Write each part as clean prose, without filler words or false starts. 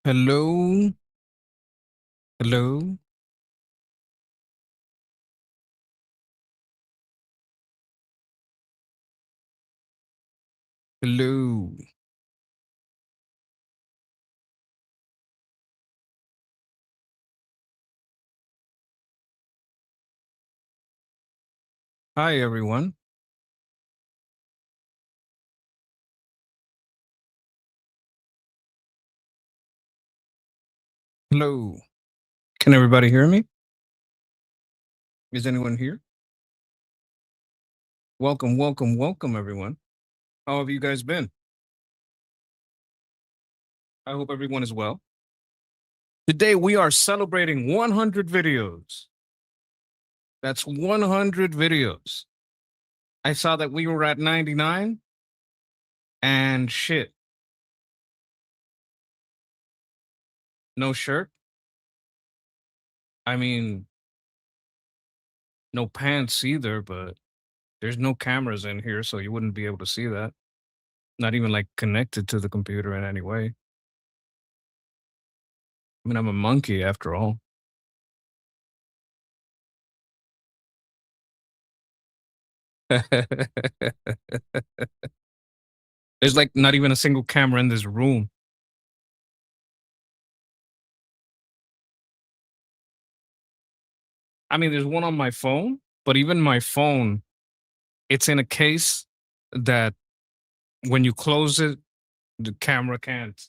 Hello, hello, hello. Hi, everyone. Hello. Can everybody hear me? Is anyone here? Welcome, welcome, welcome, everyone. How have you guys been? I hope everyone is well. Today, we are celebrating 100 videos. That's 100 videos. I saw that we were at 99 and shit, no shirt. I mean, no pants either, but there's no cameras in here, so you wouldn't be able to see that. Not even like connected to the computer in any way. I mean, I'm a monkey after all. There's like not even a single camera in this room. I mean, there's one on my phone, but even my phone, it's in a case that when you close it, the camera can't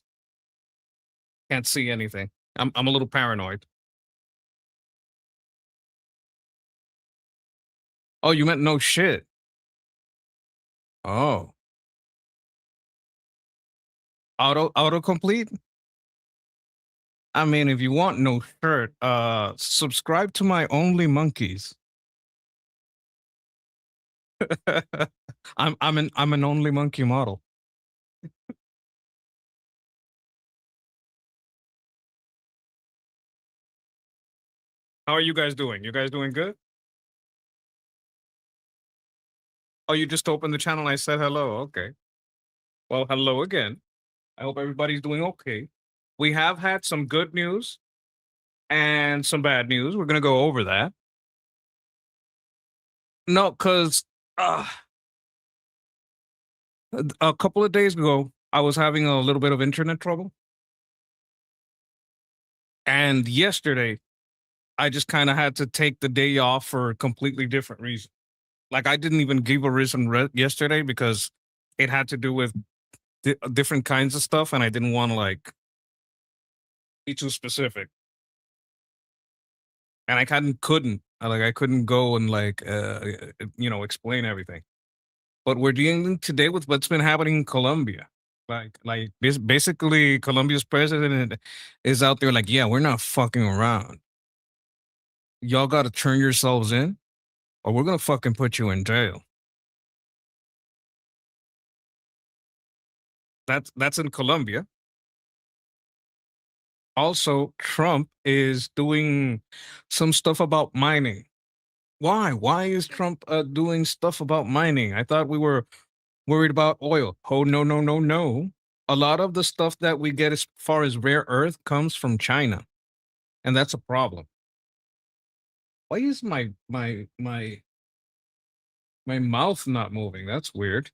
see anything. I'm a little paranoid. Oh, you meant no shit. Oh, autocomplete. I mean, if you want no shirt, subscribe to my Only Monkeys. I'm an Only Monkey model. How are you guys doing? You guys doing good? Oh, you just opened the channel. I said hello. Okay. Well, hello again. I hope everybody's doing okay. We have had some good news and some bad news. We're gonna go over that. No, because uh, a couple of days ago, I was having a little bit of internet trouble, and yesterday, I just kind of had to take the day off for a completely different reason. Like I didn't even give a reason yesterday because it had to do with different kinds of stuff, and I didn't want to like be too specific. And I couldn't like I couldn't go and like explain everything. But we're dealing today with what's been happening in Colombia. Basically, Colombia's president is out there like, yeah, we're not fucking around. Y'all got to turn yourselves in, or we're gonna fucking put you in jail. That's in Colombia. Also, Trump is doing some stuff about mining. Why? Why is Trump doing stuff about mining? I thought we were worried about oil. Oh, no, no, no, no. A lot of the stuff that we get as far as rare earth comes from China, and that's a problem. Why is my mouth not moving? That's weird.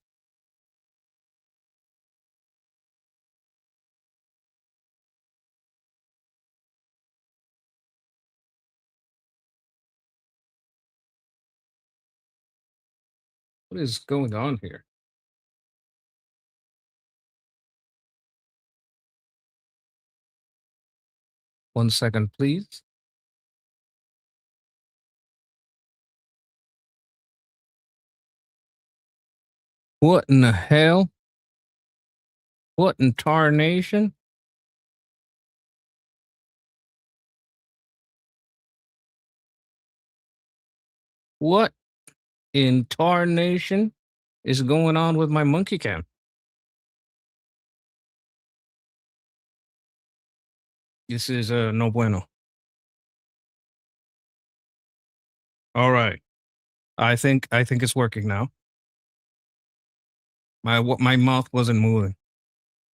What is going on here? 1 second, please. What in the hell? What in tarnation? What in tarnation is going on with my monkey cam? This is no bueno. All right. I think it's working now. My mouth wasn't moving.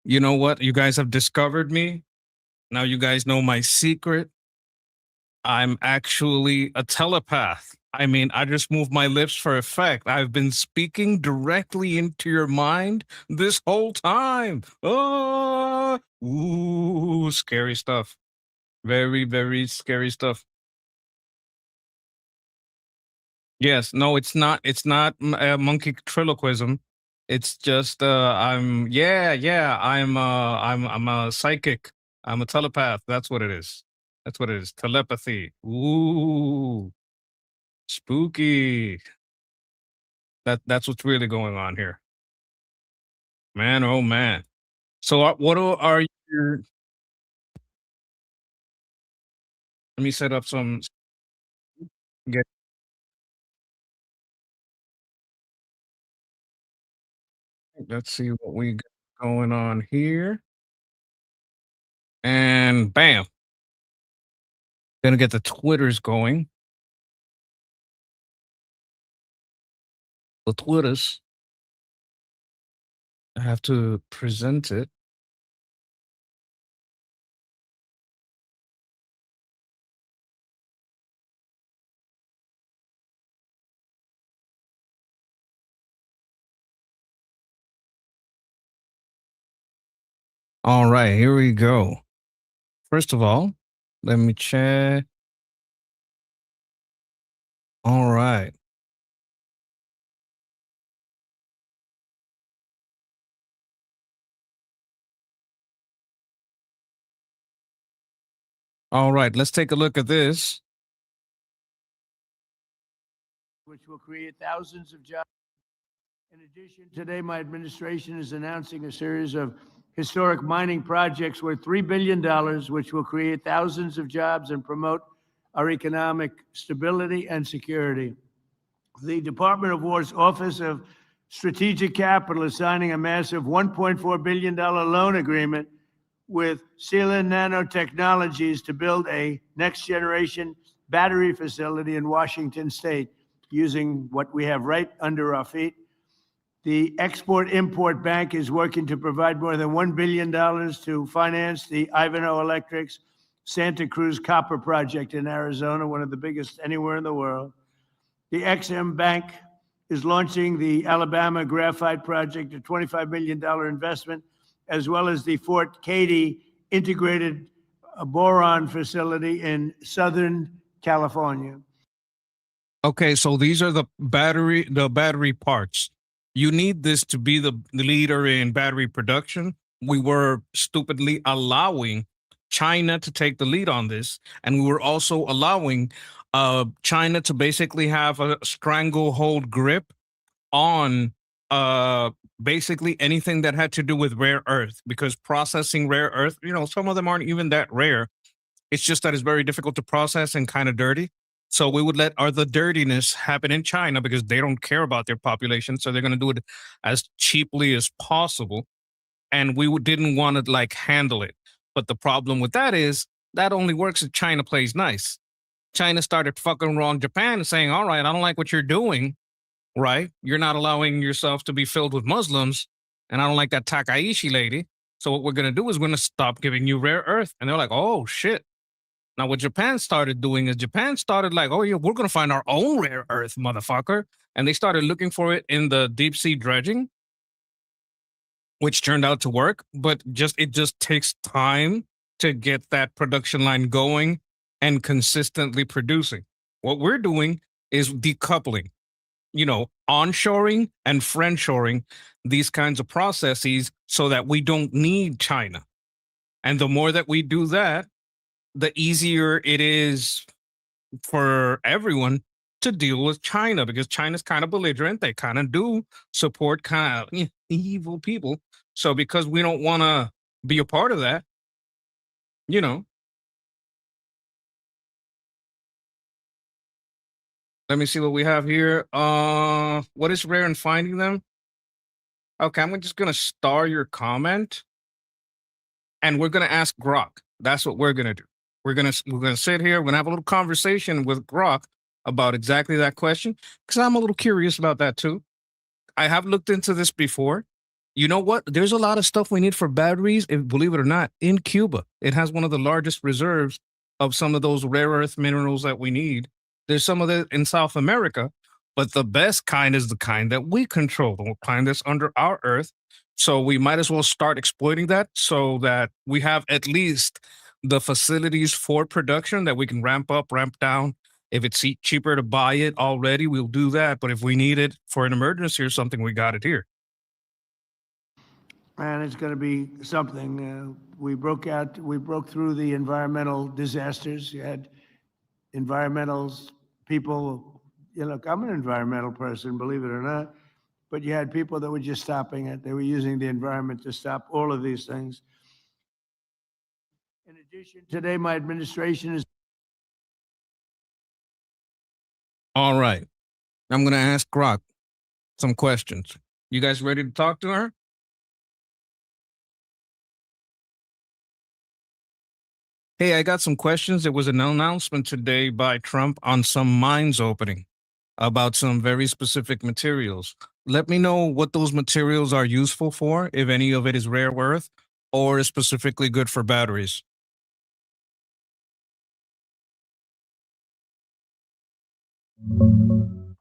You know what? You guys have discovered me. Now you guys know my secret. I'm actually a telepath. I mean, I just move my lips for effect. I've been speaking directly into your mind this whole time. Oh, ooh, scary stuff. Very, very scary stuff. Yes, no, it's not. It's not monkey triloquism. It's just I'm yeah, yeah. I'm a psychic. I'm a telepath. That's what it is. That's what it is. Telepathy. Ooh, spooky. That's what's really going on here, man. Oh man. So are your? Let me set up some. Get. Let's see what we got going on here. And bam, gonna get the Twitters going. The Twitters. I have to present it. All right, here we go. First of all, let me check. All right. All right, let's take a look at this. Which will create thousands of jobs. In addition, today my administration is announcing a series of historic mining projects worth $3 billion, which will create thousands of jobs and promote our economic stability and security. The Department of War's Office of Strategic Capital is signing a massive $1.4 billion loan agreement with Sealand Nanotechnologies to build a next generation battery facility in Washington state using what we have right under our feet. The Export Import Bank is working to provide more than $1 billion to finance the Ivanhoe Electric's Santa Cruz Copper Project in Arizona, one of the biggest anywhere in the world. The Exim Bank is launching the Alabama Graphite Project, a $25 million investment, as well as the Fort Cady Integrated Boron Facility in Southern California. Okay, so these are the battery parts. You need this to be the leader in battery production. We were stupidly allowing China to take the lead on this, and we were also allowing China to basically have a stranglehold grip on uh basically anything that had to do with rare earth, because processing rare earth, some of them aren't even that rare. It's just that it's very difficult to process and kind of dirty. So we would let the dirtiness happen in China because they don't care about their population. So they're going to do it as cheaply as possible. And didn't want to like handle it. But the problem with that is that only works if China plays nice. China started fucking wrong Japan and saying, all right, I don't like what you're doing. Right. You're not allowing yourself to be filled with Muslims. And I don't like that Takaishi lady. So what we're going to do is we're going to stop giving you rare earth. And they're like, oh, shit. Now, what Japan started doing is Japan started like, oh, yeah, we're going to find our own rare earth, motherfucker. And they started looking for it in the deep sea dredging, which turned out to work. But it just takes time to get that production line going and consistently producing. What we're doing is decoupling, onshoring and friendshoring these kinds of processes so that we don't need China. And the more that we do that, the easier it is for everyone to deal with China, because China's kind of belligerent. They kind of do support kind of evil people. So because we don't want to be a part of that, you know, let me see what we have here. What is rare in finding them? Okay, I'm just gonna star your comment and we're gonna ask Grok. That's what we're gonna do. We're gonna sit here. We're gonna have a little conversation with Grok about exactly that question because I'm a little curious about that too. I have looked into this before. You know what? There's a lot of stuff we need for batteries, believe it or not, in Cuba. It has one of the largest reserves of some of those rare earth minerals that we need. There's some of it in South America, but the best kind is the kind that we control, the kind that's under our earth. So we might as well start exploiting that so that we have at least the facilities for production that we can ramp up, ramp down. If it's cheaper to buy it already, we'll do that. But if we need it for an emergency or something, we got it here. And it's going to be something. We broke through the environmental disasters. You had environmentals, people, look, I'm an environmental person, believe it or not, but you had people that were just stopping it. They were using the environment to stop all of these things. In addition, today my administration is. All right. I'm going to ask Grok some questions. You guys ready to talk to her? Hey, I got some questions. There was an announcement today by Trump on some mines opening about some very specific materials. Let me know what those materials are useful for, if any of it is rare earth or is specifically good for batteries.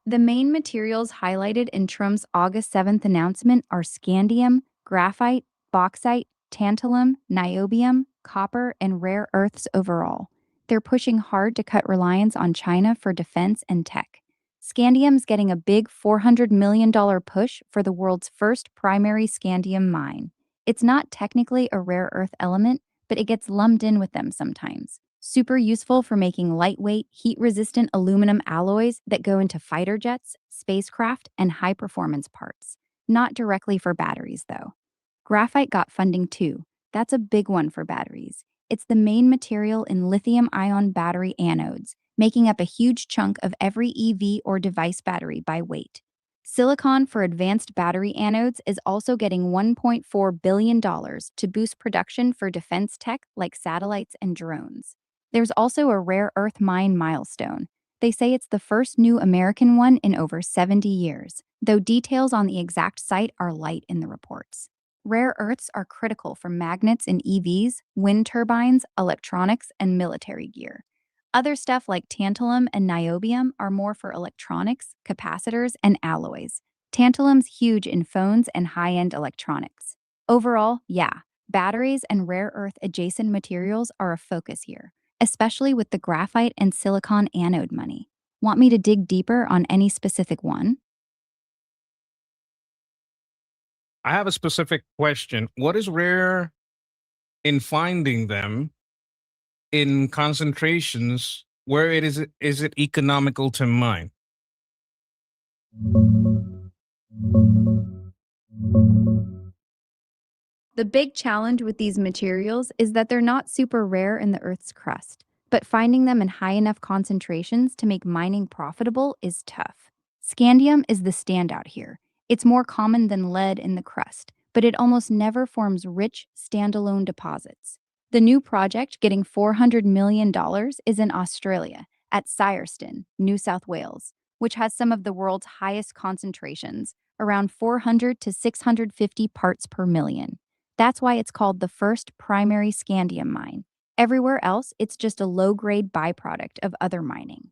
The main materials highlighted in Trump's August 7th announcement are scandium, graphite, bauxite, tantalum, niobium, copper, and rare earths overall. They're pushing hard to cut reliance on China for defense and tech. Scandium's getting a big $400 million push for the world's first primary scandium mine. It's not technically a rare earth element, but it gets lumped in with them sometimes. Super useful for making lightweight, heat-resistant aluminum alloys that go into fighter jets, spacecraft, and high-performance parts. Not directly for batteries, though. Graphite got funding too. That's a big one for batteries. It's the main material in lithium-ion battery anodes, making up a huge chunk of every EV or device battery by weight. Silicon for advanced battery anodes is also getting $1.4 billion to boost production for defense tech like satellites and drones. There's also a rare earth mine milestone. They say it's the first new American one in over 70 years, though details on the exact site are light in the reports. Rare earths are critical for magnets in EVs, wind turbines, electronics, and military gear. Other stuff like tantalum and niobium are more for electronics, capacitors, and alloys. Tantalum's huge in phones and high-end electronics. Overall, yeah, batteries and rare earth adjacent materials are a focus here, especially with the graphite and silicon anode money. Want me to dig deeper on any specific one? I have a specific question. What is rare in finding them in concentrations where is it economical to mine? The big challenge with these materials is that they're not super rare in the Earth's crust, but finding them in high enough concentrations to make mining profitable is tough. Scandium is the standout here. It's more common than lead in the crust, but it almost never forms rich, standalone deposits. The new project getting $400 million is in Australia, at Syerston, New South Wales, which has some of the world's highest concentrations, around 400 to 650 parts per million. That's why it's called the first primary scandium mine. Everywhere else, it's just a low-grade byproduct of other mining.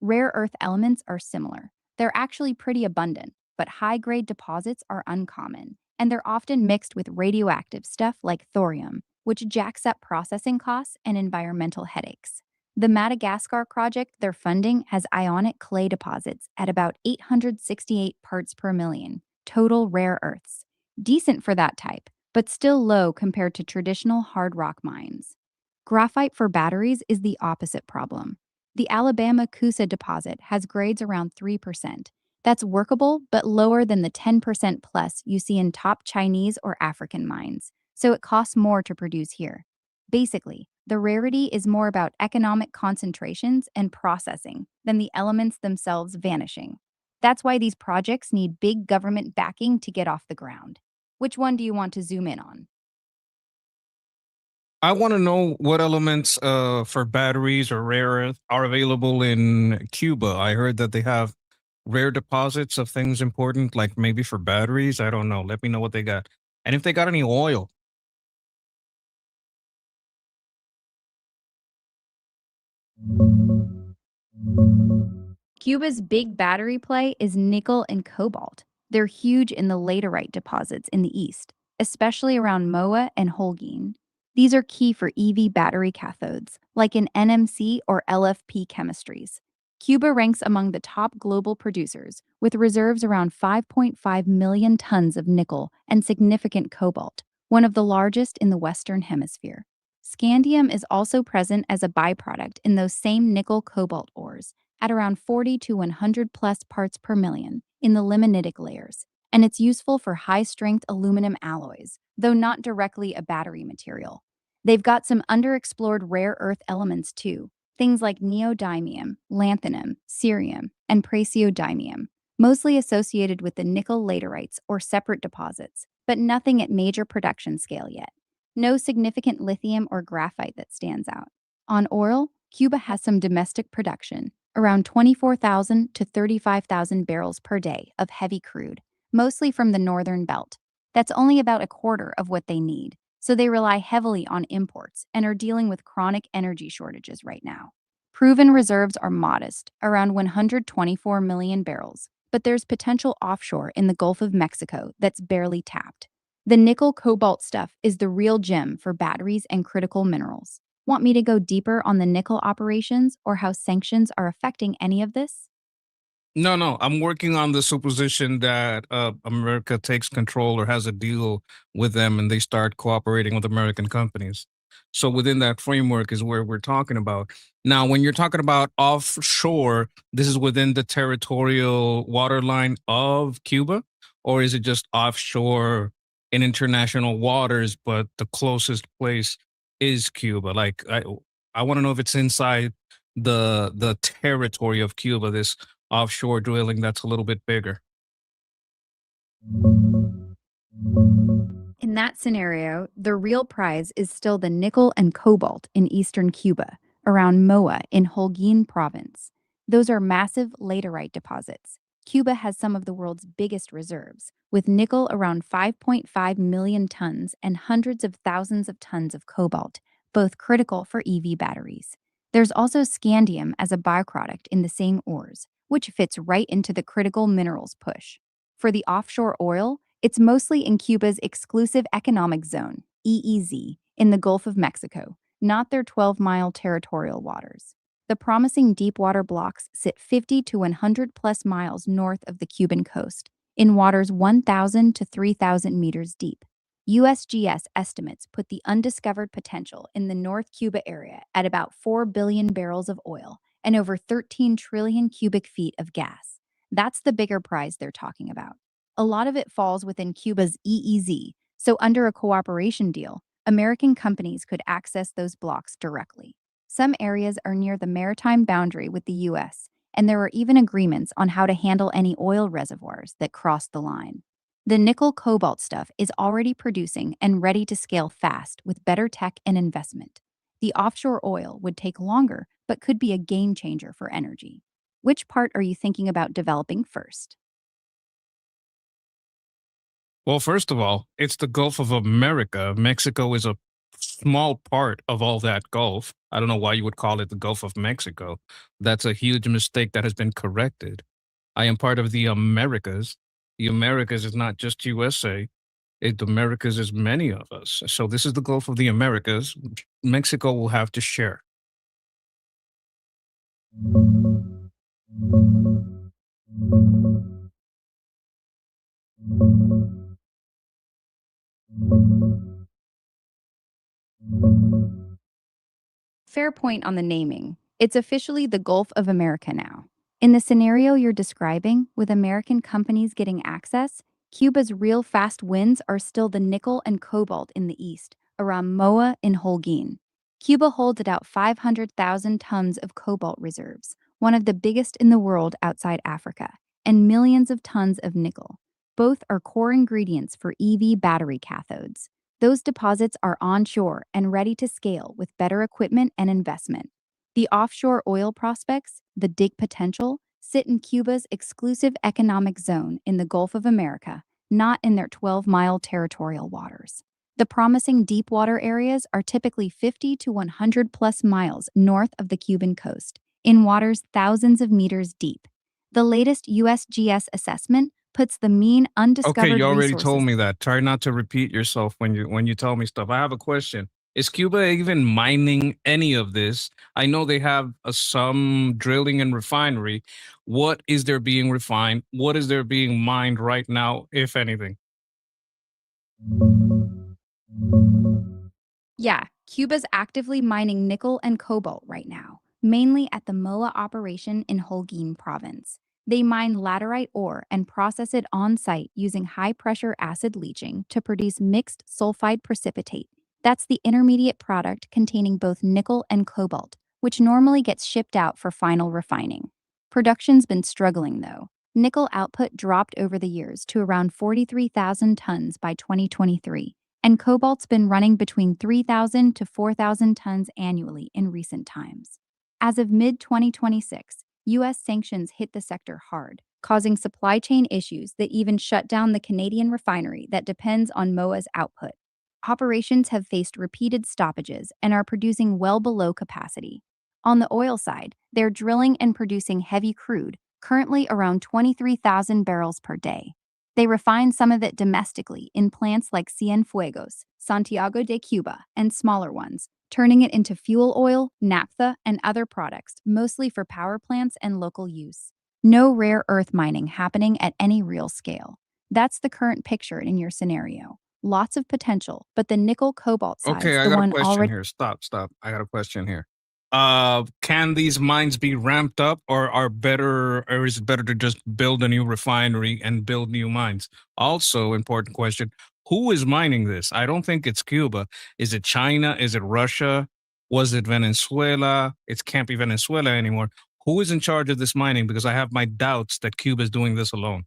Rare earth elements are similar. They're actually pretty abundant, but high-grade deposits are uncommon, and they're often mixed with radioactive stuff like thorium, which jacks up processing costs and environmental headaches. The Madagascar project they're funding has ionic clay deposits at about 868 parts per million, total rare earths. Decent for that type, but still low compared to traditional hard rock mines. Graphite for batteries is the opposite problem. The Alabama Coosa deposit has grades around 3%. That's workable, but lower than the 10% plus you see in top Chinese or African mines, so it costs more to produce here. Basically, the rarity is more about economic concentrations and processing than the elements themselves vanishing. That's why these projects need big government backing to get off the ground. Which one do you want to zoom in on? I want to know what elements for batteries or rare earth are available in Cuba. I heard that they have rare deposits of things important, like maybe for batteries. I don't know. Let me know what they got. and if they got any oil. Cuba's big battery play is nickel and cobalt. They're huge in the laterite deposits in the east, especially around Moa and Holguin. These are key for EV battery cathodes, like in NMC or LFP chemistries. Cuba ranks among the top global producers, with reserves around 5.5 million tons of nickel and significant cobalt, one of the largest in the Western Hemisphere. Scandium is also present as a byproduct in those same nickel cobalt ores at around 40 to 100 plus parts per million in the limanitic layers, and it's useful for high-strength aluminum alloys, though not directly a battery material. They've got some underexplored rare earth elements too, things like neodymium, lanthanum, cerium, and praseodymium, mostly associated with the nickel laterites or separate deposits, but nothing at major production scale yet. No significant lithium or graphite that stands out. On oil, Cuba has some domestic production, around 24,000 to 35,000 barrels per day of heavy crude, mostly from the northern belt. That's only about a quarter of what they need, so they rely heavily on imports and are dealing with chronic energy shortages right now. Proven reserves are modest, around 124 million barrels, but there's potential offshore in the Gulf of Mexico that's barely tapped. The nickel cobalt stuff is the real gem for batteries and critical minerals. Want me to go deeper on the nickel operations or how sanctions are affecting any of this? No, no, I'm working on the supposition that America takes control or has a deal with them and they start cooperating with American companies. So within that framework is where we're talking about. Now, when you're talking about offshore, this is within the territorial waterline of Cuba, or is it just offshore in international waters, but the closest place is Cuba? Like I want to know if it's inside the territory of Cuba, this offshore drilling that's a little bit bigger. In that scenario, the real prize is still the nickel and cobalt in eastern Cuba, around Moa in Holguin province. Those are massive laterite deposits. Cuba has some of the world's biggest reserves, with nickel around 5.5 million tons and hundreds of thousands of tons of cobalt, both critical for EV batteries. There's also scandium as a byproduct in the same ores, which fits right into the critical minerals push. For the offshore oil, it's mostly in Cuba's exclusive economic zone, EEZ, in the Gulf of Mexico, not their 12-mile territorial waters. The promising deepwater blocks sit 50 to 100 plus miles north of the Cuban coast, in waters 1,000 to 3,000 meters deep. USGS estimates put the undiscovered potential in the North Cuba area at about 4 billion barrels of oil and over 13 trillion cubic feet of gas. That's the bigger prize they're talking about. A lot of it falls within Cuba's EEZ, so under a cooperation deal, American companies could access those blocks directly. Some areas are near the maritime boundary with the US, and there are even agreements on how to handle any oil reservoirs that cross the line. The nickel cobalt stuff is already producing and ready to scale fast with better tech and investment. The offshore oil would take longer, but could be a game changer for energy. Which part are you thinking about developing first? Well, first of all, it's the Gulf of America. Mexico is a small part of all that Gulf. I don't know why you would call it the Gulf of Mexico. That's a huge mistake that has been corrected. I am part of the Americas. The Americas is not just USA. The Americas is many of us. So this is the Gulf of the Americas. Mexico will have to share. Fair point on the naming. It's officially the Gulf of America now. In the scenario you're describing, with American companies getting access, Cuba's real fast wins are still the nickel and cobalt in the east, around Moa in Holguin. Cuba holds about 500,000 tons of cobalt reserves, one of the biggest in the world outside Africa, and millions of tons of nickel. Both are core ingredients for EV battery cathodes. Those deposits are onshore and ready to scale with better equipment and investment. The offshore oil prospects, the dig potential, sit in Cuba's exclusive economic zone in the Gulf of America, not in their 12-mile territorial waters. The promising deep water areas are typically 50 to 100 plus miles north of the Cuban coast, in waters thousands of meters deep. The latest USGS assessment puts the mean Okay, undiscovered you already told resources. me that. Try not to repeat yourself when you tell me stuff. I have a question. Is Cuba even mining any of this? I know they have some drilling and refinery. What is there being refined? What is there being mined right now, if anything? Yeah, Cuba's actively mining nickel and cobalt right now, mainly at the MOA operation in Holguin province. They mine laterite ore and process it on site using high pressure acid leaching to produce mixed sulfide precipitate. That's the intermediate product containing both nickel and cobalt, which normally gets shipped out for final refining. Production's been struggling though. Nickel output dropped over the years to around 43,000 tons by 2023, and cobalt's been running between 3,000 to 4,000 tons annually in recent times. As of mid 2026, US sanctions hit the sector hard, causing supply chain issues that even shut down the Canadian refinery that depends on MOA's output. Operations have faced repeated stoppages and are producing well below capacity. On the oil side, they're drilling and producing heavy crude, currently around 23,000 barrels per day. They refine some of it domestically in plants like Cienfuegos, Santiago de Cuba, and smaller ones, turning it into fuel oil, naphtha, and other products, mostly for power plants and local use. No rare earth mining happening at any real scale. That's the current picture in your scenario. Lots of potential, but the nickel cobalt Okay, side's I the got a one question already. here. Stop. I got a question here. Can these mines be ramped up or is it better to just build a new refinery and build new mines? Also, important question, who is mining this? I don't think it's Cuba. Is it China? Is it Russia? Was it Venezuela? It can't be Venezuela anymore. Who is in charge of this mining? Because I have my doubts that Cuba is doing this alone.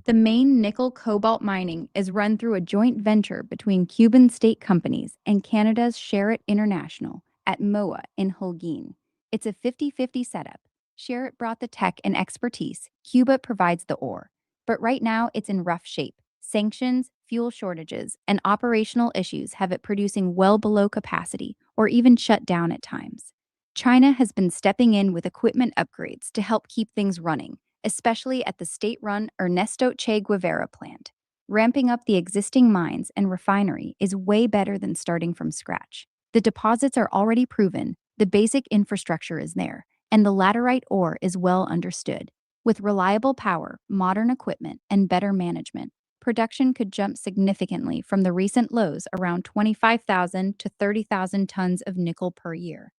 The main nickel cobalt mining is run through a joint venture between Cuban state companies and Canada's Sherritt International at MOA in Holguin. It's a 50-50 setup. Sherritt brought the tech and expertise, Cuba provides the ore. But right now it's in rough shape. Sanctions, fuel shortages, and operational issues have it producing well below capacity or even shut down at times. China has been stepping in with equipment upgrades to help keep things running, especially at the state-run Ernesto Che Guevara plant. Ramping up the existing mines and refinery is way better than starting from scratch. The deposits are already proven, the basic infrastructure is there, and the laterite ore is well understood. With reliable power, modern equipment, and better management, production could jump significantly from the recent lows around 25,000 to 30,000 tons of nickel per year.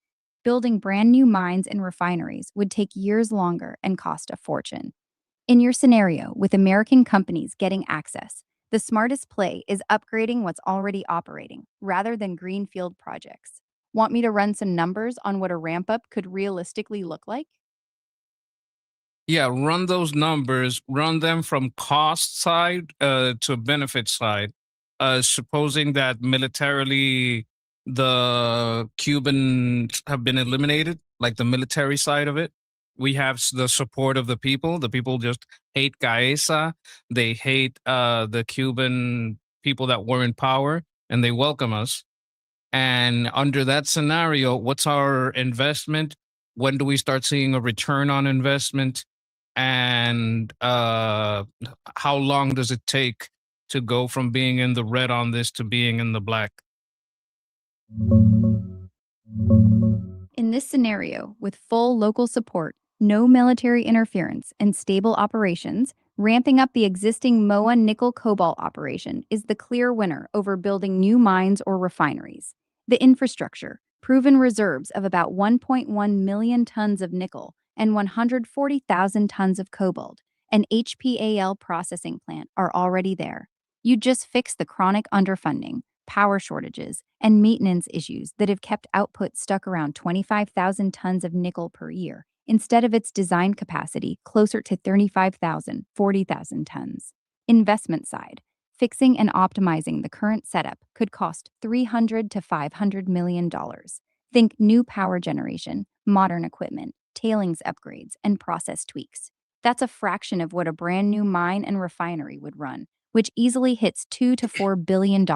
Building brand new mines and refineries would take years longer and cost a fortune. In your scenario, with American companies getting access, the smartest play is upgrading what's already operating rather than greenfield projects. Want me to run some numbers on what a ramp up could realistically look like? Yeah, run those numbers, run them from cost side to benefit side. Supposing that militarily the Cubans have been eliminated, like the military side of it. We have the support of the people. The people just hate Gaesa. They hate the Cuban people that were in power, and they welcome us. And under that scenario, what's our investment? When do we start seeing a return on investment? And how long does it take to go from being in the red on this to being in the black? In this scenario, with full local support, no military interference, and stable operations, ramping up the existing MOA nickel cobalt operation is the clear winner over building new mines or refineries. The infrastructure, proven reserves of about 1.1 million tons of nickel and 140,000 tons of cobalt, an HPAL processing plant are already there. You just fix the chronic underfunding, power shortages, and maintenance issues that have kept output stuck around 25,000 tons of nickel per year, instead of its design capacity closer to 35,000, 40,000 tons. Investment side, fixing and optimizing the current setup could cost $300 to $500 million. Think new power generation, modern equipment, tailings upgrades, and process tweaks. That's a fraction of what a brand new mine and refinery would run, which easily hits $2 to $4 billion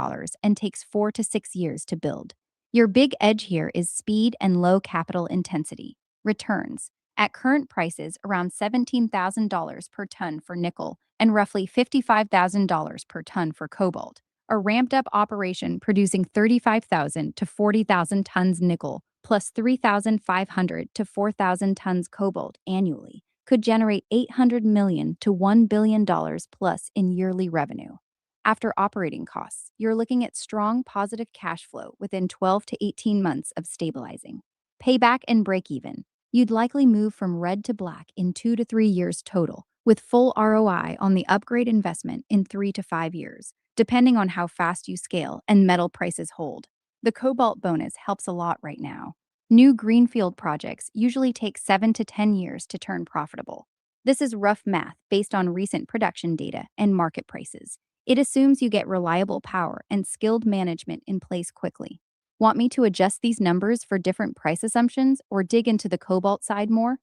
and takes 4 to 6 years to build. Your big edge here is speed and low capital intensity. Returns. At current prices, around $17,000 per ton for nickel and roughly $55,000 per ton for cobalt. A ramped up operation producing 35,000 to 40,000 tons nickel plus 3,500 to 4,000 tons cobalt annually could generate $800 million to $1 billion plus in yearly revenue. After operating costs, you're looking at strong positive cash flow within 12 to 18 months of stabilizing. Payback and break even. You'd likely move from red to black in 2 to 3 years total, with full ROI on the upgrade investment in 3 to 5 years, depending on how fast you scale and metal prices hold. The cobalt bonus helps a lot right now. New greenfield projects usually take 7 to 10 years to turn profitable. This is rough math based on recent production data and market prices. It assumes you get reliable power and skilled management in place quickly. Want me to adjust these numbers for different price assumptions or dig into the cobalt side more?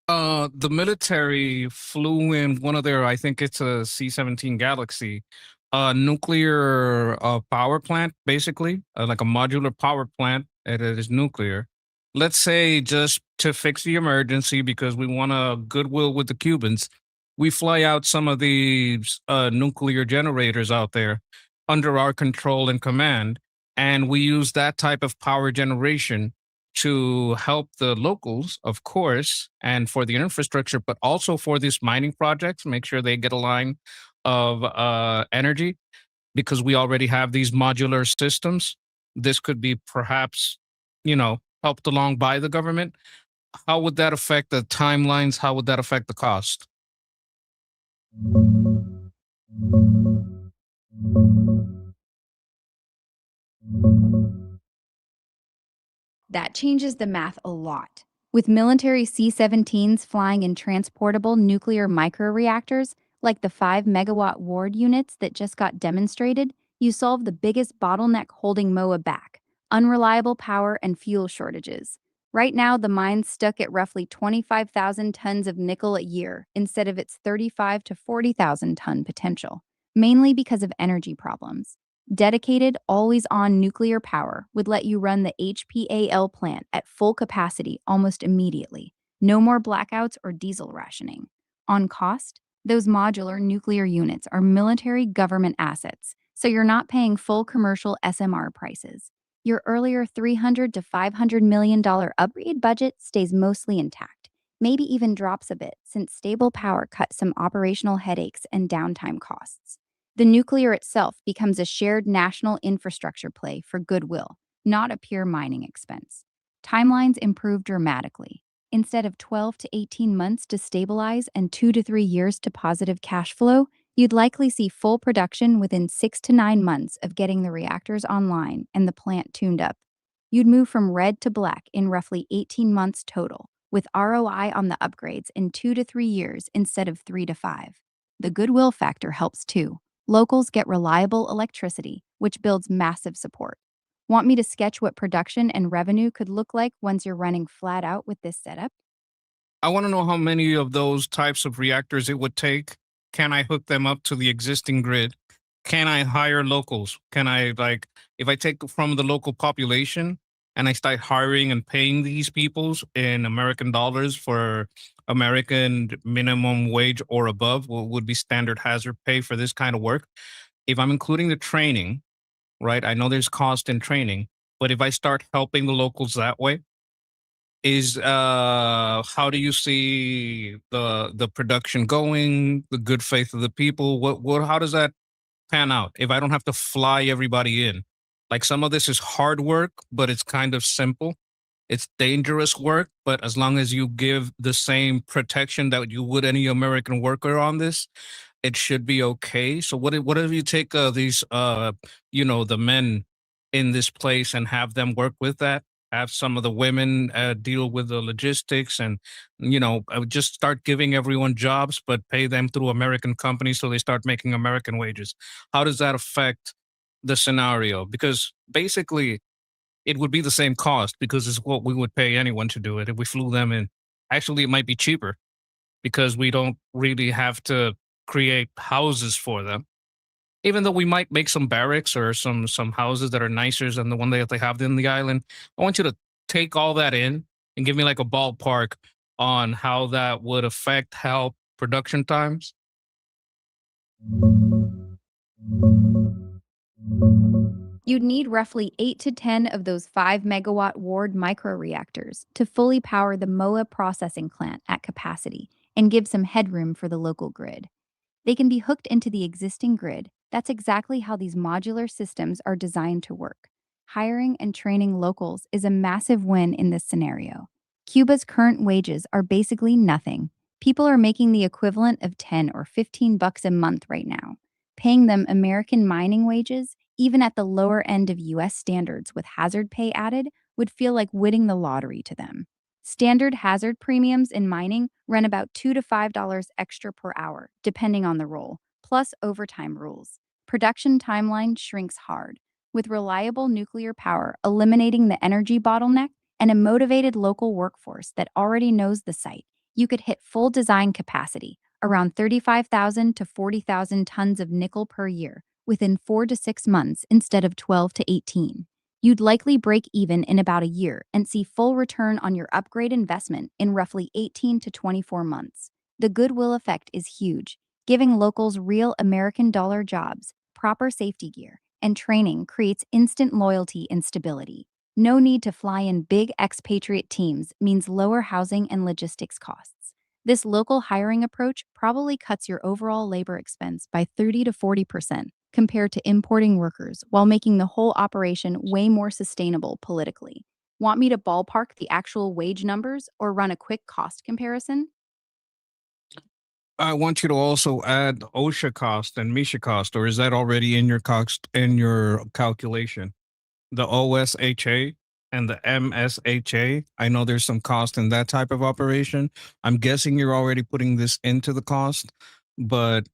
The military flew in one of their, I think it's a C-17 Galaxy, nuclear power plant, basically, like a modular power plant. It is nuclear. Let's say just to fix the emergency because we want a goodwill with the Cubans, we fly out some of these nuclear generators out there under our control and command, and we use that type of power generation to help the locals, of course, and for the infrastructure, but also for these mining projects, make sure they get a line of energy because we already have these modular systems. This could be perhaps, helped along by the government. How would that affect the timelines? How would that affect the cost? That changes the math a lot. With military C-17s flying in transportable nuclear microreactors, like the 5 megawatt Ward units that just got demonstrated, you solve the biggest bottleneck holding MOA back: unreliable power and fuel shortages. Right now, the mine's stuck at roughly 25,000 tons of nickel a year instead of its 35 to 40,000 ton potential, mainly because of energy problems. Dedicated, always on nuclear power would let you run the HPAL plant at full capacity almost immediately. No more blackouts or diesel rationing. On cost, those modular nuclear units are military government assets, so you're not paying full commercial SMR prices. Your earlier $300 to $500 million upgrade budget stays mostly intact, maybe even drops a bit since stable power cuts some operational headaches and downtime costs. The nuclear itself becomes a shared national infrastructure play for goodwill, not a pure mining expense. Timelines improve dramatically. Instead of 12 to 18 months to stabilize and 2 to 3 years to positive cash flow, you'd likely see full production within 6 to 9 months of getting the reactors online and the plant tuned up. You'd move from red to black in roughly 18 months total, with ROI on the upgrades in 2 to 3 years instead of 3 to 5. The goodwill factor helps too. Locals get reliable electricity, which builds massive support. Want me to sketch what production and revenue could look like once you're running flat out with this setup? I want to know how many of those types of reactors it would take. Can I hook them up to the existing grid? Can I hire locals? Can I, like, if I take from the local population and I start hiring and paying these peoples in American dollars for American minimum wage or above, what would be standard hazard pay for this kind of work? If I'm including the training, right? I know there's cost in training, but if I start helping the locals that way, is how do you see the production going, the good faith of the people? What how does that pan out if I don't have to fly everybody in? Like, some of this is hard work, but it's kind of simple. It's dangerous work, but as long as you give the same protection that you would any American worker on this, it should be okay. So what if you take these the men in this place and have them work with that? Have some of the women deal with the logistics, and just start giving everyone jobs, but pay them through American companies so they start making American wages. How does that affect the scenario? Because basically, it would be the same cost because it's what we would pay anyone to do it if we flew them in. Actually, it might be cheaper because we don't really have to create houses for them. Even though we might make some barracks or some houses that are nicer than the one that they have in the island, I want you to take all that in and give me like a ballpark on how that would affect how production times. You'd need roughly 8 to 10 of those 5 megawatt Ward microreactors to fully power the MOA processing plant at capacity and give some headroom for the local grid. They can be hooked into the existing grid. That's exactly how these modular systems are designed to work. Hiring and training locals is a massive win in this scenario. Cuba's current wages are basically nothing. People are making the equivalent of 10 or 15 bucks a month right now. Paying them American mining wages, even at the lower end of US standards with hazard pay added, would feel like winning the lottery to them. Standard hazard premiums in mining run about $2 to $5 extra per hour, depending on the role, plus overtime rules. Production timeline shrinks hard, with reliable nuclear power eliminating the energy bottleneck and a motivated local workforce that already knows the site. You could hit full design capacity, around 35,000 to 40,000 tons of nickel per year, within 4 to 6 months instead of 12 to 18. You'd likely break even in about a year and see full return on your upgrade investment in roughly 18 to 24 months. The goodwill effect is huge, giving locals real American dollar jobs, proper safety gear, and training creates instant loyalty and stability. No need to fly in big expatriate teams means lower housing and logistics costs. This local hiring approach probably cuts your overall labor expense by 30 to 40% compared to importing workers while making the whole operation way more sustainable politically. Want me to ballpark the actual wage numbers or run a quick cost comparison? I want you to also add OSHA cost and MISHA cost, or is that already in your cost in your calculation? The OSHA and the MSHA. I know there's some cost in that type of operation. I'm guessing you're already putting this into the cost, but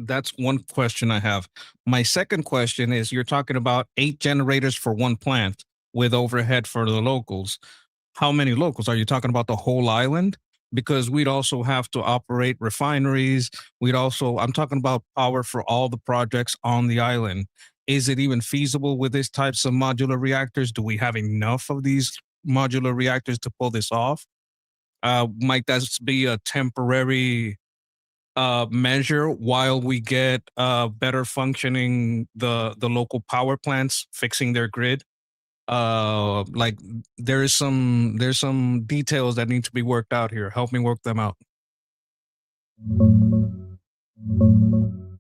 that's one question I have. My second question is you're talking about 8 generators for one plant with overhead for the locals. How many locals? Are you talking about the whole island? Because we'd also have to operate refineries. I'm talking about power for all the projects on the island. Is it even feasible with these types of modular reactors? Do we have enough of these modular reactors to pull this off? Might that be a temporary measure while we get better functioning the local power plants fixing their grid? Like there's some details that need to be worked out here. Help me work them out.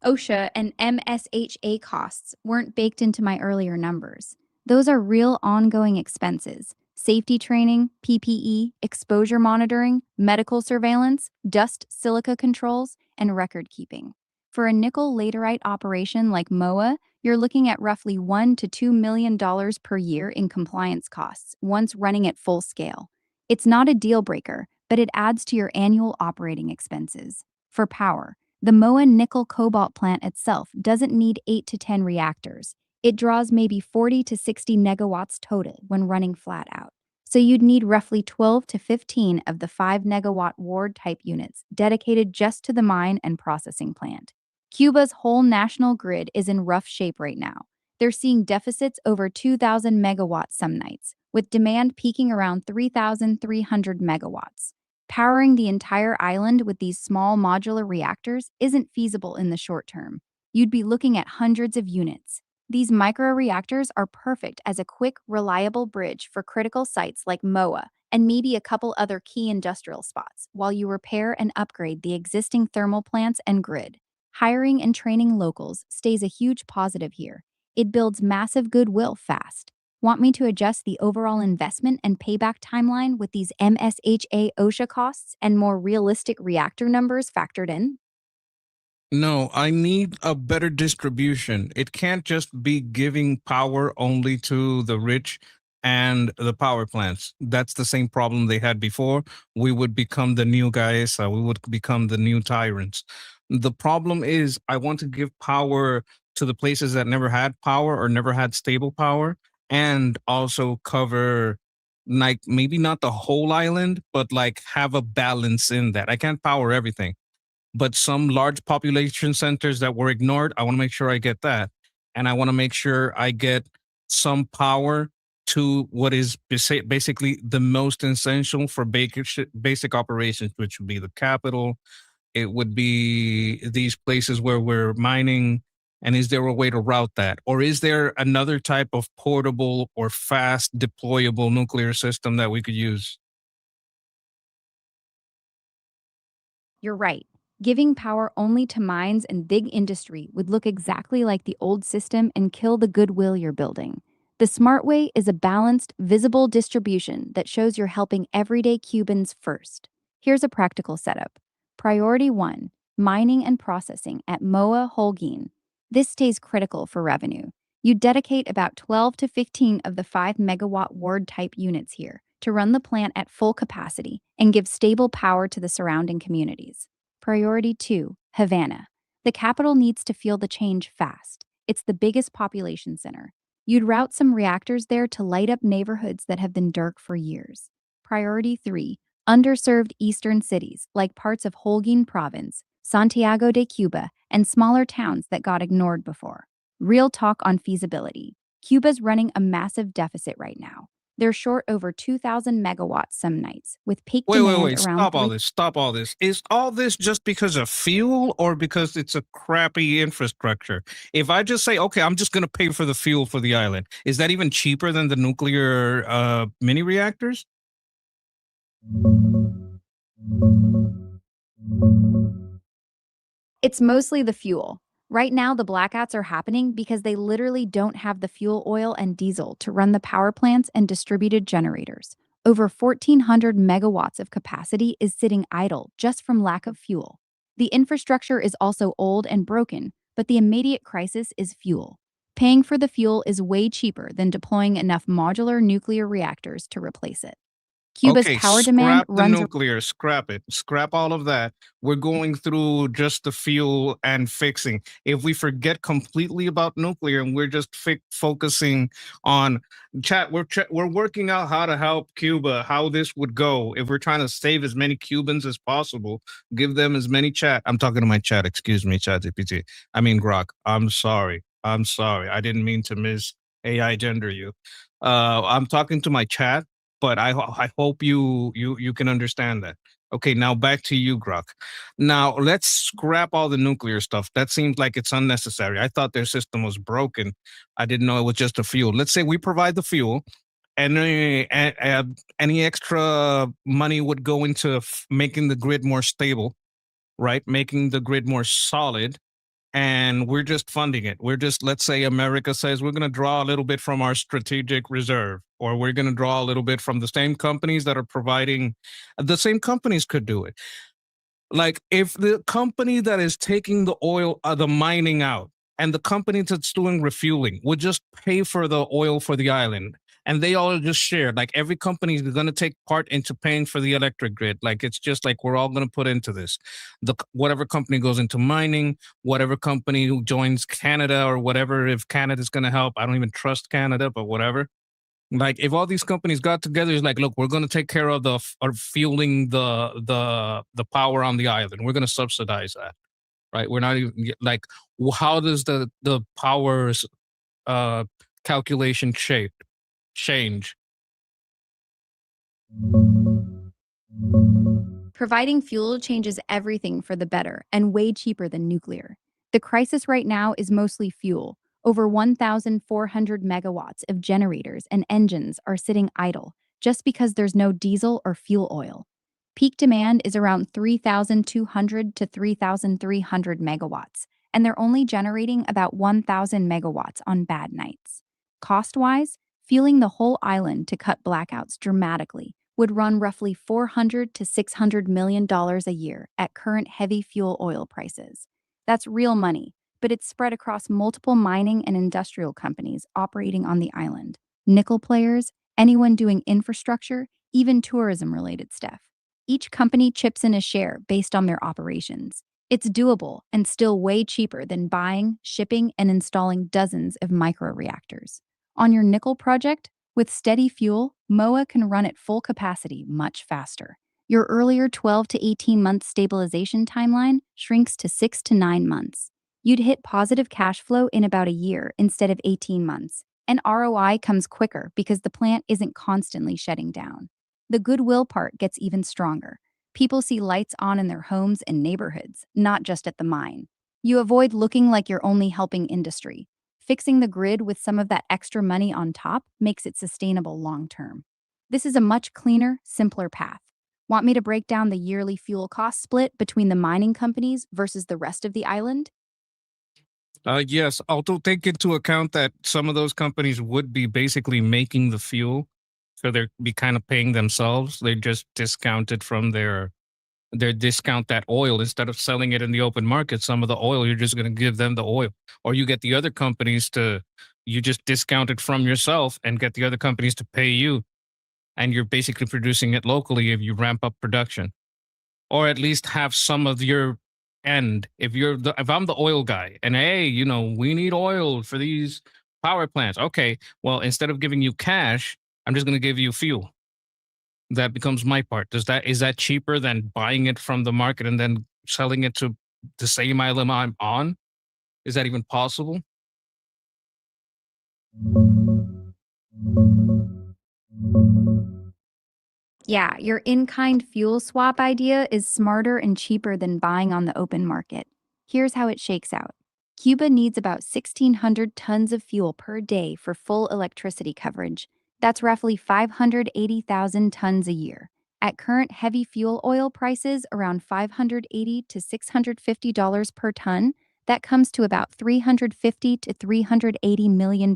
OSHA and MSHA costs weren't baked into my earlier numbers. Those are real ongoing expenses. Safety training, PPE, exposure monitoring, medical surveillance, dust silica controls, and record keeping. For a nickel laterite operation like MOA, you're looking at roughly $1 to $2 million per year in compliance costs once running at full scale. It's not a deal breaker, but it adds to your annual operating expenses. For power, the MOA nickel cobalt plant itself doesn't need 8 to 10 reactors. It draws maybe 40 to 60 megawatts total when running flat out. So you'd need roughly 12 to 15 of the 5 megawatt Ward type units dedicated just to the mine and processing plant. Cuba's whole national grid is in rough shape right now. They're seeing deficits over 2,000 megawatts some nights, with demand peaking around 3,300 megawatts. Powering the entire island with these small modular reactors isn't feasible in the short term. You'd be looking at hundreds of units. These microreactors are perfect as a quick, reliable bridge for critical sites like MOA and maybe a couple other key industrial spots while you repair and upgrade the existing thermal plants and grid. Hiring and training locals stays a huge positive here. It builds massive goodwill fast. Want me to adjust the overall investment and payback timeline with these MSHA OSHA costs and more realistic reactor numbers factored in? No, I need a better distribution. It can't just be giving power only to the rich and the power plants. That's the same problem they had before. We would become the new guys, we would become the new tyrants. The problem is, I want to give power to the places that never had power or never had stable power. and also cover like maybe not the whole island, but like have a balance in that. I can't power everything, but some large population centers that were ignored, I want to make sure I get that. And I want to make sure I get some power to what is basically the most essential for basic operations, which would be the capital. It would be these places where we're mining. And is there a way to route that? Or is there another type of portable or fast deployable nuclear system that we could use? You're right. Giving power only to mines and big industry would look exactly like the old system and kill the goodwill you're building. The smart way is a balanced, visible distribution that shows you're helping everyday Cubans first. Here's a practical setup. Priority 1, mining and processing at Moa Holguin. This stays critical for revenue. You dedicate about 12 to 15 of the 5 megawatt ward type units here to run the plant at full capacity and give stable power to the surrounding communities. Priority 2, Havana. The capital needs to feel the change fast. It's the biggest population center. You'd route some reactors there to light up neighborhoods that have been dark for years. Priority 3, underserved eastern cities like parts of Holguin Province, Santiago de Cuba, and smaller towns that got ignored before. Real talk on feasibility. Cuba's running a massive deficit right now. They're short over 2,000 megawatts some nights, with peak demand Wait, around stop all 3. this, stop all this. Is all this just because of fuel or because it's a crappy infrastructure? If I just say, okay, I'm just going to pay for the fuel for the island, is that even cheaper than the nuclear mini reactors? It's mostly the fuel. Right now, the blackouts are happening because they literally don't have the fuel oil and diesel to run the power plants and distributed generators. Over 1,400 megawatts of capacity is sitting idle just from lack of fuel. The infrastructure is also old and broken, but the immediate crisis is fuel. Paying for the fuel is way cheaper than deploying enough modular nuclear reactors to replace it. Cuba's Okay, power demand scrap the runs. nuclear, scrap it, scrap all of that. We're going through just the fuel and fixing. If we forget completely about nuclear and we're just focusing on chat, we're working out how to help Cuba, how this would go. If we're trying to save as many Cubans as possible, give them as many chat. I'm talking to my chat. Excuse me, chat GPT. I mean Grok. I'm sorry. I'm sorry. I didn't mean to miss AI gender you. I'm talking to my chat, but I hope you can understand that. Okay, now back to you, Grok. Now let's scrap all the nuclear stuff. That seems like it's unnecessary. I thought their system was broken. I didn't know it was just a fuel. Let's say we provide the fuel, and any extra money would go into making the grid more stable, right? Making the grid more solid, and we're just funding it. We're just, let's say America says we're going to draw a little bit from our strategic reserve, or we're going to draw a little bit from the same companies that are providing, the same companies could do it. Like if the company that is taking the oil, the mining out, and the company that's doing refueling would just pay for the oil for the island, and they all just share, like every company is going to take part into paying for the electric grid. Like it's just like we're all going to put into this. The whatever company goes into mining, whatever company who joins Canada or whatever, if Canada's going to help, I don't even trust Canada, but whatever. Like if all these companies got together, it's like, look, we're going to take care of the or fueling the power on the island. We're going to subsidize that, right? We're not even like, how does the powers uh calculation change? Providing fuel changes everything for the better and way cheaper than nuclear. The crisis right now is mostly fuel. Over 1,400 megawatts of generators and engines are sitting idle just because there's no diesel or fuel oil. Peak demand is around 3,200 to 3,300 megawatts, and they're only generating about 1,000 megawatts on bad nights. Cost wise, fueling the whole island to cut blackouts dramatically would run roughly $400 to $600 million a year at current heavy fuel oil prices. That's real money, but it's spread across multiple mining and industrial companies operating on the island. Nickel players, anyone doing infrastructure, even tourism related stuff. Each company chips in a share based on their operations. It's doable and still way cheaper than buying, shipping, and installing dozens of microreactors. On your nickel project, with steady fuel, MOA can run at full capacity much faster. Your earlier 12 to 18 month stabilization timeline shrinks to 6 to 9 months. You'd hit positive cash flow in about a year instead of 18 months. And ROI comes quicker because the plant isn't constantly shutting down. The goodwill part gets even stronger. People see lights on in their homes and neighborhoods, not just at the mine. You avoid looking like you're only helping industry. Fixing the grid with some of that extra money on top makes it sustainable long term. This is a much cleaner, simpler path. Want me to break down the yearly fuel cost split between the mining companies versus the rest of the island? Yes, although take into account that some of those companies would be basically making the fuel, so they're be kind of paying themselves. They just discount it from their discount that oil instead of selling it in the open market. Some of the oil you're just going to give them the oil, or you get the other companies to you just discount it from yourself and get the other companies to pay you, and you're basically producing it locally if you ramp up production, or at least have some of your end. If I'm the oil guy and hey, we need oil for these power plants. Okay, well, instead of giving you cash, I'm just going to give you fuel. That becomes my part. Is that cheaper than buying it from the market and then selling it to the same island I'm on? Is that even possible? Yeah, your in kind fuel swap idea is smarter and cheaper than buying on the open market. Here's how it shakes out. Cuba needs about 1,600 tons of fuel per day for full electricity coverage. That's roughly 580,000 tons a year. At current heavy fuel oil prices around $580 to $650 per ton, that comes to about $350 to $380 million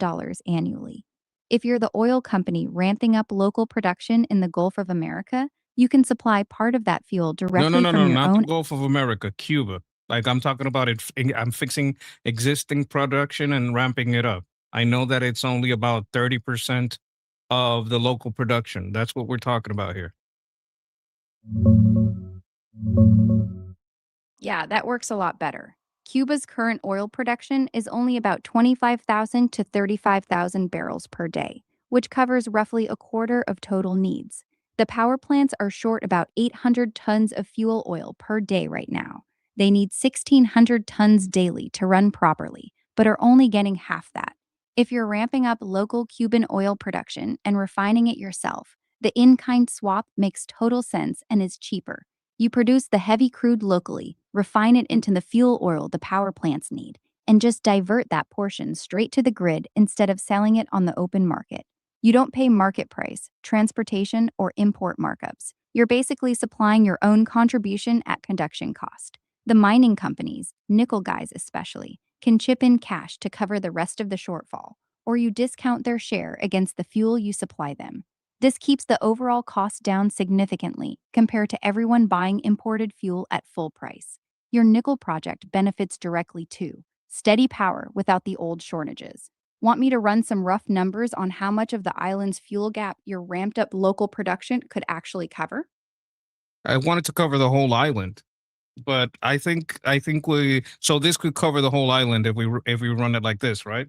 annually. If you're the oil company ramping up local production in the Gulf of America, you can supply part of that fuel No, no, directly no, from no, your not the own. Gulf of America, Cuba. Like I'm talking about it. I'm fixing existing production and ramping it up. I know that it's only about 30% of the local production. That's what we're talking about here. Yeah, that works a lot better. Cuba's current oil production is only about 25,000 to 35,000 barrels per day, which covers roughly a quarter of total needs. The power plants are short about 800 tons of fuel oil per day right now. They need 1,600 tons daily to run properly, but are only getting half that. If you're ramping up local Cuban oil production and refining it yourself, the in kind swap makes total sense and is cheaper. You produce the heavy crude locally, refine it into the fuel oil the power plants need, and just divert that portion straight to the grid instead of selling it on the open market. You don't pay market price, transportation, or import markups. You're basically supplying your own contribution at conduction cost. The mining companies, nickel guys especially, can chip in cash to cover the rest of the shortfall, or you discount their share against the fuel you supply them. This keeps the overall cost down significantly compared to everyone buying imported fuel at full price. Your nickel project benefits directly too. Steady power without the old shortages. Want me to run some rough numbers on how much of the island's fuel gap your ramped up local production could actually cover? I wanted to cover the whole island, but I think we so this could cover the whole island if we run it like this, right?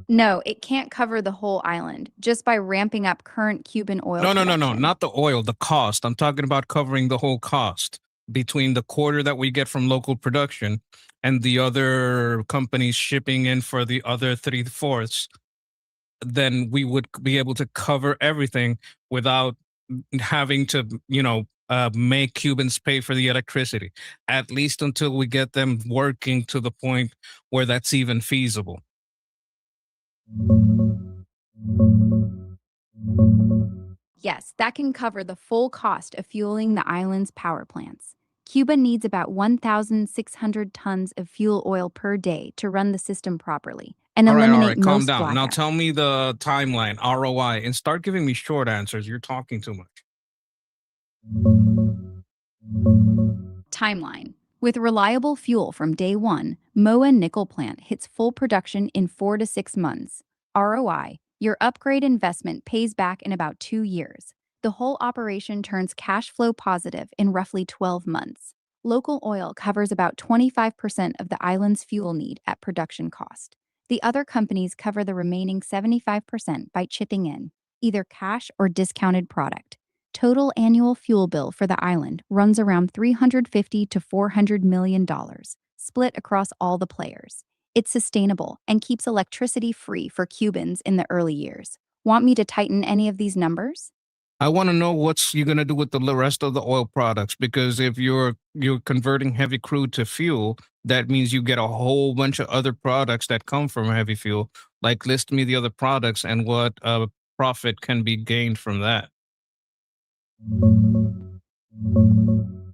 No, it can't cover the whole island just by ramping up current Cuban oil No, no, no, no, production. not the oil, the cost. I'm talking about covering the whole cost between the quarter that we get from local production and the other companies shipping in for the other three-fourths. Then we would be able to cover everything without having to, make Cubans pay for the electricity, at least until we get them working to the point where that's even feasible. Yes, that can cover the full cost of fueling the island's power plants. Cuba needs about 1,600 tons of fuel oil per day to run the system properly and All eliminate right, calm most down. Now blackouts. tell me the timeline, ROI, and start giving me short answers. You're talking too much. Timeline. With reliable fuel from day one, MOA nickel plant hits full production in 4 to 6 months. ROI. Your upgrade investment pays back in about 2 years. The whole operation turns cash flow positive in roughly 12 months. Local oil covers about 25% of the island's fuel need at production cost. The other companies cover the remaining 75% by chipping in, either cash or discounted product. Total annual fuel bill for the island runs around $350 to $400 million, split across all the players. It's sustainable and keeps electricity free for Cubans in the early years. Want me to tighten any of these numbers? I want to know what's you're going to do with the rest of the oil products, because if you're converting heavy crude to fuel, that means you get a whole bunch of other products that come from heavy fuel. Like, list me the other products and what profit can be gained from that.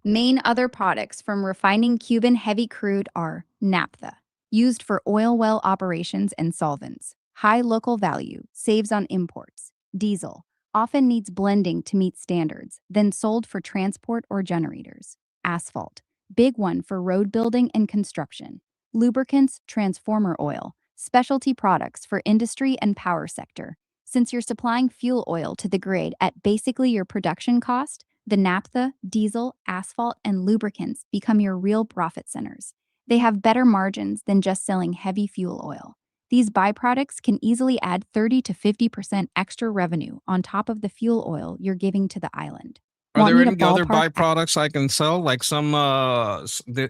Main other products from refining Cuban heavy crude are naphtha, used for oil well operations and solvents. High local value, saves on imports. Diesel, often needs blending to meet standards, then sold for transport or generators. Asphalt, big one for road building and construction. Lubricants, transformer oil, specialty products for industry and power sector. Since you're supplying fuel oil to the grid at basically your production cost, the naphtha, diesel, asphalt, and lubricants become your real profit centers. They have better margins than just selling heavy fuel oil. These byproducts can easily add 30 to 50% extra revenue on top of the fuel oil you're giving to the island. Are Want there me to any other ballpark? byproducts I can sell? Like some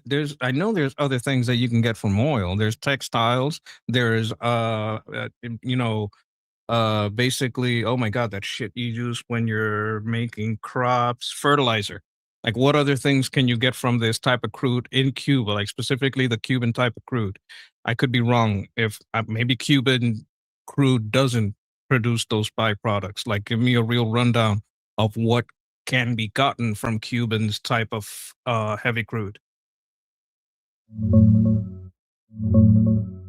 there's I know there's other things that you can get from oil. There's textiles, there's you know, basically, oh my god, that shit you use when you're making crops, fertilizer. Like, what other things can you get from this type of crude in Cuba, like specifically the Cuban type of crude? I could be wrong. If maybe Cuban crude doesn't produce those byproducts. Like, give me a real rundown of what can be gotten from Cuban's type of heavy crude.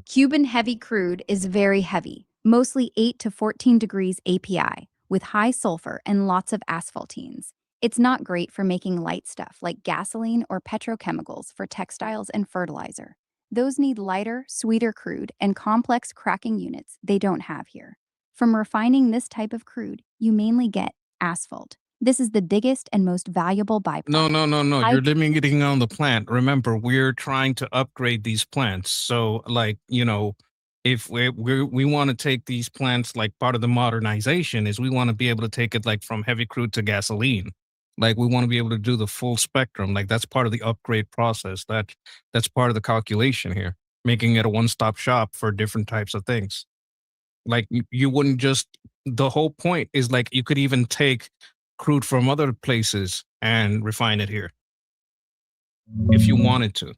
Cuban heavy crude is very heavy, mostly 8 to 14 degrees API, with high sulfur and lots of asphaltenes. It's not great for making light stuff like gasoline or petrochemicals for textiles and fertilizer. Those need lighter, sweeter crude and complex cracking units they don't have here. From refining this type of crude, you mainly get asphalt. This is the biggest and most valuable No, byproduct. no, no, no. High You're limiting on the plant. Remember, we're trying to upgrade these plants. So, like, if we want to take these plants, like, part of the modernization is we want to be able to take it like from heavy crude to gasoline. Like, we want to be able to do the full spectrum. Like, that's part of the upgrade process. That's part of the calculation here, making it a one-stop shop for different types of things. Like, you wouldn't just the whole point is, like, you could even take crude from other places and refine it here if you wanted to.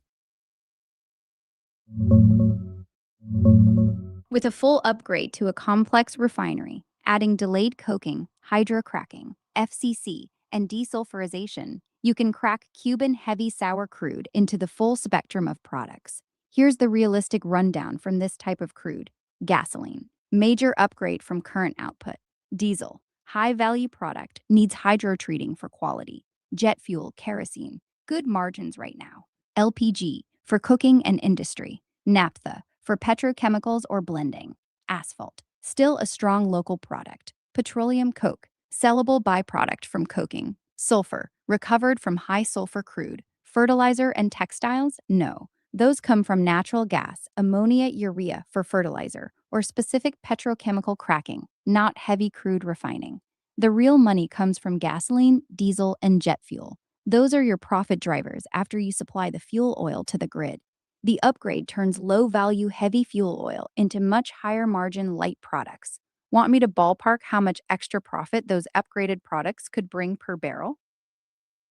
With a full upgrade to a complex refinery, adding delayed coking, hydrocracking, FCC, and desulfurization, you can crack Cuban heavy sour crude into the full spectrum of products. Here's the realistic rundown from this type of crude. Gasoline, major upgrade from current output. Diesel, high value product, needs hydrotreating for quality. Jet fuel, kerosene, good margins right now. LPG, for cooking and industry. Naphtha, for petrochemicals or blending. Asphalt, still a strong local product. Petroleum coke, sellable byproduct from coking. Sulfur, recovered from high sulfur crude. Fertilizer and textiles? No. Those come from natural gas, ammonia, urea for fertilizer, or specific petrochemical cracking, not heavy crude refining. The real money comes from gasoline, diesel, and jet fuel. Those are your profit drivers after you supply the fuel oil to the grid. The upgrade turns low-value heavy fuel oil into much higher margin light products. Want me to ballpark how much extra profit those upgraded products could bring per barrel?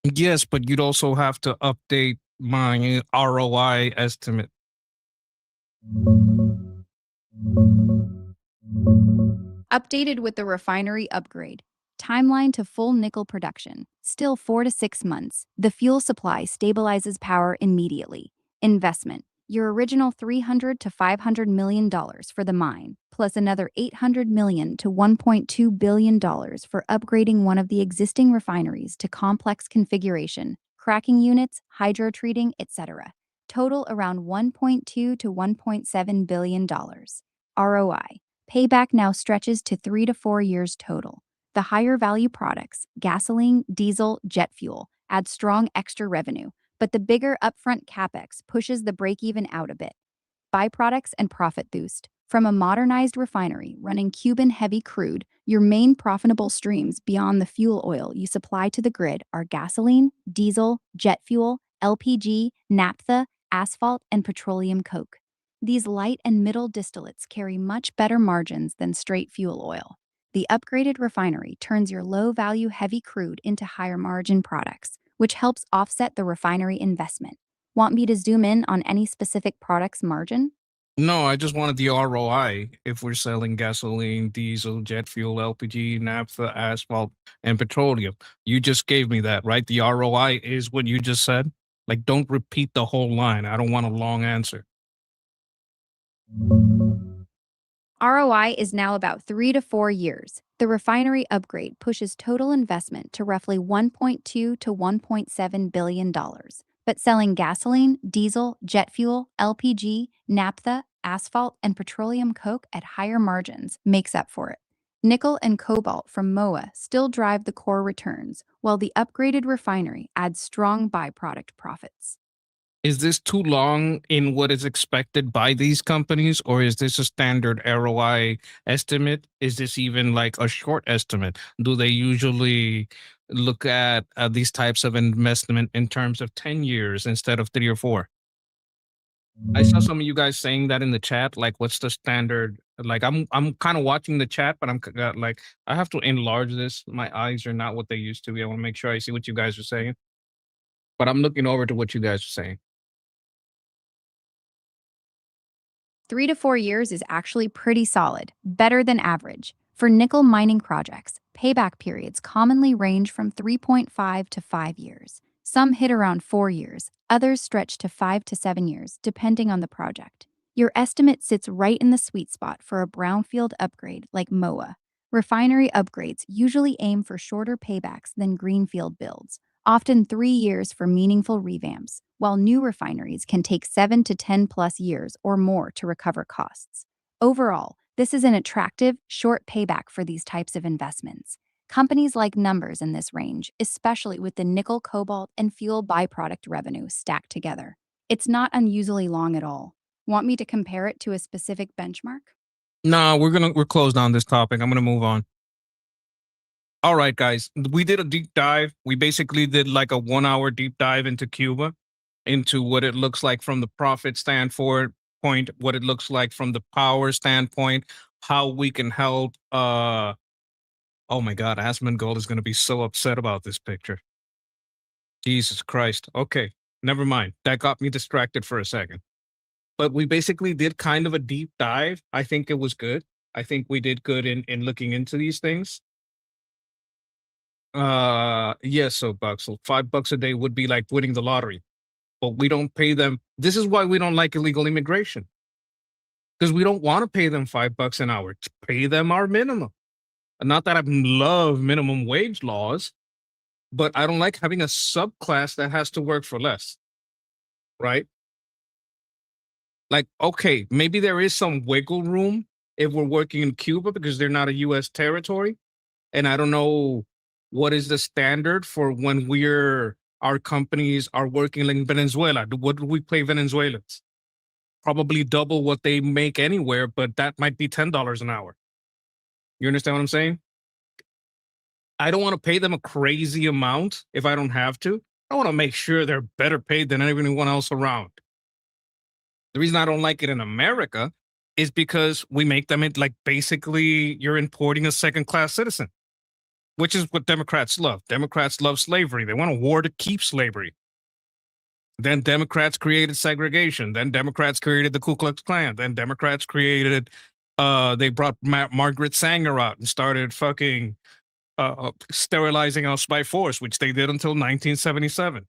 Yes, but you'd also have to update my ROI estimate. Updated with the refinery upgrade. Timeline to full nickel production. Still 4 to 6 months. The fuel supply stabilizes power immediately. Investment. Your original $300 to $500 million for the mine, plus another $800 million to $1.2 billion for upgrading one of the existing refineries to complex configuration, cracking units, hydrotreating, etc. Total around $1.2 to $1.7 billion. ROI. Payback now stretches to 3 to 4 years total. The higher value products, gasoline, diesel, jet fuel, add strong extra revenue, but the bigger upfront capex pushes the break-even out a bit. Byproducts and profit boost. From a modernized refinery running Cuban heavy crude, your main profitable streams beyond the fuel oil you supply to the grid are gasoline, diesel, jet fuel, LPG, naphtha, asphalt, and petroleum coke. These light and middle distillates carry much better margins than straight fuel oil. The upgraded refinery turns your low-value heavy crude into higher-margin products, which helps offset the refinery investment. Want me to zoom in on any specific product's margin? No, I just wanted the ROI if we're selling gasoline, diesel, jet fuel, LPG, naphtha, asphalt, and petroleum. You just gave me that, right? The ROI is what you just said. Like, don't repeat the whole line. I don't want a long answer. ROI is now about 3 to 4 years. The refinery upgrade pushes total investment to roughly $1.2 to $1.7 billion. But selling gasoline, diesel, jet fuel, LPG, naphtha, asphalt, and petroleum coke at higher margins makes up for it. Nickel and cobalt from MOA still drive the core returns, while the upgraded refinery adds strong byproduct profits. Is this too long in what is expected by these companies, or is this a standard ROI estimate? Is this even like a short estimate? Do they usually look at these types of investment in terms of 10 years instead of 3 or 4? I saw some of you guys saying that in the chat. Like, what's the standard? Like, I'm kind of watching the chat, but like, I have to enlarge this. My eyes are not what they used to be. I want to make sure I see what you guys are saying. But I'm looking over to what you guys are saying. 3 to 4 years is actually pretty solid, better than average. For nickel mining projects, payback periods commonly range from 3.5 to 5 years. Some hit around 4 years, others stretch to 5 to 7 years, depending on the project. Your estimate sits right in the sweet spot for a brownfield upgrade like MOA. Refinery upgrades usually aim for shorter paybacks than greenfield builds, often 3 years for meaningful revamps, while new refineries can take 7 to 10 plus years or more to recover costs. Overall, this is an attractive, short payback for these types of investments. Companies like numbers in this range, especially with the nickel, cobalt, and fuel byproduct revenue stacked together. It's not unusually long at all. Want me to compare it to a specific benchmark? No, we're closed on this topic. I'm gonna move on. All right, guys. We did a deep dive. We basically did like a 1 hour deep dive into Cuba, into what it looks like from the profit standpoint, what it looks like from the power standpoint, how we can help. Oh my God, Asmongold is gonna be so upset about this picture. Jesus Christ. Okay, never mind. That got me distracted for a second. But we basically did kind of a deep dive. I think it was good. I think we did good in looking into these things. Yes, so bucks. So $5 a day would be like winning the lottery, but we don't pay them. This is why we don't like illegal immigration, because we don't want to pay them $5 an hour. To pay them our minimum. Not that I love minimum wage laws, but I don't like having a subclass that has to work for less. Right? Like, okay, maybe there is some wiggle room if we're working in Cuba because they're not a U.S. territory, and I don't know what is the standard for when our companies are working in Venezuela. What do we pay Venezuelans? Probably double what they make anywhere, but that might be $10 an hour. You understand what I'm saying? I don't want to pay them a crazy amount if I don't have to. I want to make sure they're better paid than everyone else around. The reason I don't like it in America is because we make them like basically you're importing a second class citizen, which is what Democrats love. Democrats love slavery. They want a war to keep slavery. Then Democrats created segregation. Then Democrats created the Ku Klux Klan. Then Democrats created, they brought Margaret Sanger out and started fucking sterilizing us by force, which they did until 1977.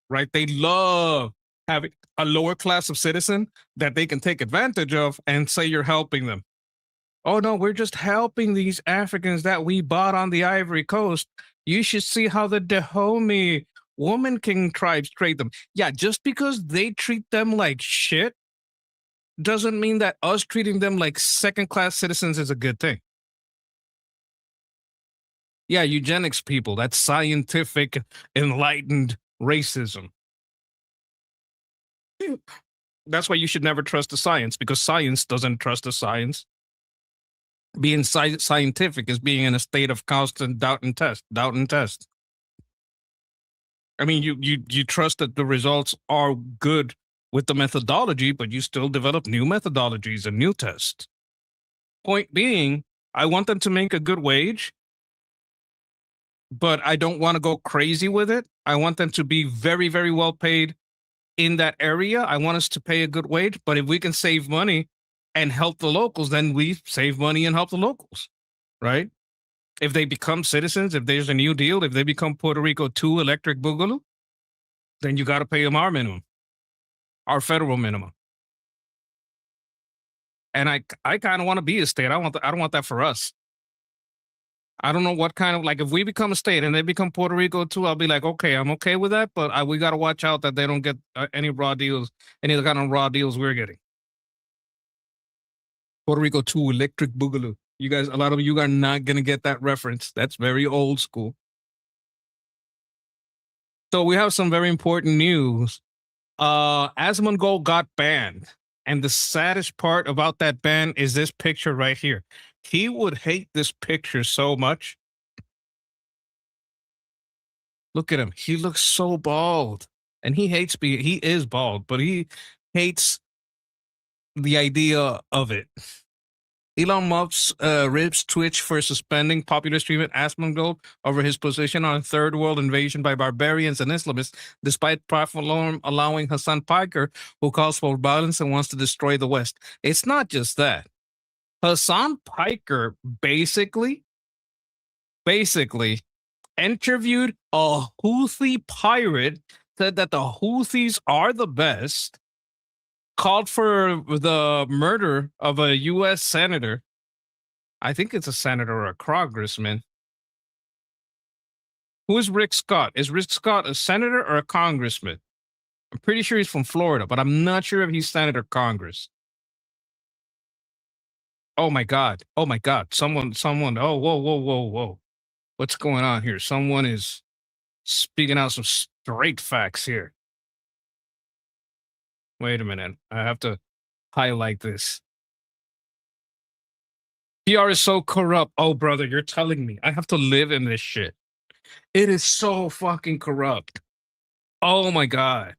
Right? They love having a lower class of citizen that they can take advantage of and say you're helping them. Oh no, we're just helping these Africans that we bought on the Ivory Coast. You should see how the Dahomey woman king tribes treat them. Yeah, just because they treat them like shit doesn't mean that us treating them like second class citizens is a good thing. Yeah, eugenics people, that's scientific, enlightened racism. That's why you should never trust the science, because science doesn't trust the science. Being scientific is being in a state of constant doubt and test. I mean, you trust that the results are good with the methodology, but you still develop new methodologies and new tests. Point being, I want them to make a good wage, but I don't want to go crazy with it. I want them to be very, very well paid in that area. I want us to pay a good wage, but if we can save money and help the locals, then we save money and help the locals, right? If they become citizens, if there's a new deal, if they become Puerto Rico 2 electric boogaloo, then you got to pay them our minimum, our federal minimum. And I kind of want to be a state. I don't want that for us. I don't know what kind of, like, if we become a state and they become Puerto Rico too, I'll be like, okay, I'm okay with that, but we got to watch out that they don't get any raw deals, any of the kind of raw deals we're getting. Puerto Rico 2 electric boogaloo. You guys, a lot of you are not going to get that reference. That's very old school. So we have some very important news. Asmongold got banned. And the saddest part about that ban is this picture right here. He would hate this picture so much. Look at him. He looks so bald. And he hates he is bald, but he hates the idea of it. Elon Musk's ribs twitch for suspending popular streamer Asmongold over his position on third world invasion by barbarians and Islamists, despite platform allowing Hassan Piker, who calls for violence and wants to destroy the West. It's not just that. Hassan Piker basically interviewed a Houthi pirate, said that the Houthis are the best, called for the murder of a U.S. senator. I think it's a senator or a congressman. Who is Rick Scott? Is Rick Scott a senator or a congressman? I'm pretty sure he's from Florida, but I'm not sure if he's Senate or Congress. Oh my God. Oh my God. Someone. Oh, whoa. What's going on here? Someone is speaking out some straight facts here. Wait a minute. I have to highlight this. PR is so corrupt. Oh, brother, you're telling me I have to live in this shit. It is so fucking corrupt. Oh my God.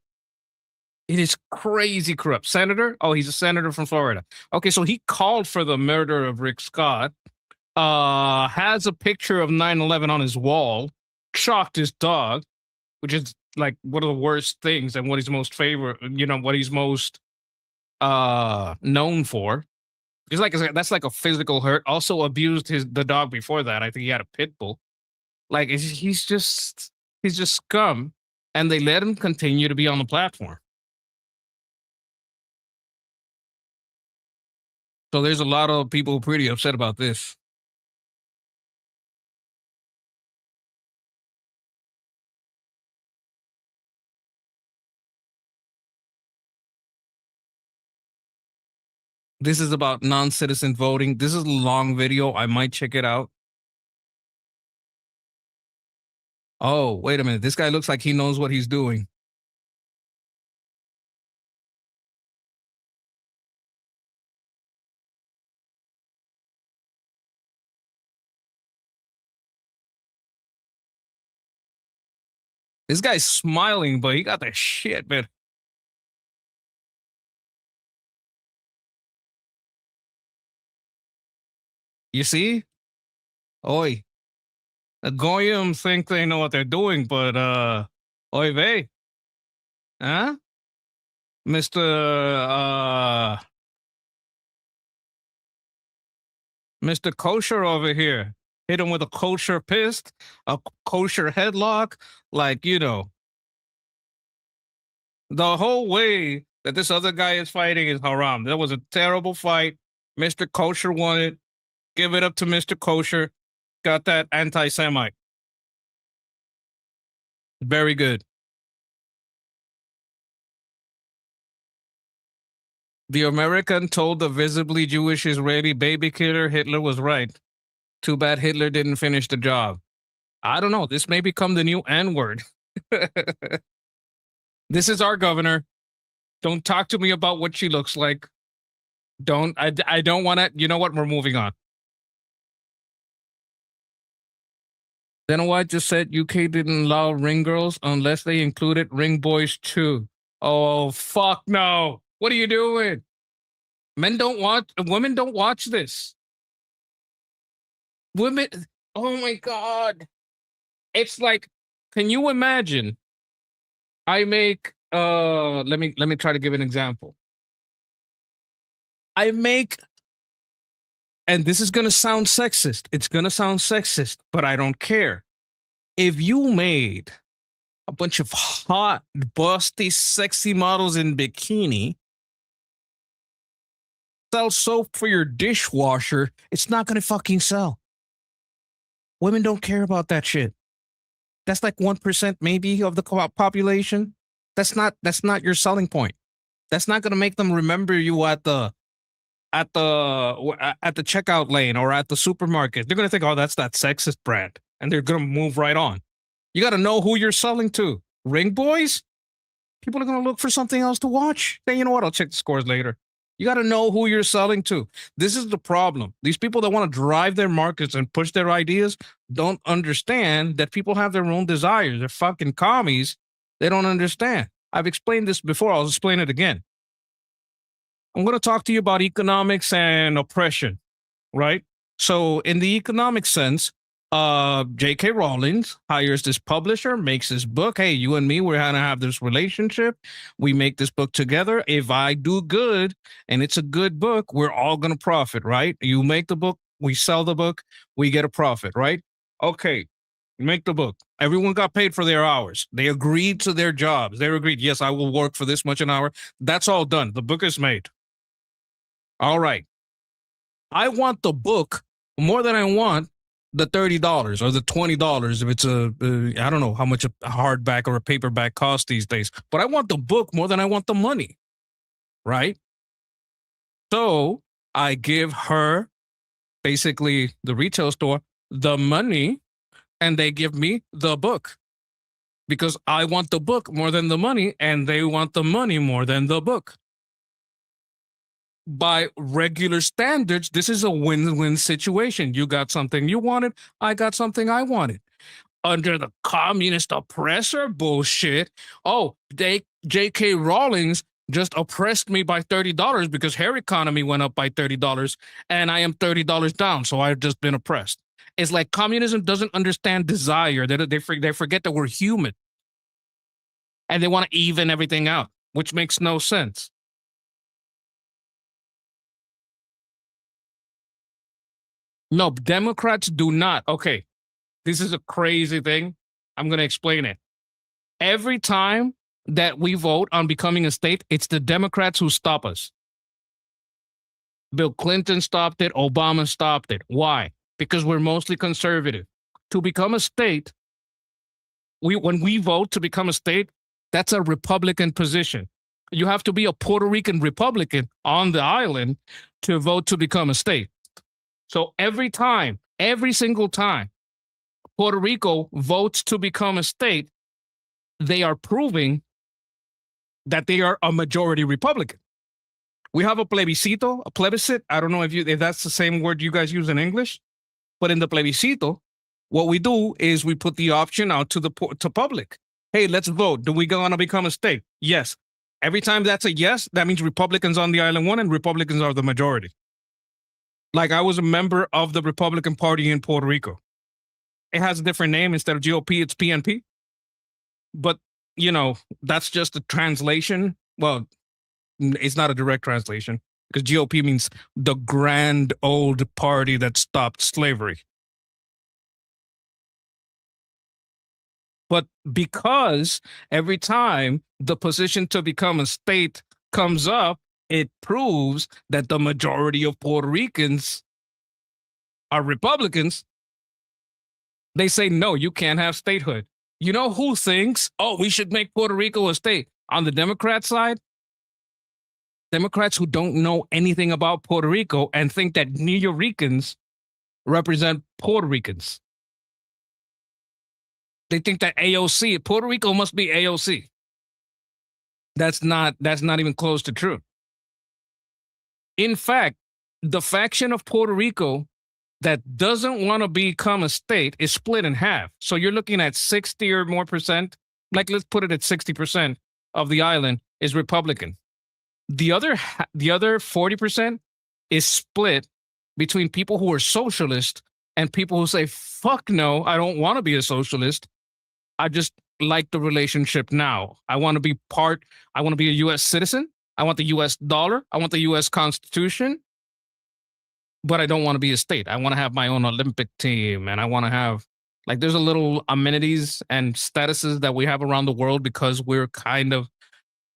It is crazy corrupt. Senator? Oh, he's a senator from Florida. Okay, so he called for the murder of Rick Scott. Has a picture of 9/11 on his wall. Shocked his dog, which is like one of the worst things and what he's most what he's most known for. It's like that's like a physical hurt. Also abused the dog before that. I think he had a pit bull. Like he's just scum, and they let him continue to be on the platform. So there's a lot of people pretty upset about this. This is about non-citizen voting. This is a long video. I might check it out. Oh, wait a minute. This guy looks like he knows what he's doing. This guy's smiling, but he got the shit, man. You see? Oi. The Goyim think they know what they're doing, but oy vey. Huh? Mr. Mr. Kosher over here. Hit him with a kosher fist, a kosher headlock, like, the whole way that this other guy is fighting is haram. That was a terrible fight. Mr. Kosher won it. Give it up to Mr. Kosher. Got that anti-Semite. Very good. The American told the visibly Jewish Israeli baby killer Hitler was right. Too bad Hitler didn't finish the job. I don't know. This may become the new N-word. This is our governor. Don't talk to me about what she looks like. I don't want to. You know what? We're moving on. Then White just said UK didn't allow ring girls unless they included ring boys too. Oh, fuck no. What are you doing? Women don't watch this. Women, oh my God. It's like, can you imagine? I make, let me try to give an example. I make, and this is going to sound sexist. It's going to sound sexist, but I don't care. If you made a bunch of hot, busty, sexy models in bikini, sell soap for your dishwasher, it's not going to fucking sell. Women don't care about that shit. That's like 1% maybe of the population. That's not your selling point. That's not going to make them remember you at the checkout lane or at the supermarket. They're going to think, "Oh, that's that sexist brand." And they're going to move right on. You got to know who you're selling to. Ring boys? People are going to look for something else to watch. Then, you know what? I'll check the scores later. You got to know who you're selling to. This is the problem. These people that want to drive their markets and push their ideas don't understand that people have their own desires. They're fucking commies. They don't understand. I've explained this before. I'll explain it again. I'm going to talk to you about economics and oppression, right? So in the economic sense, J.K. Rowling hires this publisher, makes this book. Hey, you and me, we're going to have this relationship. We make this book together. If I do good and it's a good book, we're all going to profit, right? You make the book, we sell the book, we get a profit, right? Okay, make the book. Everyone got paid for their hours. They agreed to their jobs. They agreed, yes, I will work for this much an hour. That's all done. The book is made. All right. I want the book more than I want the $30 or the $20 if it's I don't know how much a hardback or a paperback costs these days, but I want the book more than I want the money, right? So I give her, basically the retail store, the money, and they give me the book because I want the book more than the money and they want the money more than the book. By regular standards, this is a win-win situation. You got something you wanted, I got something I wanted. Under the communist oppressor bullshit, oh, J.K. Rowling just oppressed me by $30 because her economy went up by $30 and I am $30 down, so I've just been oppressed. It's like communism doesn't understand desire. They forget that we're human. And they want to even everything out, which makes no sense. No, Democrats do not. Okay, this is a crazy thing. I'm going to explain it. Every time that we vote on becoming a state, it's the Democrats who stop us. Bill Clinton stopped it. Obama stopped it. Why? Because we're mostly conservative. To become a state, when we vote to become a state, that's a Republican position. You have to be a Puerto Rican Republican on the island to vote to become a state. So every single time Puerto Rico votes to become a state, they are proving that they are a majority Republican. We have a plebiscito, a plebiscite. I don't know if that's the same word you guys use in English, but in the plebiscito, what we do is we put the option out to public. Hey, let's vote. Do we want to become a state? Yes. Every time that's a yes, that means Republicans on the island won and Republicans are the majority. Like I was a member of the Republican Party in Puerto Rico. It has a different name. Instead of GOP, it's PNP. But, you know, that's just a translation. Well, it's not a direct translation because GOP means the grand old party that stopped slavery. But because every time the position to become a state comes up, it proves that the majority of Puerto Ricans are Republicans. They say, no, you can't have statehood. You know who thinks, oh, we should make Puerto Rico a state? On the Democrat side, Democrats who don't know anything about Puerto Rico and think that New Yorkers represent Puerto Ricans. They think that AOC, Puerto Rico must be AOC. That's not even close to true. In fact, the faction of Puerto Rico that doesn't want to become a state is split in half. So you're looking at 60 or more percent, like let's put it at 60% of the island is Republican. The other 40% is split between people who are socialist and people who say, fuck no, I don't want to be a socialist. I just like the relationship now. I want to be I want to be a US citizen. I want the US dollar. I want the US Constitution. But I don't want to be a state. I want to have my own Olympic team, and I want to have like there's a little amenities and statuses that we have around the world because we're kind of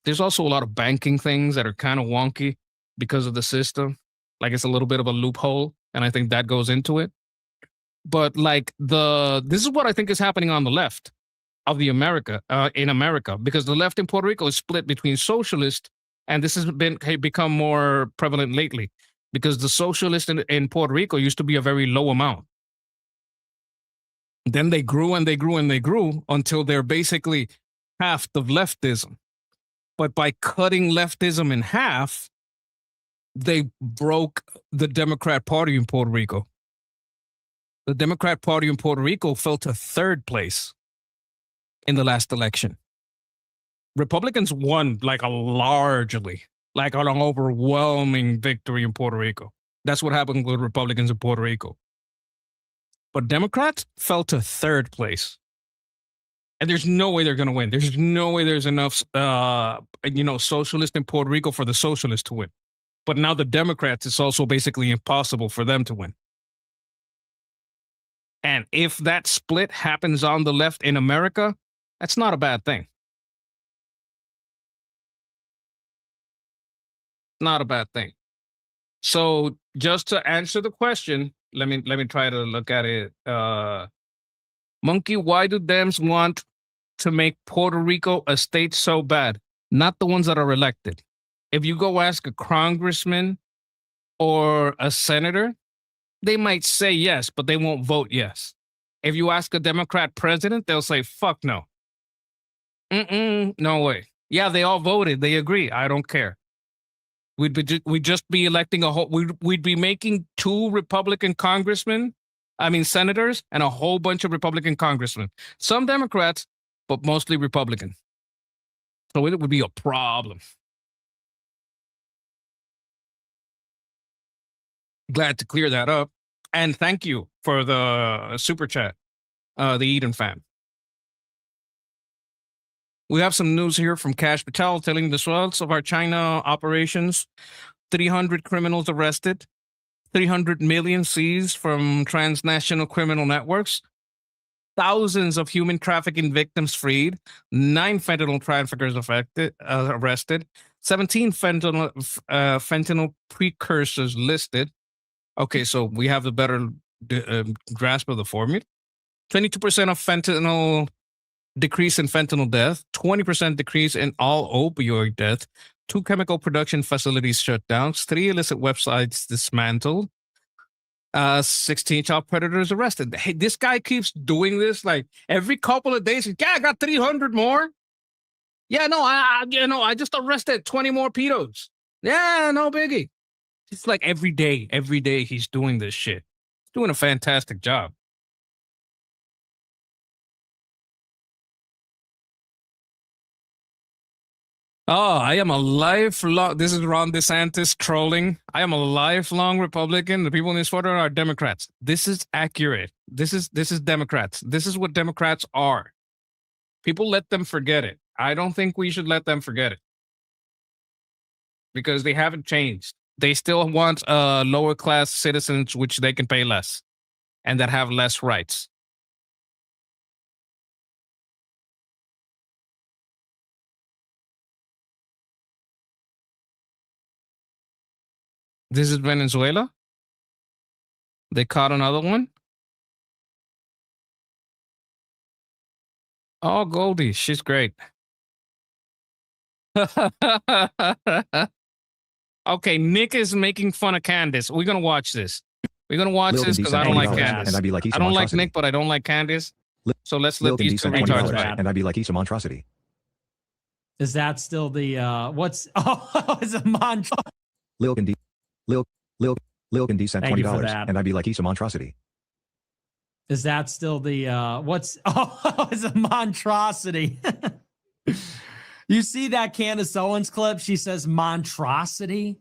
there's also a lot of banking things that are kind of wonky because of the system. Like it's a little bit of a loophole, and I think that goes into it. But like this is what I think is happening on the left of the in America, because the left in Puerto Rico is split between socialist, and this has become more prevalent lately because the socialists in Puerto Rico used to be a very low amount. Then they grew and they grew and they grew until they're basically half of leftism. But by cutting leftism in half, they broke the Democrat Party in Puerto Rico. The Democrat Party in Puerto Rico fell to third place in the last election. Republicans won like like an overwhelming victory in Puerto Rico. That's what happened with Republicans in Puerto Rico. But Democrats fell to third place. And there's no way they're going to win. There's no way there's enough, socialists in Puerto Rico for the socialists to win. But now the Democrats, it's also basically impossible for them to win. And if that split happens on the left in America, that's not a bad thing. Not a bad thing. So just to answer the question, let me try to look at it. Monkey, why do Dems want to make Puerto Rico a state so bad? Not the ones that are elected. If you go ask a congressman or a senator, they might say yes, but they won't vote yes. If you ask a Democrat president, they'll say, fuck no. No way. Yeah, they all voted. They agree. I don't care. We'd just be electing we'd be making 2 Republican senators and a whole bunch of Republican congressmen. Some Democrats, but mostly Republican. So it would be a problem. Glad to clear that up. And thank you for the super chat, the Eden fan. We have some news here from Cash Patel telling the results of our China operations. 300 criminals arrested, 300 million seized from transnational criminal networks, thousands of human trafficking victims freed, 9 fentanyl traffickers arrested, 17 fentanyl precursors listed. Okay, so we have a better grasp of the formula. 22% of fentanyl decrease in fentanyl death, 20% decrease in all opioid death, 2 chemical production facilities shut down, 3 illicit websites dismantled, 16 child predators arrested. Hey, this guy keeps doing this like every couple of days. Yeah, I got 300 more. Yeah, no, I just arrested 20 more pedos. Yeah, no biggie. It's like every day he's doing this shit. He's doing a fantastic job. Oh, I am a lifelong. This is Ron DeSantis trolling. I am a lifelong Republican. The people in this photo are Democrats. This is accurate. This is Democrats. This is what Democrats are. People let them forget it. I don't think we should let them forget it because they haven't changed. They still want lower class citizens, which they can pay less and that have less rights. This is Venezuela. They caught another one. Oh, Goldie, she's great. Okay, Nick is making fun of Candace. We're gonna watch this. We're gonna watch this because I don't like Candace. And I'd be like, I don't like Nick, but I don't like Candace. So let's let these two retards back. And I'd be like, eat some monstrosity. Is that still the what's it's a mantra? Lil can D sent Thank you for $20 that. and I'd be like, he's a monstrosity. Is that still the what's it's a monstrosity? You see that Candace Owens clip? She says monstrosity.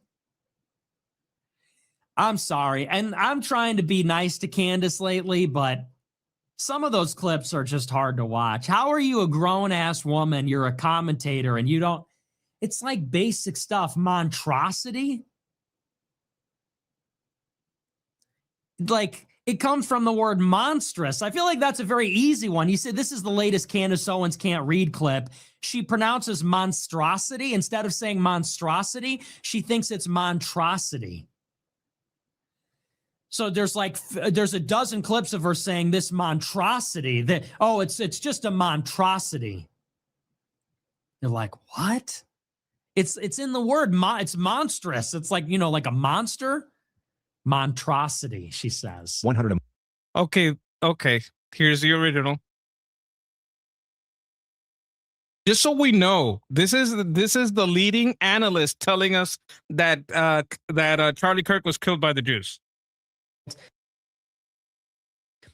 I'm sorry. And I'm trying to be nice to Candace lately, but some of those clips are just hard to watch. How are you a grown-ass woman? You're a commentator and you don't, it's like basic stuff. Monstrosity? Like, it comes from the word monstrous. I feel like that's a very easy one. You said this is the latest Candace Owens can't read clip. She pronounces monstrosity. Instead of saying monstrosity, she thinks it's monstrosity. So there's a dozen clips of her saying this monstrosity, that, oh, it's just a monstrosity. You're like, what? It's in the word, it's monstrous. It's like, like a monster. Monstrosity, she says. 100. Okay. Here's the original. Just so we know, this is the leading analyst telling us that Charlie Kirk was killed by the Jews.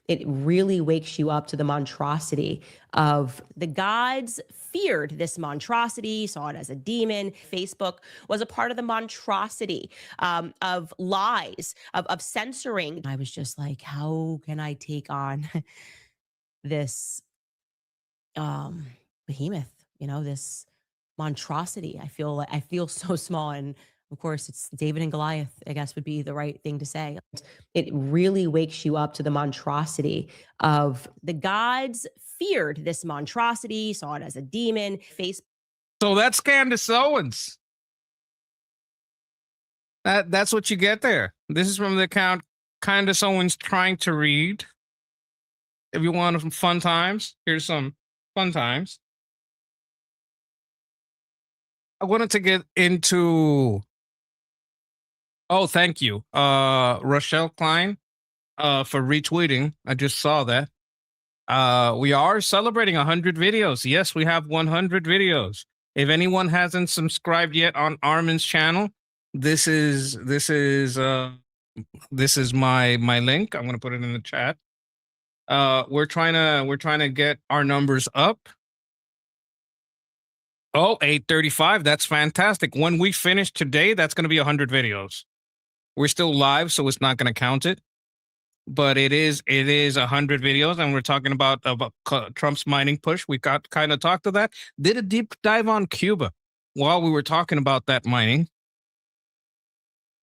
It really wakes you up to the monstrosity of the gods feared this monstrosity, saw it as a demon. Facebook was a part of the monstrosity of lies, of censoring. I was just like, how can I take on this behemoth, this monstrosity? I feel so small. And of course, it's David and Goliath, I guess, would be the right thing to say. It really wakes you up to the monstrosity of the gods feared this monstrosity, saw it as a demon. So that's Candace Owens. That's what you get there. This is from the account Candace Owens trying to read. If you want some fun times, here's some fun times. I wanted to get into. Oh, thank you, Rochelle Klein, for retweeting. I just saw that. We are celebrating 100 videos. Yes, we have 100 videos. If anyone hasn't subscribed yet on Armin's channel, this is my link. I'm gonna put it in the chat. We're trying to get our numbers up. Oh, 835. That's fantastic. When we finish today, that's going to be 100 videos. We're still live, so it's not going to count it. But it is 100 videos, and we're talking about Trump's mining push. We got kind of talked to that. Did a deep dive on Cuba while we were talking about that mining.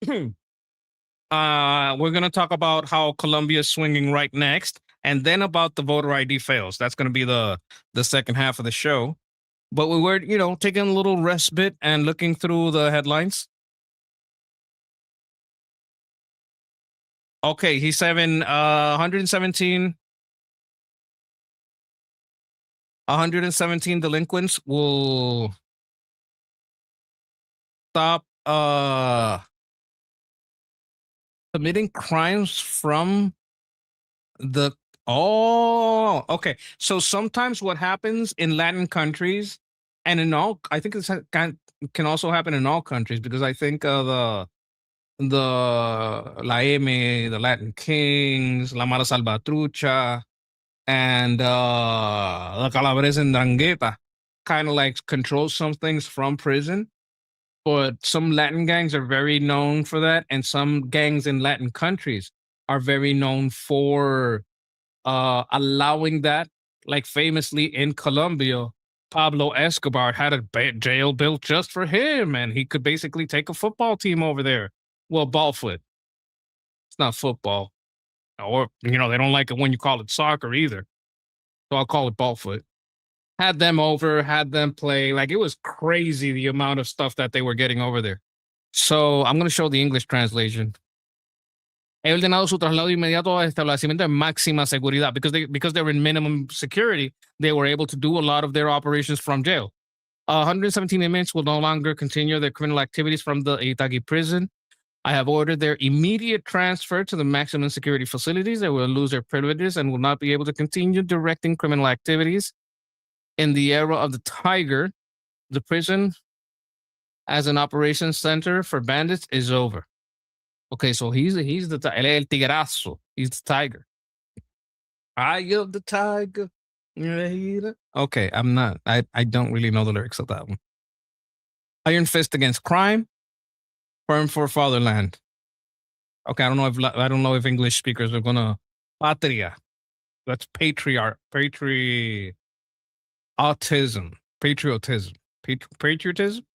We're going to talk about how Colombia is swinging right next, and then about the voter ID fails. That's going to be the second half of the show. But we were, taking a little respite and looking through the headlines. Okay, he's 117 delinquents will stop committing crimes from the. Oh, okay. So sometimes what happens in Latin countries, and I think this can also happen in all countries, because I think the La M, the Latin Kings, La Mala Salvatrucha, and the Calabresa and Drangheta kind of like control some things from prison. But some Latin gangs are very known for that, and some gangs in Latin countries are very known for allowing that. Like famously in Colombia, Pablo Escobar had a jail built just for him, and he could basically take a football team over there. Well, ball foot. It's not football. Or, they don't like it when you call it soccer either. So I'll call it ball foot. Had them over, had them play. Like, it was crazy the amount of stuff that they were getting over there. So I'm going to show the English translation. He ordenado su traslado inmediato a establecimiento de máxima seguridad. Because they were in minimum security, they were able to do a lot of their operations from jail. 117 inmates will no longer continue their criminal activities from the Itagüí prison. I have ordered their immediate transfer to the maximum security facilities. They will lose their privileges and will not be able to continue directing criminal activities. In the era of the tiger, the prison as an operations center for bandits is over. Okay, so he's the él es el tigrazo. He's the tiger. I am the tiger. Okay, I'm not. I don't really know the lyrics of that one. Iron fist against crime, firm for fatherland. Okay, I don't know if English speakers are gonna patria. That's patriotism, patriotism.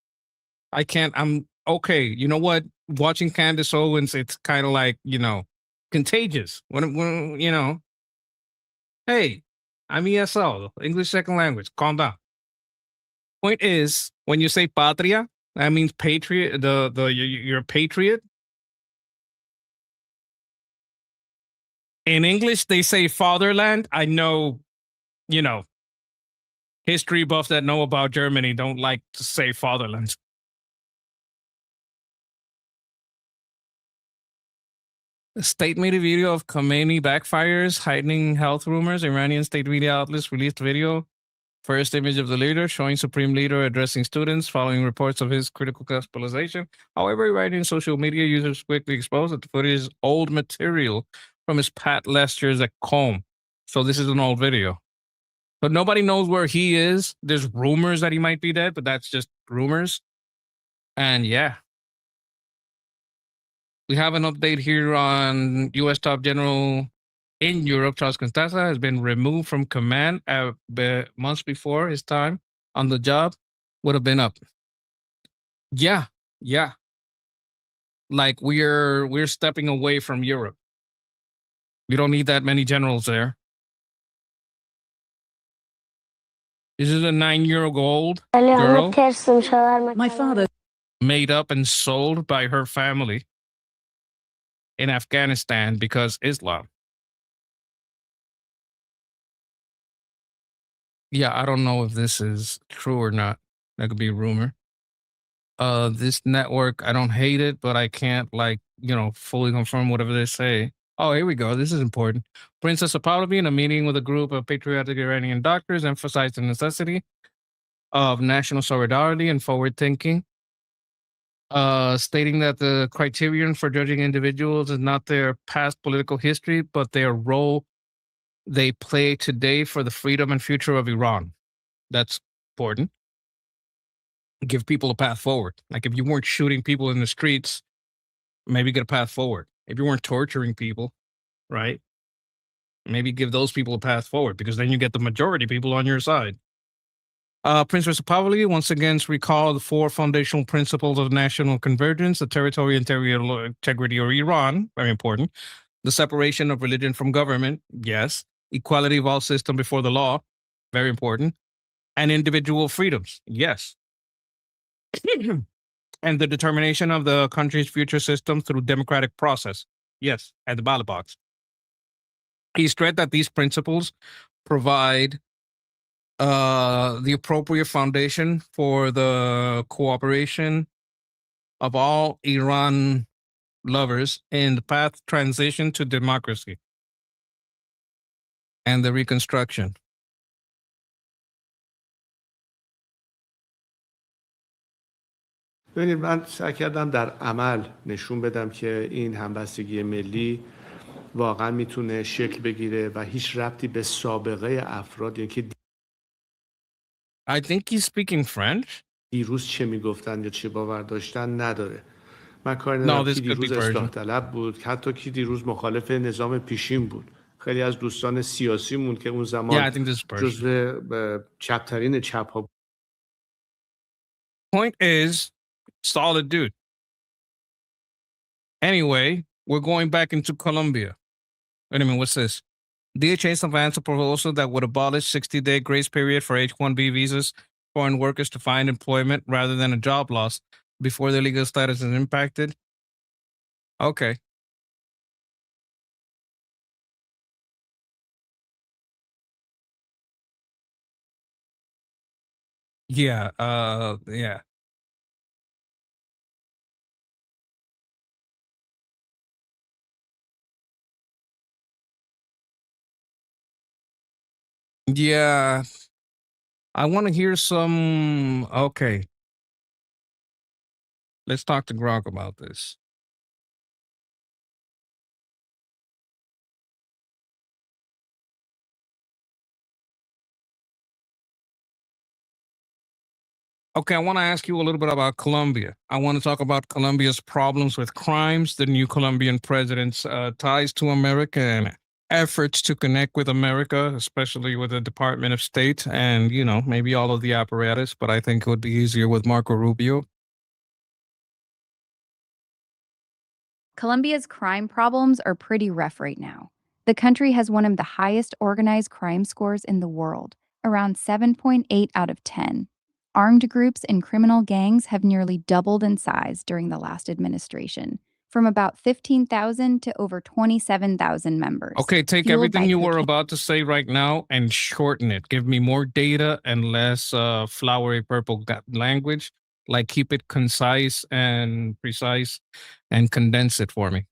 I can't. I'm okay. You know what? Watching Candace Owens, it's kind of like contagious. When hey, I'm ESL, English second language. Calm down. Point is, when you say patria, that means patriot. You're a patriot. In English, they say fatherland. I know, history buffs that know about Germany don't like to say fatherland. The state media video of Khomeini backfires, heightening health rumors. Iranian state media outlets released video. First image of the leader showing supreme leader addressing students following reports of his critical hospitalization. However, Iranian social media users quickly exposed that the footage is old material from his pat lectures at Qom. So this is an old video. But nobody knows where he is. There's rumors that he might be dead, but that's just rumors. And yeah. We have an update here on U.S. top general in Europe. Charles Contessa has been removed from command months before his time on the job would have been up. Yeah. Like we're stepping away from Europe. We don't need that many generals there. This is a 9-year-old girl My father made up and sold by her family in Afghanistan because Islam. Yeah, I don't know if this is true or not. That could be a rumor. This network, I don't hate it, but I can't fully confirm whatever they say. Oh, here we go. This is important. Princess of Pahlavi, in a meeting with a group of patriotic Iranian doctors, emphasized the necessity of national solidarity and forward thinking, stating that the criterion for judging individuals is not their past political history, but their role they play today for the freedom and future of Iran. That's important. Give people a path forward. Like if you weren't shooting people in the streets, maybe get a path forward. If you weren't torturing people, right? Maybe give those people a path forward because then you get the majority people on your side. Princess Pahlavi once again recalled the 4 foundational principles of national convergence: the territorial integrity of Iran, very important. The separation of religion from government, yes. Equality of all systems before the law, very important. And individual freedoms, yes. And the determination of the country's future system through democratic process, yes, at the ballot box. He stressed that these principles provide the appropriate foundation for the cooperation of all Iran lovers in the path transition to democracy and the reconstruction. ببینید من سعی کردم در عمل نشون بدم که این همبستگی ملی واقعا میتونه شکل بگیره و هیچ ربطی به سابقه افراد یعنی که I think he's speaking French. دیروز چه میگفتن یا چه باور داشتن نداره. من کاری No, ندارم this کی could be دیروز اصلاح Persian. طلب بود، حتی کی دیروز مخالف نظام پیشین بود. خیلی از دوستان سیاسیمون که اون Yeah, I زمان think this is Persian. جزو چپترین چپ ها Point is, solid dude. Anyway, we're going back into Colombia. Wait a minute, what's this? DHS advanced a proposal that would abolish 60-day grace period for H-1B visas for foreign workers to find employment rather than a job loss before their legal status is impacted. Okay. Yeah, yeah. Yeah. I want to hear some. Okay, let's talk to Grok about this. Okay, I want to ask you a little bit about Colombia. I want to talk about Colombia's problems with crimes, the new Colombian president's ties to America, and efforts to connect with America, especially with the Department of State and, maybe all of the apparatus. But I think it would be easier with Marco Rubio. Colombia's crime problems are pretty rough right now. The country has one of the highest organized crime scores in the world, around 7.8 out of 10. Armed groups and criminal gangs have nearly doubled in size during the last administration, from about 15,000 to over 27,000 members. Okay, take fueled by everything you were cocaine. about to say right now and shorten it. Give me more data and less flowery purple language. Like, keep it concise and precise and condense it for me.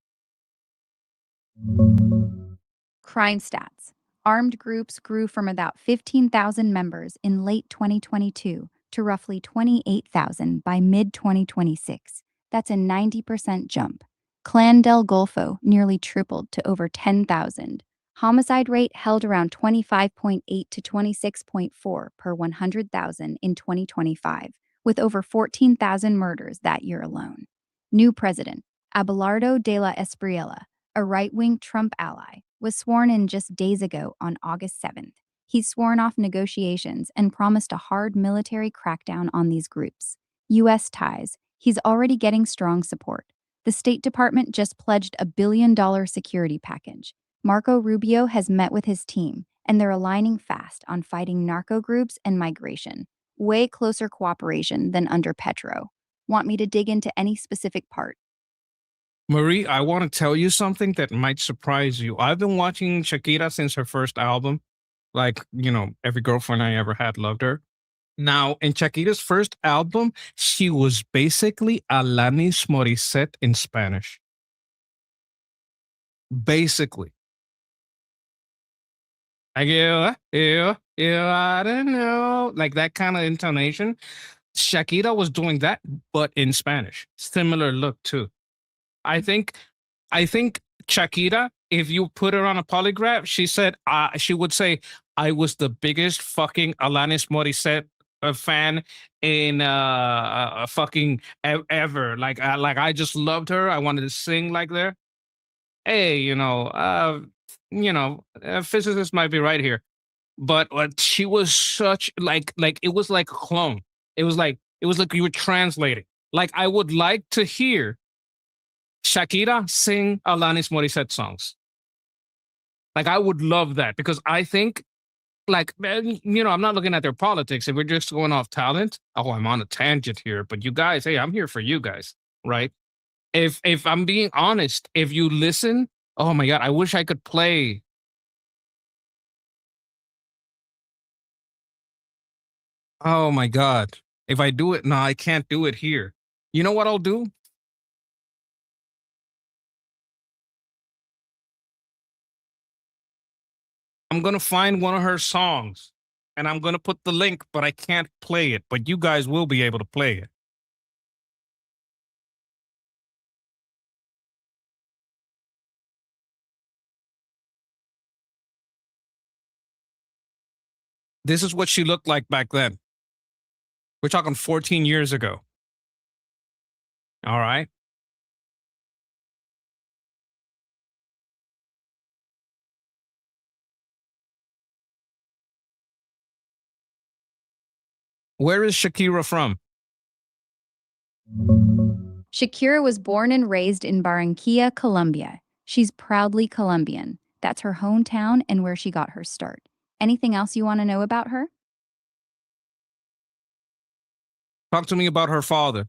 Crime stats. Armed groups grew from about 15,000 members in late 2022 to roughly 28,000 by mid 2026. That's a 90% jump. Clan del Golfo nearly tripled to over 10,000. Homicide rate held around 25.8 to 26.4 per 100,000 in 2025, with over 14,000 murders that year alone. New president, Abelardo de la Espriella, a right-wing Trump ally, was sworn in just days ago on August 7th. He's sworn off negotiations and promised a hard military crackdown on these groups. U.S. ties. He's already getting strong support. The State Department just pledged a $1 billion security package. Marco Rubio has met with his team, and they're aligning fast on fighting narco groups and migration. Way closer cooperation than under Petro. Want me to dig into any specific part? Marie, I want to tell you something that might surprise you. I've been watching Shakira since her first album. Like, every girlfriend I ever had loved her. Now, in Shakira's first album, she was basically Alanis Morissette in Spanish. Basically. Like, I don't know. Like that kind of intonation. Shakira was doing that, but in Spanish. Similar look, too. I think Shakira, if you put her on a polygraph, she would say, I was the biggest fucking Alanis Morissette fan in fucking ever. Like I just loved her. I wanted to sing like there. Hey, physicists might be right here, but she was such like it was like a clone. It was like you were translating. Like I would like to hear Shakira sing Alanis Morissette songs. Like I would love that because I think, I'm not looking at their politics. If we're just going off talent, I'm on a tangent here. But you guys, hey, I'm here for you guys, right? If I'm being honest, if you listen, oh my god, I wish I could play. Oh my god, if I do it, no, I can't do it here. You know what I'll do? I'm gonna find one of her songs and I'm gonna put the link, but I can't play it. But you guys will be able to play it. This is what she looked like back then. We're talking 14 years ago. All right. Where is Shakira from? Shakira was born and raised in Barranquilla, Colombia. She's proudly Colombian. That's her hometown and where she got her start. Anything else you want to know about her? Talk to me about her father.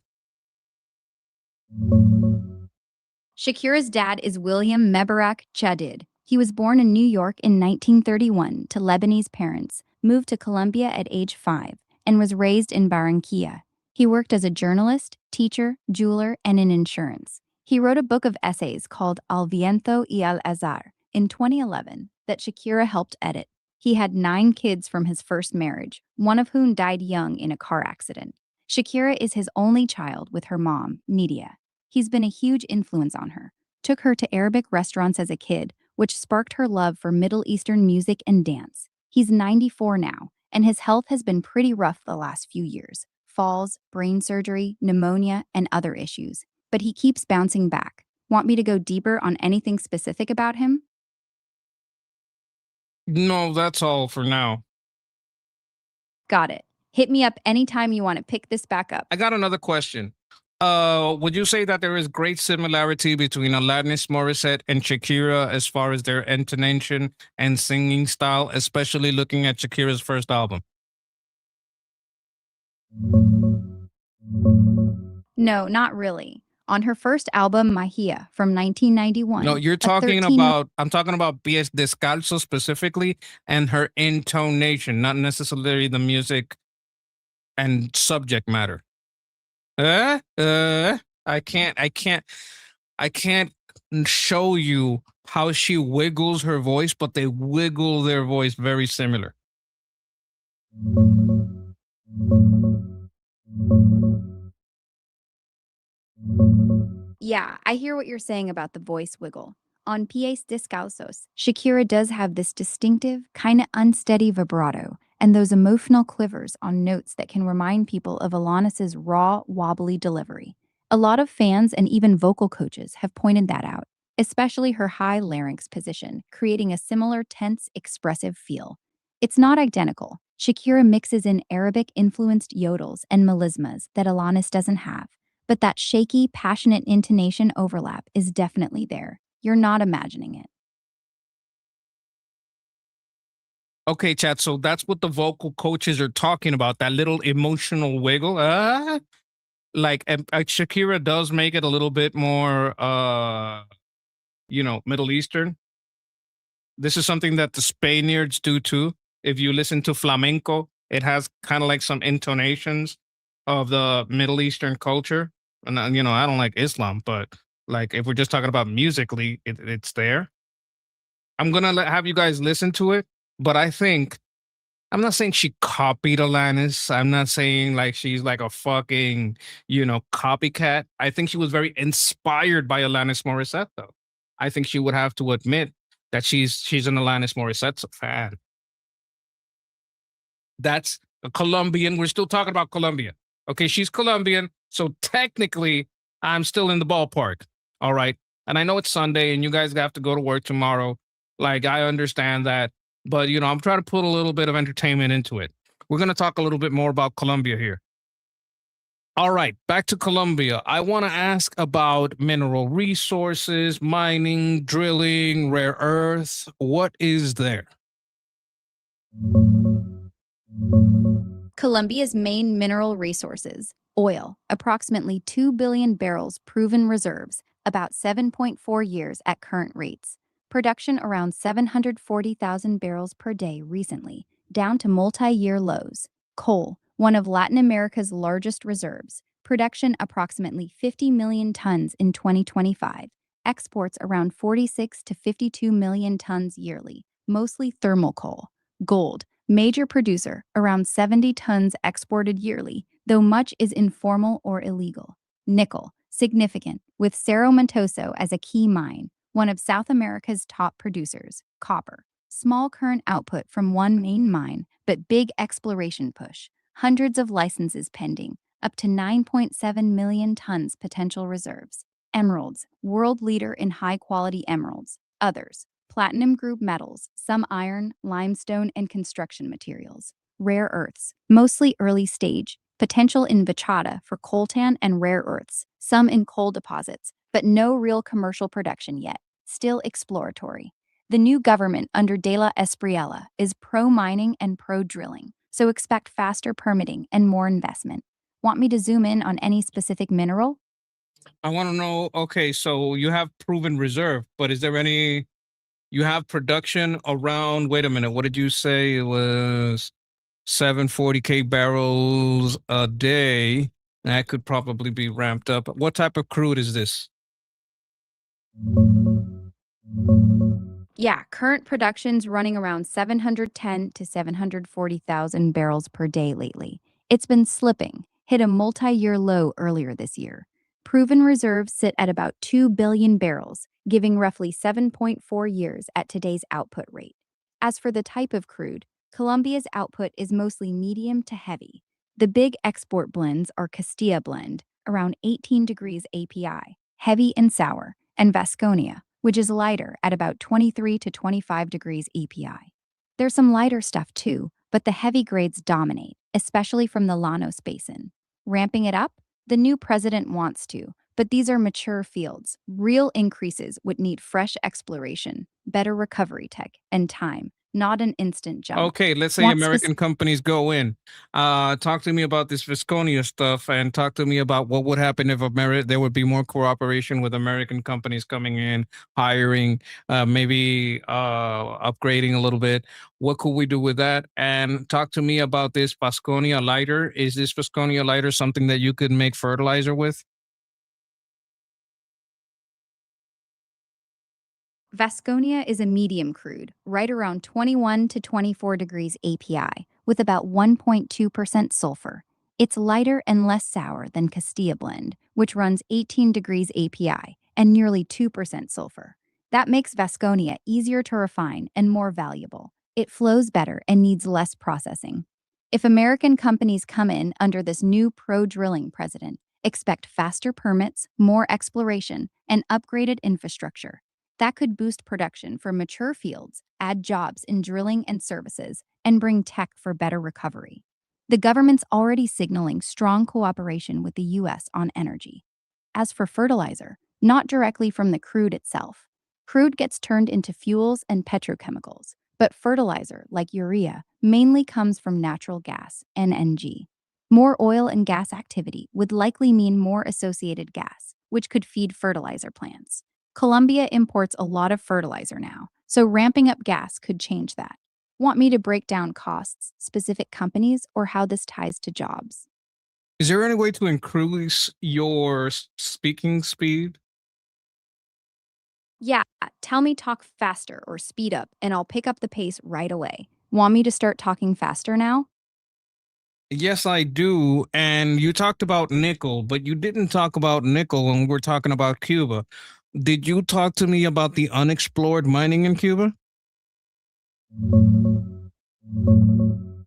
Shakira's dad is William Mebarak Chadid. He was born in New York in 1931 to Lebanese parents, moved to Colombia at age 5, and was raised in Barranquilla. He worked as a journalist, teacher, jeweler, and in insurance. He wrote a book of essays called Al Viento y al Azar in 2011 that Shakira helped edit. He had 9 kids from his first marriage, one of whom died young in a car accident. Shakira is his only child with her mom, Nidia. He's been a huge influence on her. Took her to Arabic restaurants as a kid, which sparked her love for Middle Eastern music and dance. He's 94 now, and his health has been pretty rough the last few years. Falls, brain surgery, pneumonia, and other issues. But he keeps bouncing back. Want me to go deeper on anything specific about him? No, that's all for now. Got it. Hit me up anytime you want to pick this back up. I got another question. Would you say that there is great similarity between Alanis Morissette and Shakira as far as their intonation and singing style, especially looking at Shakira's first album? No, not really. On her first album, Mahia, from 1991. No, you're talking about, I'm talking about Pies Descalzos specifically and her intonation, not necessarily the music and subject matter. I can't show you how she wiggles her voice, but they wiggle their voice very similar. Yeah, I hear what you're saying about the voice wiggle. On Pies Descalzos, Shakira does have this distinctive, kind of unsteady vibrato and those emotional quivers on notes that can remind people of Alanis's raw, wobbly delivery. A lot of fans and even vocal coaches have pointed that out, especially her high larynx position, creating a similar tense, expressive feel. It's not identical. Shakira mixes in Arabic-influenced yodels and melismas that Alanis doesn't have. But that shaky, passionate intonation overlap is definitely there. You're not imagining it. Okay, chat. So that's what the vocal coaches are talking about, that little emotional wiggle. Shakira does make it a little bit more, Middle Eastern. This is something that the Spaniards do too. If you listen to flamenco, it has kind of like some intonations of the Middle Eastern culture. And, I don't like Islam, but like if we're just talking about musically, it's there. I'm going to have you guys listen to it, but I'm not saying she copied Alanis. I'm not saying like she's like a fucking, copycat. I think she was very inspired by Alanis Morissette, though. I think she would have to admit that she's an Alanis Morissette fan. That's a Colombian. We're still talking about Colombia. Okay, she's Colombian, so technically I'm still in the ballpark. All right. And I know it's Sunday and you guys have to go to work tomorrow. Like, I understand that. But, I'm trying to put a little bit of entertainment into it. We're going to talk a little bit more about Colombia here. All right, back to Colombia. I want to ask about mineral resources, mining, drilling, rare earth. What is there? Colombia's main mineral resources: oil, approximately 2 billion barrels proven reserves, about 7.4 years at current rates. Production around 740,000 barrels per day recently, down to multi-year lows. Coal, one of Latin America's largest reserves. Production approximately 50 million tons in 2025. Exports around 46 to 52 million tons yearly, mostly thermal coal. Gold, major producer, around 70 tons exported yearly, though much is informal or illegal. Nickel, significant, with Cerro Montoso as a key mine, one of South America's top producers. Copper, small current output from one main mine, but big exploration push. Hundreds of licenses pending, up to 9.7 million tons potential reserves. Emeralds, world leader in high-quality emeralds. Others, platinum group metals, some iron, limestone, and construction materials. Rare earths, mostly early stage, potential in bachata for coltan and rare earths, some in coal deposits, but no real commercial production yet, still exploratory. The new government under De La Espriella is pro-mining and pro-drilling, so expect faster permitting and more investment. Want me to zoom in on any specific mineral? I want to know, okay, so you have proven reserve, but is there any, you have production around, wait a minute, what did you say? It was 740K barrels a day. That could probably be ramped up. What type of crude is this? Yeah, current production's running around 710 to 740,000 barrels per day lately. It's been slipping, hit a multi-year low earlier this year. Proven reserves sit at about 2 billion barrels, giving roughly 7.4 years at today's output rate. As for the type of crude, Colombia's output is mostly medium to heavy. The big export blends are Castilla blend, around 18 degrees API, heavy and sour, and Vasconia, which is lighter at about 23 to 25 degrees API. There's some lighter stuff too, but the heavy grades dominate, especially from the Llanos Basin. Ramping it up? The new president wants to, but these are mature fields. Real increases would need fresh exploration, better recovery tech, and time, not an instant jump. Okay, let's say Want American companies go in. Talk to me about this Visconia stuff, and talk to me about what would happen if there would be more cooperation with American companies coming in, hiring, maybe upgrading a little bit. What could we do with that? And talk to me about this Vasconia lighter. Is this Vasconia lighter something that you could make fertilizer with? Vasconia is a medium crude, right around 21 to 24 degrees API, with about 1.2% sulfur. It's lighter and less sour than Castilla blend, which runs 18 degrees API and nearly 2% sulfur. That makes Vasconia easier to refine and more valuable. It flows better and needs less processing. If American companies come in under this new pro-drilling president, expect faster permits, more exploration, and upgraded infrastructure. That could boost production for mature fields, add jobs in drilling and services, and bring tech for better recovery. The government's already signaling strong cooperation with the U.S. on energy. As for fertilizer, not directly from the crude itself. Crude gets turned into fuels and petrochemicals, but fertilizer, like urea, mainly comes from natural gas, NNG. More oil and gas activity would likely mean more associated gas, which could feed fertilizer plants. Colombia imports a lot of fertilizer now, so ramping up gas could change that. Want me to break down costs, specific companies, or how this ties to jobs? Is there any way to increase your speaking speed? Yeah, tell me talk faster or speed up, and I'll pick up the pace right away. Want me to start talking faster now? Yes, I do. And you talked about nickel, but you didn't talk about nickel when we're talking about Cuba. Did you talk to me about the unexplored mining in Cuba?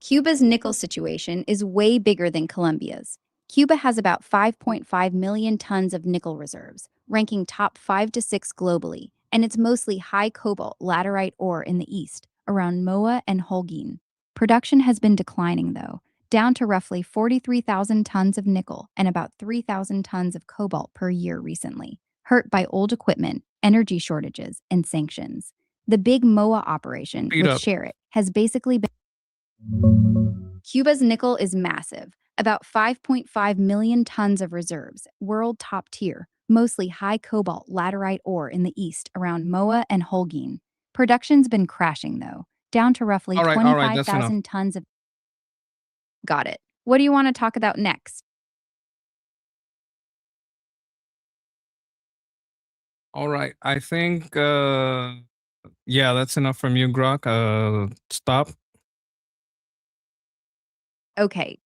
Cuba's nickel situation is way bigger than Colombia's. Cuba has about 5.5 million tons of nickel reserves, ranking top 5 to 6 globally, and it's mostly high cobalt laterite ore in the east, around Moa and Holguin. Production has been declining, though, down to roughly 43,000 tons of nickel and about 3,000 tons of cobalt per year recently, hurt by old equipment, energy shortages, and sanctions. The big Moa operation Speed with up. Sherritt has basically been. Cuba's nickel is massive, about 5.5 million tons of reserves, world top tier, mostly high cobalt laterite ore in the east around Moa and Holguin. Production's been crashing, though, down to roughly All right, that's enough. 25,000 tons of. Got it. What do you want to talk about next? All right. I think yeah, that's enough from you, Grok. Stop. Okay,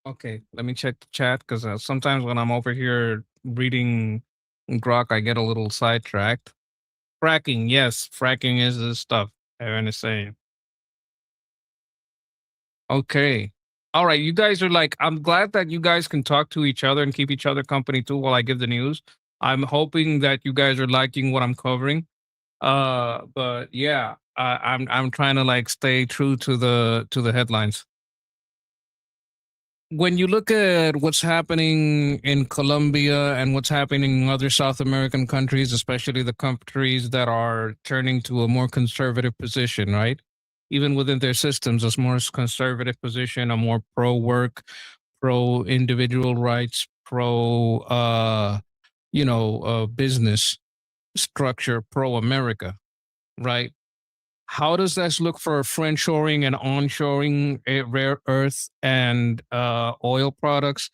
Okay, let me check the chat because sometimes when I'm over here reading Grok, I get a little sidetracked. Fracking, yes, fracking is the stuff Aaron is saying. Okay. All right, you guys are like, I'm glad that you guys can talk to each other and keep each other company too while I give the news. I'm hoping that you guys are liking what I'm covering. But yeah, I'm trying to like stay true to the headlines. When you look at what's happening in Colombia and what's happening in other South American countries, especially the countries that are turning to a more conservative position, right? Even within their systems, a more conservative position, a more pro work, pro individual rights, pro business structure, pro America, right? How does this look for friendshoring and onshoring rare earth and oil products?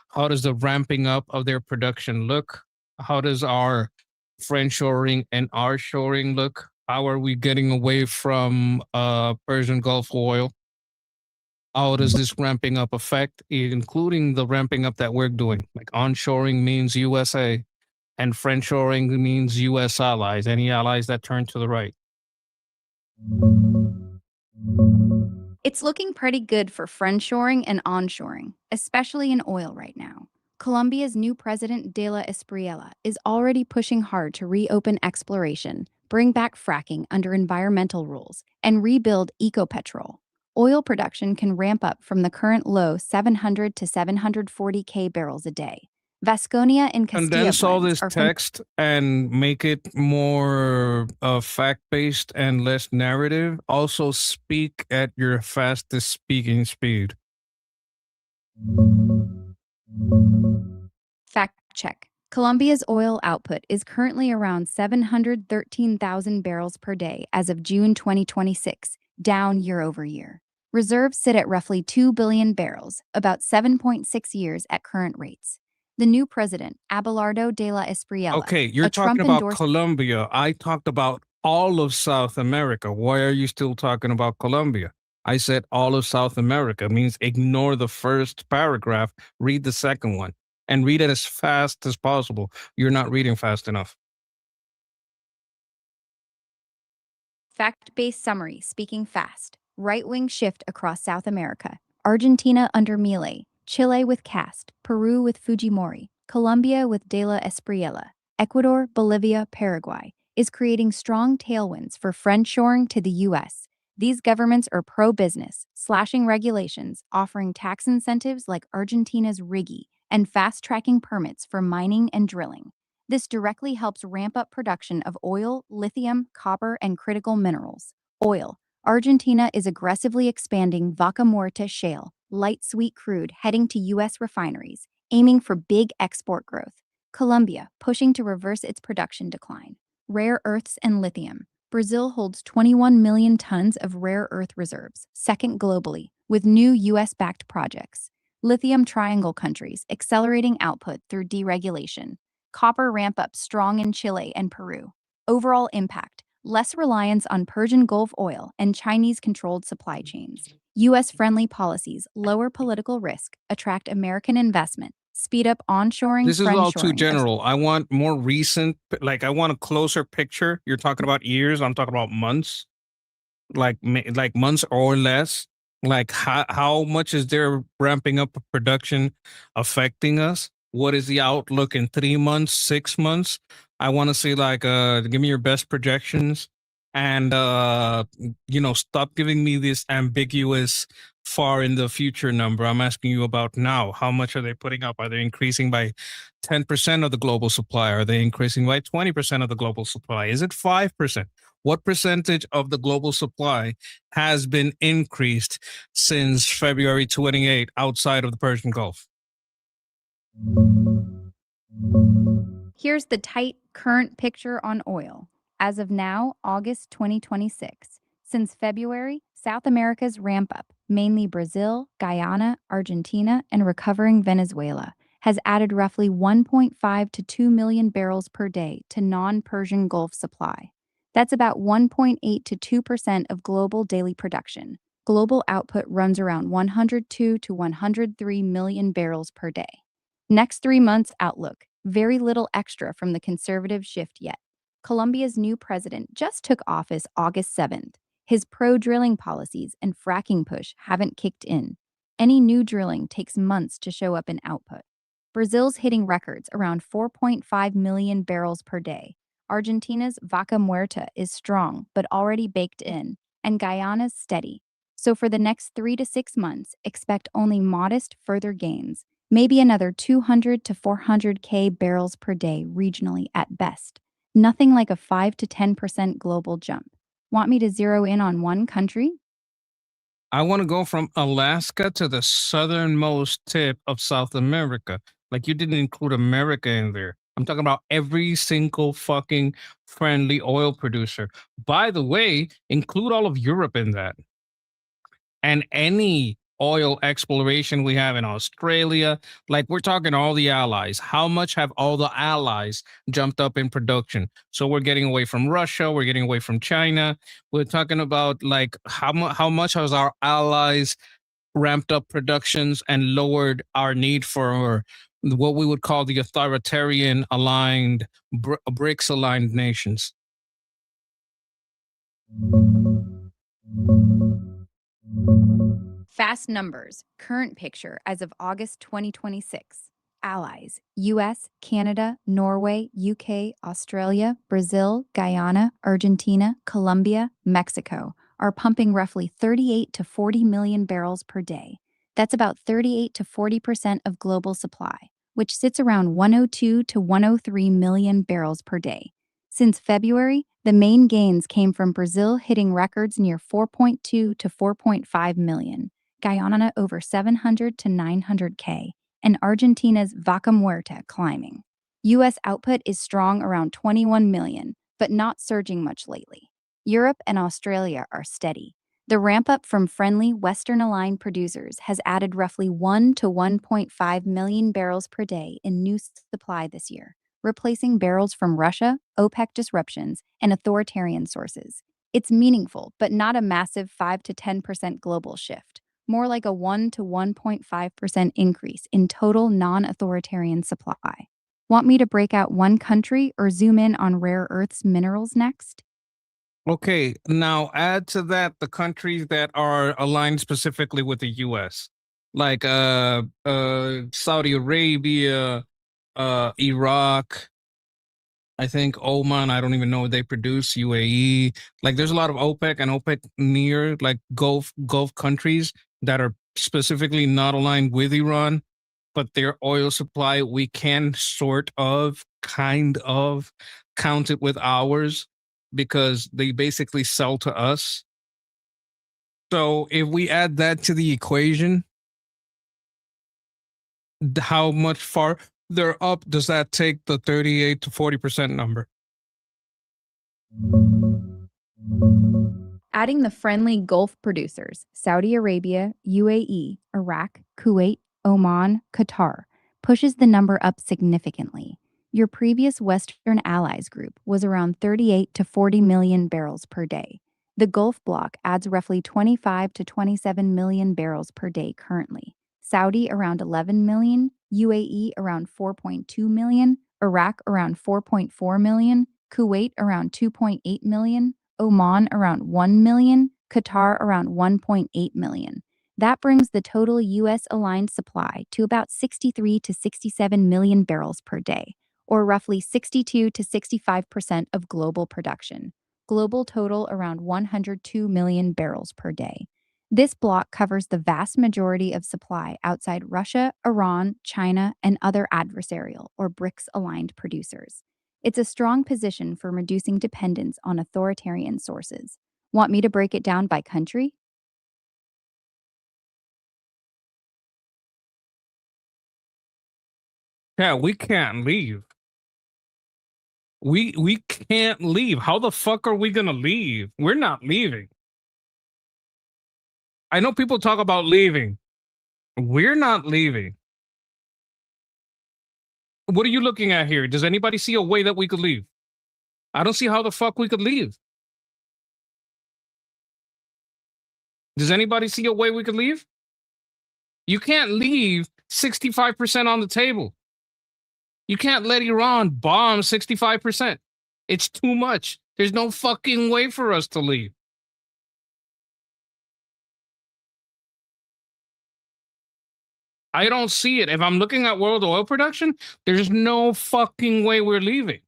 How does the ramping up of their production look? How does our friendshoring and onshoring look? How are we getting away from Persian Gulf oil? How does this ramping up affect, including the ramping up that we're doing? Like onshoring means USA, and friendshoring means US allies, any allies that turn to the right. It's looking pretty good for friendshoring and onshoring, especially in oil right now. Colombia's new president, De La Espriella, is already pushing hard to reopen exploration, bring back fracking under environmental rules, and rebuild Ecopetrol. Oil production can ramp up from the current low 700 to 740K barrels a day. Vasconia and Castilla Condense all blends this are text and make it more fact-based and less narrative. Also, speak at your fastest speaking speed. Fact check. Colombia's oil output is currently around 713,000 barrels per day as of June 2026, down year over year. Reserves sit at roughly 2 billion barrels, about 7.6 years at current rates. The new president, Abelardo de la Espriella, Okay, you're a talking about Trump-endorsed Colombia. I talked about all of South America. Why are you still talking about Colombia? I said all of South America means ignore the first paragraph, read the second one, and read it as fast as possible. You're not reading fast enough. fact-based summary, speaking fast. Right-wing shift across South America. Argentina under Milei, Chile with Cast, Peru with Fujimori, Colombia with De La Espriella, Ecuador, Bolivia, Paraguay, is creating strong tailwinds for friendshoring to the U.S. These governments are pro-business, slashing regulations, offering tax incentives like Argentina's RIGI, and fast-tracking permits for mining and drilling. This directly helps ramp up production of oil, lithium, copper, and critical minerals. Oil. Argentina is aggressively expanding Vaca Muerta shale, light sweet crude heading to U.S. refineries, aiming for big export growth. Colombia, pushing to reverse its production decline. Rare earths and lithium. Brazil holds 21 million tons of rare earth reserves, second globally, with new U.S.-backed projects. Lithium triangle countries, accelerating output through deregulation. Copper ramp up strong in Chile and Peru. Overall impact, less reliance on Persian Gulf oil and Chinese-controlled supply chains. U.S.-friendly policies lower political risk, attract American investment, speed up onshoring, This is all too friendshoring. general. I want more recent, like I want a closer picture. You're talking about years, I'm talking about months, like months or less. Like how much is their ramping up of production affecting us? What is the outlook in 3 months, 6 months? I want to see like give me your best projections and stop giving me this ambiguous far in the future number. I'm asking you about now. How much are they putting up? Are they increasing by 10% of the global supply? Are they increasing by 20% of the global supply? Is it 5%? What percentage of the global supply has been increased since February 28 outside of the Persian Gulf? Here's the tight current picture on oil. As of now, August 2026. Since February, South America's ramp up, mainly Brazil, Guyana, Argentina, and recovering Venezuela, has added roughly 1.5 to 2 million barrels per day to non-Persian Gulf supply. That's about 1.8 to 2% of global daily production. Global output runs around 102 to 103 million barrels per day. Next 3 months outlook, very little extra from the conservative shift yet. Colombia's new president just took office August 7th. His pro-drilling policies and fracking push haven't kicked in. Any new drilling takes months to show up in output. Brazil's hitting records around 4.5 million barrels per day. Argentina's Vaca Muerta is strong but already baked in, and Guyana's steady. So for the next 3 to 6 months, expect only modest further gains, maybe another 200 to 400K barrels per day regionally at best. Nothing like a 5 to 10% global jump. Want me to zero in on one country? I want to go from Alaska to the southernmost tip of South America. Like you didn't include America in there. I'm talking about every single fucking friendly oil producer. By the way, include all of Europe in that. And any oil exploration we have in Australia. Like, we're talking all the allies. How much have all the allies jumped up in production? So we're getting away from Russia. We're getting away from China. We're talking about like how much has our allies ramped up productions and lowered our need for what we would call the authoritarian aligned BRICS aligned nations. Fast numbers. Current picture as of August 2026. Allies: US, Canada, Norway, UK, Australia, Brazil, Guyana, Argentina, Colombia, Mexico are pumping roughly 38 to 40 million barrels per day. That's about 38 to 40% of global supply, which sits around 102 to 103 million barrels per day. Since February, the main gains came from Brazil hitting records near 4.2 to 4.5 million, Guyana over 700 to 900K, and Argentina's Vaca Muerta climbing. U.S. output is strong around 21 million, but not surging much lately. Europe and Australia are steady. The ramp up from friendly Western aligned producers has added roughly 1 to 1.5 million barrels per day in new supply this year, replacing barrels from Russia, OPEC disruptions, and authoritarian sources. It's meaningful, but not a massive 5 to 10% global shift, more like a 1 to 1.5% increase in total non-authoritarian supply. Want me to break out one country or zoom in on rare earths minerals next? Okay, now add to that the countries that are aligned specifically with the US, like Saudi Arabia, Iraq, I think Oman, I don't even know what they produce, UAE. Like, there's a lot of OPEC and OPEC near, like, Gulf countries that are specifically not aligned with Iran, but their oil supply we can kind of count it with ours because they basically sell to us. So if we add that to the equation, how much farther up does that take the 38 to 40% number? Adding the friendly Gulf producers, Saudi Arabia, UAE, Iraq, Kuwait, Oman, Qatar, pushes the number up significantly. Your previous Western Allies group was around 38 to 40 million barrels per day. The Gulf bloc adds roughly 25 to 27 million barrels per day currently. Saudi around 11 million, UAE around 4.2 million, Iraq around 4.4 million, Kuwait around 2.8 million, Oman around 1 million, Qatar around 1.8 million. That brings the total U.S. aligned supply to about 63 to 67 million barrels per day, or roughly 62 to 65% of global production. Global total around 102 million barrels per day. This block covers the vast majority of supply outside Russia, Iran, China, and other adversarial or BRICS aligned producers. It's a strong position for reducing dependence on authoritarian sources. Want me to break it down by country? Yeah, we can't leave. We can't leave. How the fuck are we gonna leave? We're not leaving. I know people talk about leaving. We're not leaving. What are you looking at here? Does anybody see a way that we could leave? I don't see how the fuck we could leave. Does anybody see a way we could leave? You can't leave 65% on the table. You can't let Iran bomb 65%. It's too much. There's no fucking way for us to leave. I don't see it. If I'm looking at world oil production, there's no fucking way we're leaving.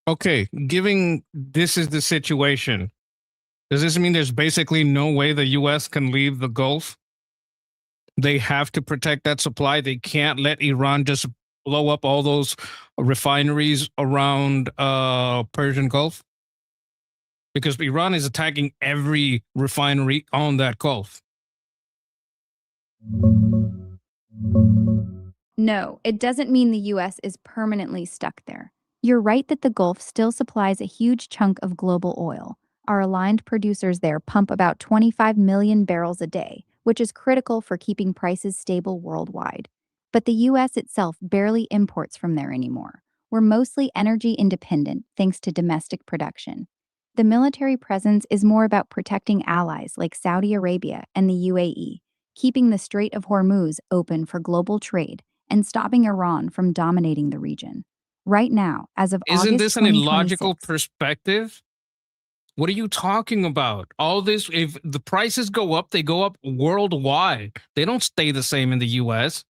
Okay, giving this is the situation, does this mean there's basically no way the US can leave the Gulf? They have to protect that supply. They can't let Iran just blow up all those refineries around Persian Gulf? Because Iran is attacking every refinery on that Gulf. No, it doesn't mean the US is permanently stuck there. You're right that the Gulf still supplies a huge chunk of global oil. Our aligned producers there pump about 25 million barrels a day, which is critical for keeping prices stable worldwide. But the US itself barely imports from there anymore. We're mostly energy independent thanks to domestic production. The military presence is more about protecting allies like Saudi Arabia and the UAE, keeping the Strait of Hormuz open for global trade, and stopping Iran from dominating the region. Right now, as of Isn't August this an illogical 2026, perspective? What are you talking about? All this, if the prices go up, they go up worldwide. They don't stay the same in the US.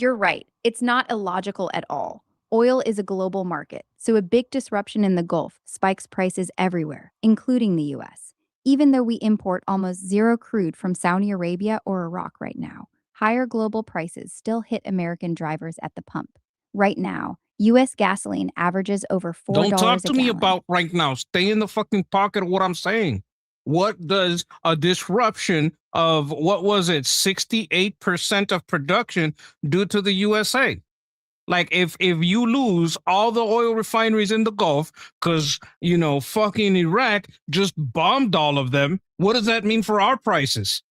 you're right. It's not illogical at all. Oil is a global market, so a big disruption in the Gulf spikes prices everywhere, including the US. Even though we import almost zero crude from Saudi Arabia or Iraq right now, higher global prices still hit American drivers at the pump. Right now, US gasoline averages over Don't $4 talk a to me gallon. about right now. Stay in the fucking pocket of what I'm saying. What does a disruption of, what was it, 68% of production do to the USA? Like, if you lose all the oil refineries in the Gulf because, fucking Iraq just bombed all of them, what does that mean for our prices?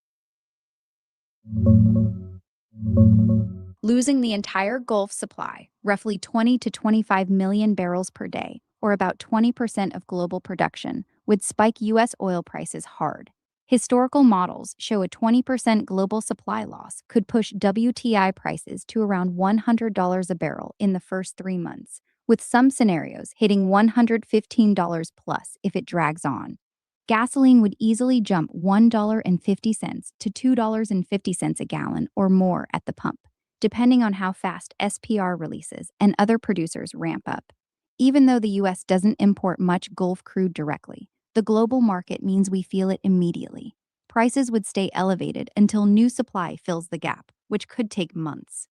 Losing the entire Gulf supply, roughly 20 to 25 million barrels per day, or about 20% of global production, would spike U.S. oil prices hard. Historical models show a 20% global supply loss could push WTI prices to around $100 a barrel in the first 3 months, with some scenarios hitting $115 plus if it drags on. Gasoline would easily jump $1.50 to $2.50 a gallon or more at the pump, depending on how fast SPR releases and other producers ramp up. Even though the US doesn't import much Gulf crude directly, the global market means we feel it immediately. Prices would stay elevated until new supply fills the gap, which could take months.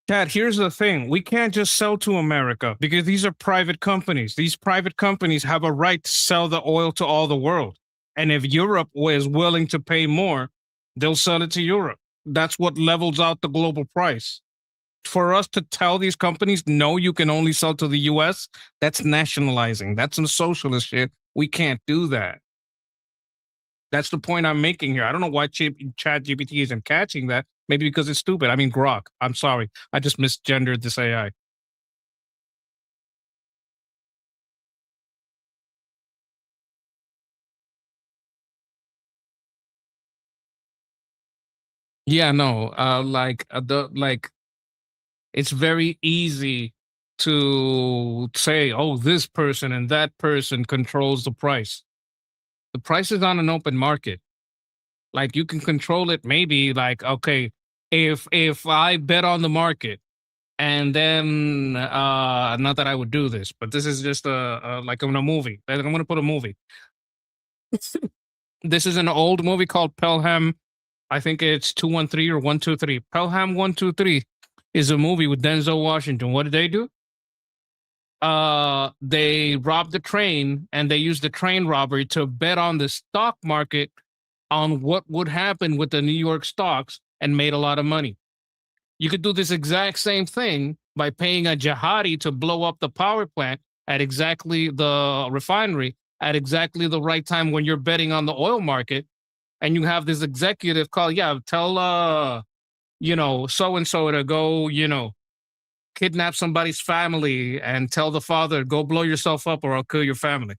Chad, here's the thing. We can't just sell to America because these are private companies. These private companies have a right to sell the oil to all the world. And if Europe is willing to pay more, they'll sell it to Europe. That's what levels out the global price. For us to tell these companies, no, you can only sell to the US, that's nationalizing. That's some socialist shit. We can't do that. That's the point I'm making here. I don't know why Chat GPT isn't catching that. Maybe because it's stupid. I mean, Grok. I'm sorry. I just misgendered this AI. Yeah, no. It's very easy to say, oh, this person and that person controls the price. The price is on an open market. Like, you can control it. Maybe, like, okay, if I bet on the market, and then not that I would do this, but this is just like in a movie. Like, I'm gonna put a movie. This is an old movie called Pelham. I think it's 213 or 123. Pelham 123 is a movie with Denzel Washington. What did they do? They robbed the train, and they used the train robbery to bet on the stock market on what would happen with the New York stocks, and made a lot of money. You could do this exact same thing by paying a jihadi to blow up the power plant at exactly the refinery at exactly the right time when you're betting on the oil market. And you have this executive call, yeah, tell, so and so to go, kidnap somebody's family and tell the father, go blow yourself up or I'll kill your family.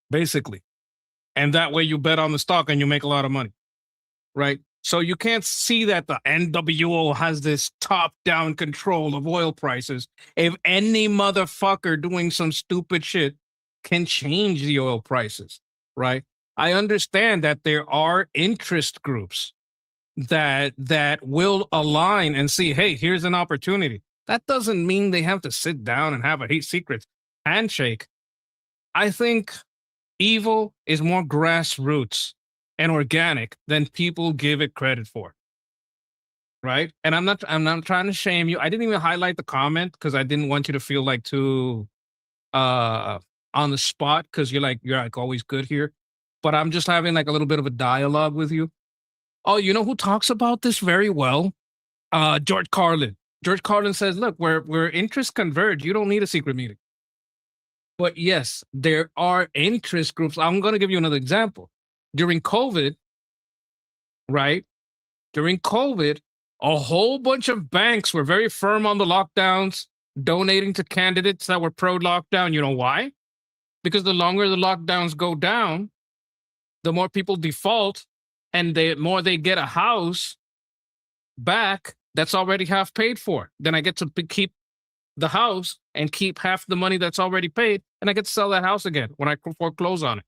Basically. And that way you bet on the stock and you make a lot of money. Right? So you can't see that the NWO has this top-down control of oil prices. If any motherfucker doing some stupid shit can change the oil prices, right? I understand that there are interest groups that will align and see, hey, here's an opportunity. That doesn't mean they have to sit down and have a secret handshake. I think evil is more grassroots and organic than people give it credit for. Right? And I'm not trying to shame you. I didn't even highlight the comment because I didn't want you to feel like too on the spot because you're like always good here. But I'm just having like a little bit of a dialogue with you. Oh, you know who talks about this very well? George Carlin. George Carlin says, look, where interests converge, you don't need a secret meeting. But yes, there are interest groups. I'm going to give you another example. During COVID, right? During COVID, a whole bunch of banks were very firm on the lockdowns, donating to candidates that were pro lockdown. You know why? Because the longer the lockdowns go down, the more people default and the more they get a house back that's already half paid for. Then I get to keep the house and keep half the money that's already paid, and I get to sell that house again when I foreclose on it.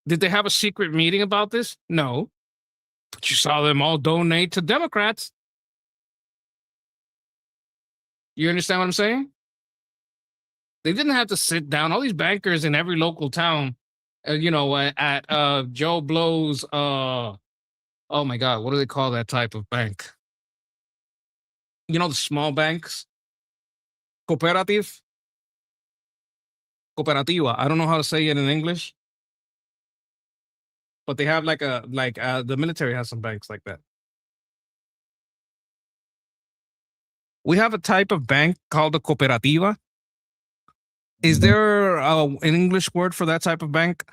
Did they have a secret meeting about this? No. But you saw them all donate to Democrats. You understand what I'm saying? They didn't have to sit down. All these bankers in every local town, at Joe Blow's, oh my God, what do they call that type of bank? You know, the small banks? Cooperative? Cooperativa. I don't know how to say it in English, but they have the military has some banks like that. We have a type of bank called a cooperativa. Is there an English word for that type of bank?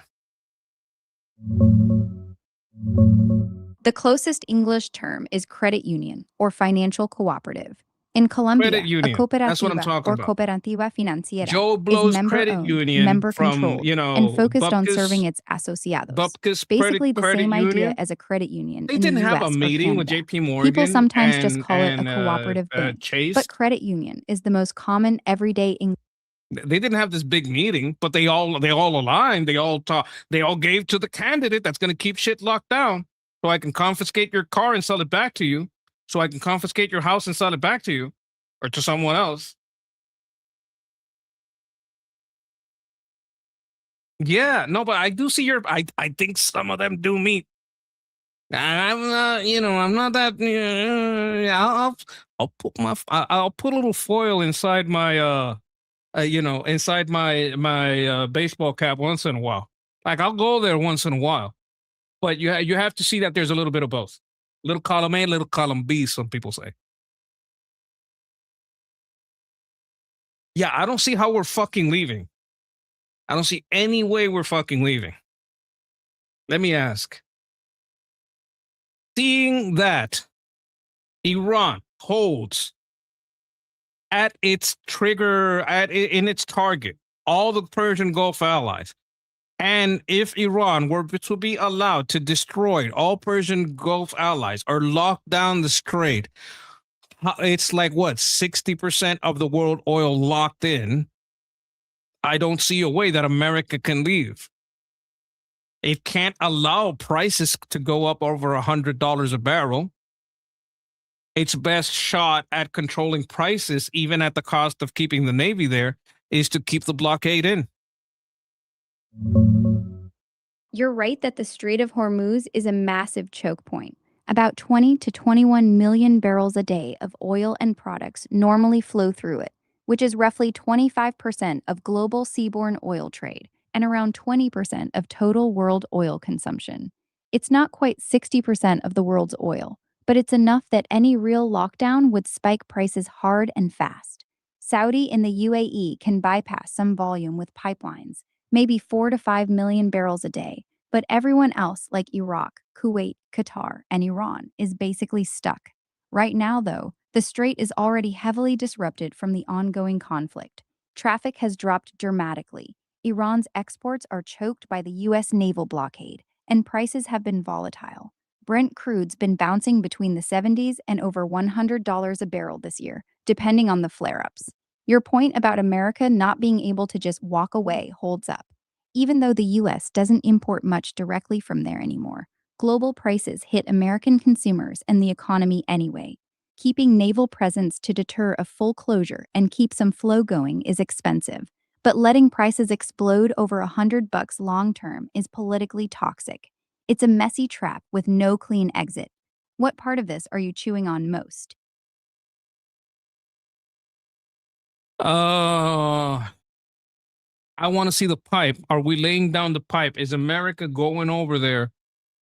The closest English term is credit union or financial cooperative. In Colombia, Credit a union. That's what I'm cooperativa talking or about. cooperativa financiera Joe is Blow's Credit member-owned, Union from, member-controlled, and focused on serving its asociados. Bupkis Basically the Credit same idea Union. as a credit union They in the didn't have a US or meeting with Canada. JP Morgan. People sometimes just and, call it a and, cooperative bank, Chase. but credit union is the most common everyday English. They didn't have this big meeting, but they all aligned. They all gave to the candidate that's going to keep shit locked down, so I can confiscate your car and sell it back to you. So I can confiscate your house and sell it back to you, or to someone else. Yeah, no, but I do see I think some of them do meet. I'm not, I'm not that. I'll put a little foil inside my inside my baseball cap once in a while. Like I'll go there once in a while, but you have to see that there's a little bit of both. Little column A, little column B. Some people say. Yeah, I don't see how we're fucking leaving. I don't see any way we're fucking leaving. Let me ask. Seeing that Iran holds at its trigger, in its target, all the Persian Gulf allies, and if Iran were to be allowed to destroy all Persian Gulf allies or lock down the strait, it's like what, 60% of the world oil locked in. I don't see a way that America can leave. It can't allow prices to go up over $100 a barrel. Its best shot at controlling prices, even at the cost of keeping the Navy there, is to keep the blockade in. You're right that the Strait of Hormuz is a massive choke point. About 20 to 21 million barrels a day of oil and products normally flow through it, which is roughly 25% of global seaborne oil trade and around 20% of total world oil consumption. It's not quite 60% of the world's oil, but it's enough that any real lockdown would spike prices hard and fast. Saudi and the UAE can bypass some volume with pipelines, maybe 4 to 5 million barrels a day, but everyone else, like Iraq, Kuwait, Qatar, and Iran, is basically stuck. Right now, though, the strait is already heavily disrupted from the ongoing conflict. Traffic has dropped dramatically. Iran's exports are choked by the U.S. naval blockade, and prices have been volatile. Brent crude's been bouncing between the 70s and over $100 a barrel this year, depending on the flare-ups. Your point about America not being able to just walk away holds up. Even though the US doesn't import much directly from there anymore, global prices hit American consumers and the economy anyway. Keeping naval presence to deter a full closure and keep some flow going is expensive, but letting prices explode over $100 long term is politically toxic. It's a messy trap with no clean exit. What part of this are you chewing on most? I want to see the pipe. Are we laying down the pipe? Is America going over there,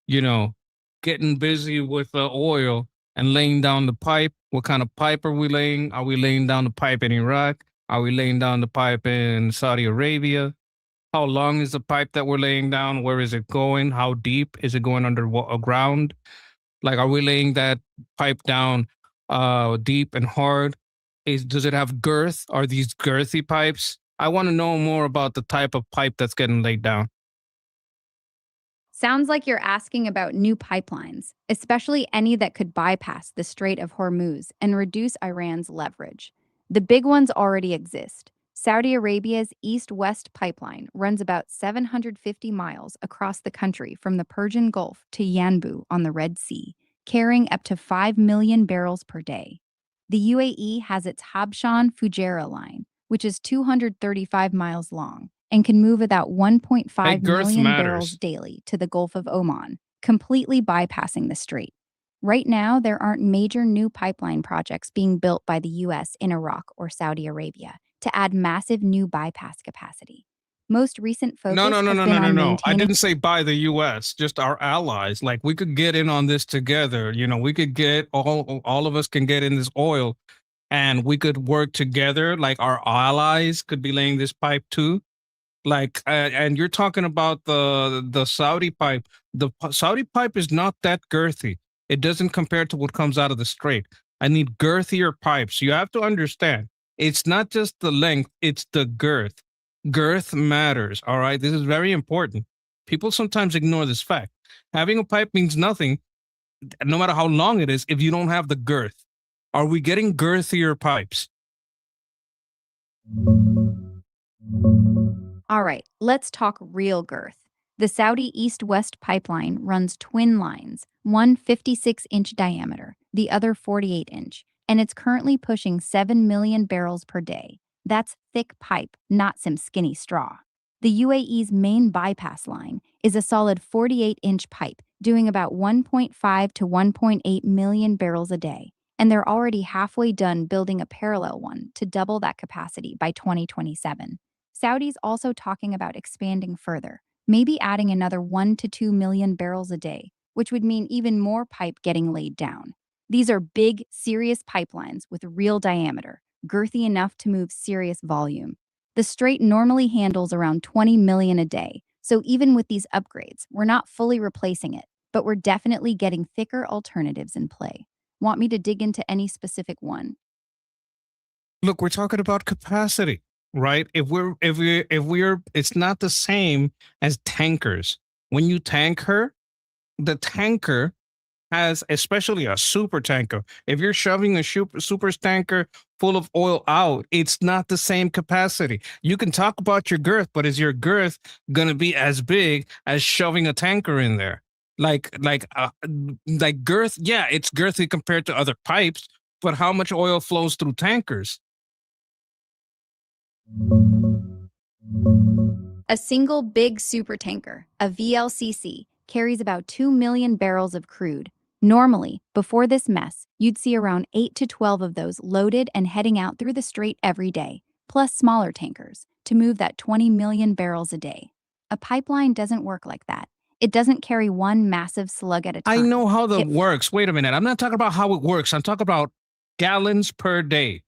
you know, getting busy with the oil and laying down the pipe. What kind of pipe are we laying? Are we laying down the pipe in Iraq? Are we laying down the pipe in Saudi Arabia? How long is the pipe that we're laying down? Where is it going? How deep is it going underground? Like, are we laying that pipe down deep and hard? Does it have girth? Are these girthy pipes? I want to know more about the type of pipe that's getting laid down. Sounds like you're asking about new pipelines, especially any that could bypass the Strait of Hormuz and reduce Iran's leverage. The big ones already exist. Saudi Arabia's East-West pipeline runs about 750 miles across the country from the Persian Gulf to Yanbu on the Red Sea, carrying up to 5 million barrels per day. The UAE has its Habshan Fujairah line, which is 235 miles long and can move about 1.5 girth million matters. barrels daily to the Gulf of Oman, completely bypassing the strait. Right now, there aren't major new pipeline projects being built by the US in Iraq or Saudi Arabia to add massive new bypass capacity. Most recent focus No, has been on I maintaining didn't say by the U.S., just our allies. Like, we could get in on this together. You know, we could get all of us can get in this oil, and we could work together. Like, our allies could be laying this pipe too. Like, and you're talking about the Saudi pipe. The Saudi pipe is not that girthy. It doesn't compare to what comes out of the strait. I need girthier pipes. You have to understand. It's not just the length; it's the girth. Girth matters. All right, this is very important. People sometimes ignore this fact. Having a pipe means nothing, no matter how long it is, if you don't have the girth. Are we getting girthier pipes? All right, let's talk real girth. The Saudi East-West pipeline runs twin lines, one 56-inch diameter, the other 48-inch, and it's currently pushing 7 million barrels per day. That's thick pipe, not some skinny straw. The UAE's main bypass line is a solid 48-inch pipe, doing about 1.5 to 1.8 million barrels a day, and they're already halfway done building a parallel one to double that capacity by 2027. Saudi's also talking about expanding further, maybe adding another 1 to 2 million barrels a day, which would mean even more pipe getting laid down. These are big, serious pipelines with real diameter, girthy enough to move serious volume. The strait normally handles around 20 million a day, so even with these upgrades, we're not fully replacing it, but we're definitely getting thicker alternatives in play. Want me to dig into any specific one? Look, we're talking about capacity, right? If we're it's not the same as tankers. When you tanker, the tanker has, especially a super tanker. If you're shoving a super tanker full of oil out, it's not the same capacity. You can talk about your girth, but is your girth gonna be as big as shoving a tanker in there? Like girth, yeah, it's girthy compared to other pipes, but how much oil flows through tankers? A single big supertanker, a VLCC, carries about 2 million barrels of crude. Normally, before this mess, you'd see around 8 to 12 of those loaded and heading out through the strait every day, plus smaller tankers, to move that 20 million barrels a day. A pipeline doesn't work like that. It doesn't carry one massive slug at a time. I know how that It- works. Wait a minute. I'm not talking about how it works. I'm talking about gallons per day.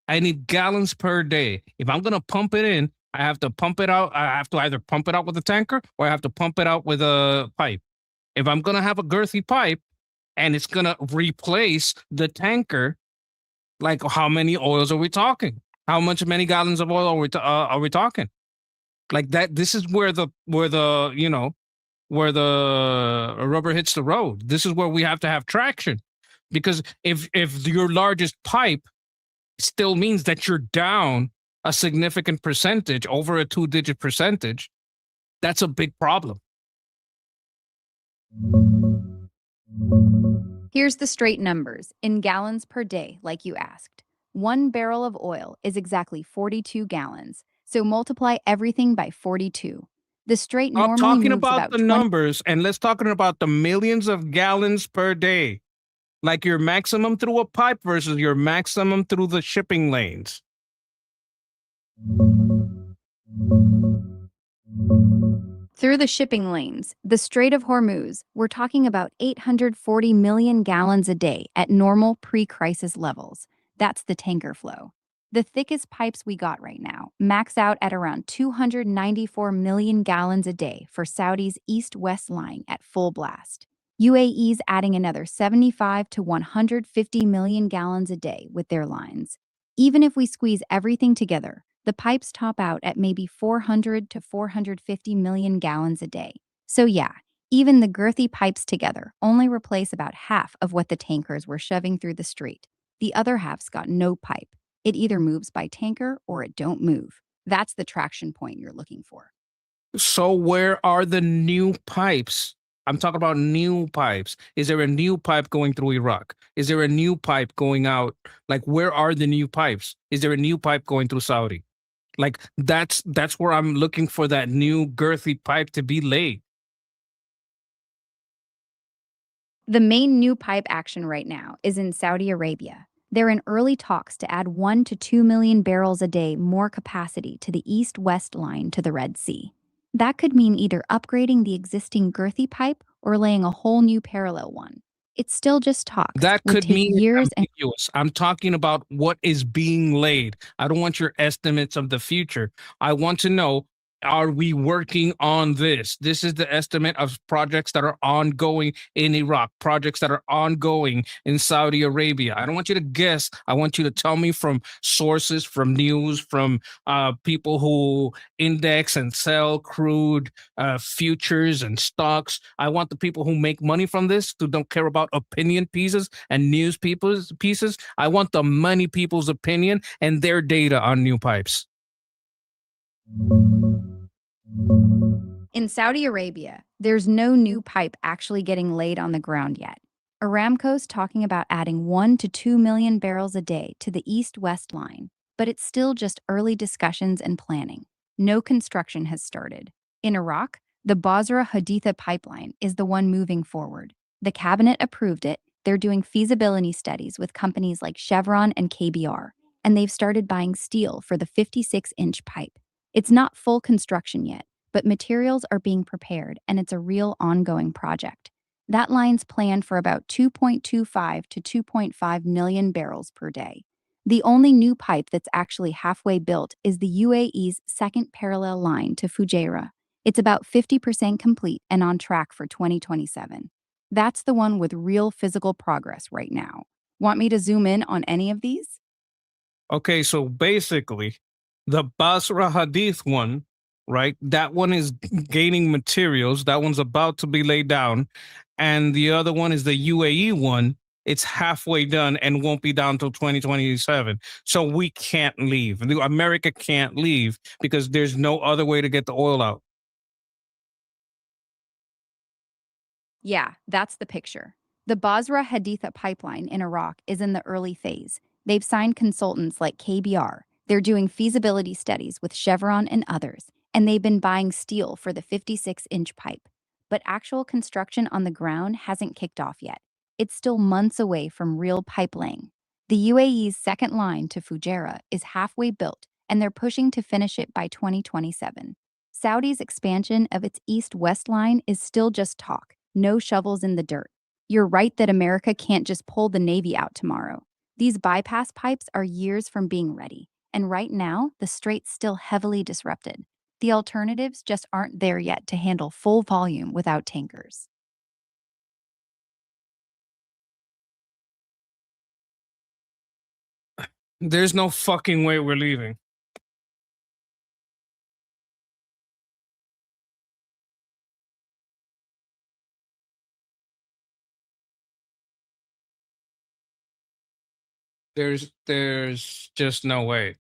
I need gallons per day. If I'm going to pump it in, I have to pump it out. I have to either pump it out with a tanker or I have to pump it out with a pipe. If I'm going to have a girthy pipe and it's going to replace the tanker, like, how many oils are we talking? Many gallons of oil are we talking? Like that. This is where the rubber hits the road. This is where we have to have traction, because if your largest pipe still means that you're down a significant percentage, over a 2-digit percentage, that's a big problem. Here's the straight numbers in gallons per day, like you asked. 1 barrel of oil is exactly 42 gallons, so multiply everything by 42. The strait Stop normally talking moves about about the 20. numbers and let's talking about the millions of gallons per day. Like your maximum through a pipe versus your maximum through the shipping lanes. Through the shipping lanes, the Strait of Hormuz, we're talking about 840 million gallons a day at normal pre-crisis levels. That's the tanker flow. The thickest pipes we got right now max out at around 294 million gallons a day for Saudi's east-west line at full blast. UAE's adding another 75 to 150 million gallons a day with their lines. Even if we squeeze everything together, the pipes top out at maybe 400 to 450 million gallons a day. So yeah, even the girthy pipes together only replace about half of what the tankers were shoving through the street. The other half's got no pipe. It either moves by tanker or it don't move. That's the traction point you're looking for. So where are the new pipes? I'm talking about new pipes. Is there a new pipe going through Iraq? Is there a new pipe going out? Like, where are the new pipes? Is there a new pipe going through Saudi? Like, that's where I'm looking for that new girthy pipe to be laid. The main new pipe action right now is in Saudi Arabia. They're in early talks to add 1 to 2 million barrels a day more capacity to the east-west line to the Red Sea. That could mean either upgrading the existing girthy pipe or laying a whole new parallel one. It's still just talks, That would could take mean years and ambiguous. I'm talking about what is being laid. I don't want your estimates of the future. I want to know, are we working on this? This is the estimate of projects that are ongoing in Iraq, projects that are ongoing in Saudi Arabia. I don't want you to guess. I want you to tell me from sources, from news, from people who index and sell crude futures and stocks. I want the people who make money from this, who don't care about opinion pieces and news people's pieces. I want the money people's opinion and their data on new pipes. In Saudi Arabia, there's no new pipe actually getting laid on the ground yet. Aramco's talking about adding 1 to 2 million barrels a day to the east-west line, but it's still just early discussions and planning. No construction has started. In Iraq, the Basra Haditha pipeline is the one moving forward. The cabinet approved it. They're doing feasibility studies with companies like Chevron and KBR, and they've started buying steel for the 56-inch pipe. It's not full construction yet, but materials are being prepared and it's a real ongoing project. That line's planned for about 2.25 to 2.5 million barrels per day. The only new pipe that's actually halfway built is the UAE's second parallel line to Fujairah. It's about 50% complete and on track for 2027. That's the one with real physical progress right now. Want me to zoom in on any of these? Okay, so basically, the Basra Hadith one, right? That one is gaining materials. That one's about to be laid down. And the other one is the UAE one. It's halfway done and won't be down till 2027. So we can't leave. America can't leave because there's no other way to get the oil out. Yeah, that's the picture. The Basra Haditha pipeline in Iraq is in the early phase. They've signed consultants like KBR. They're doing feasibility studies with Chevron and others, and they've been buying steel for the 56-inch pipe. But actual construction on the ground hasn't kicked off yet. It's still months away from real pipe laying. The UAE's second line to Fujairah is halfway built, and they're pushing to finish it by 2027. Saudi's expansion of its east-west line is still just talk. No shovels in the dirt. You're right that America can't just pull the Navy out tomorrow. These bypass pipes are years from being ready, and right now, the strait's still heavily disrupted. The alternatives just aren't there yet to handle full volume without tankers. There's no fucking way we're leaving. There's just no way.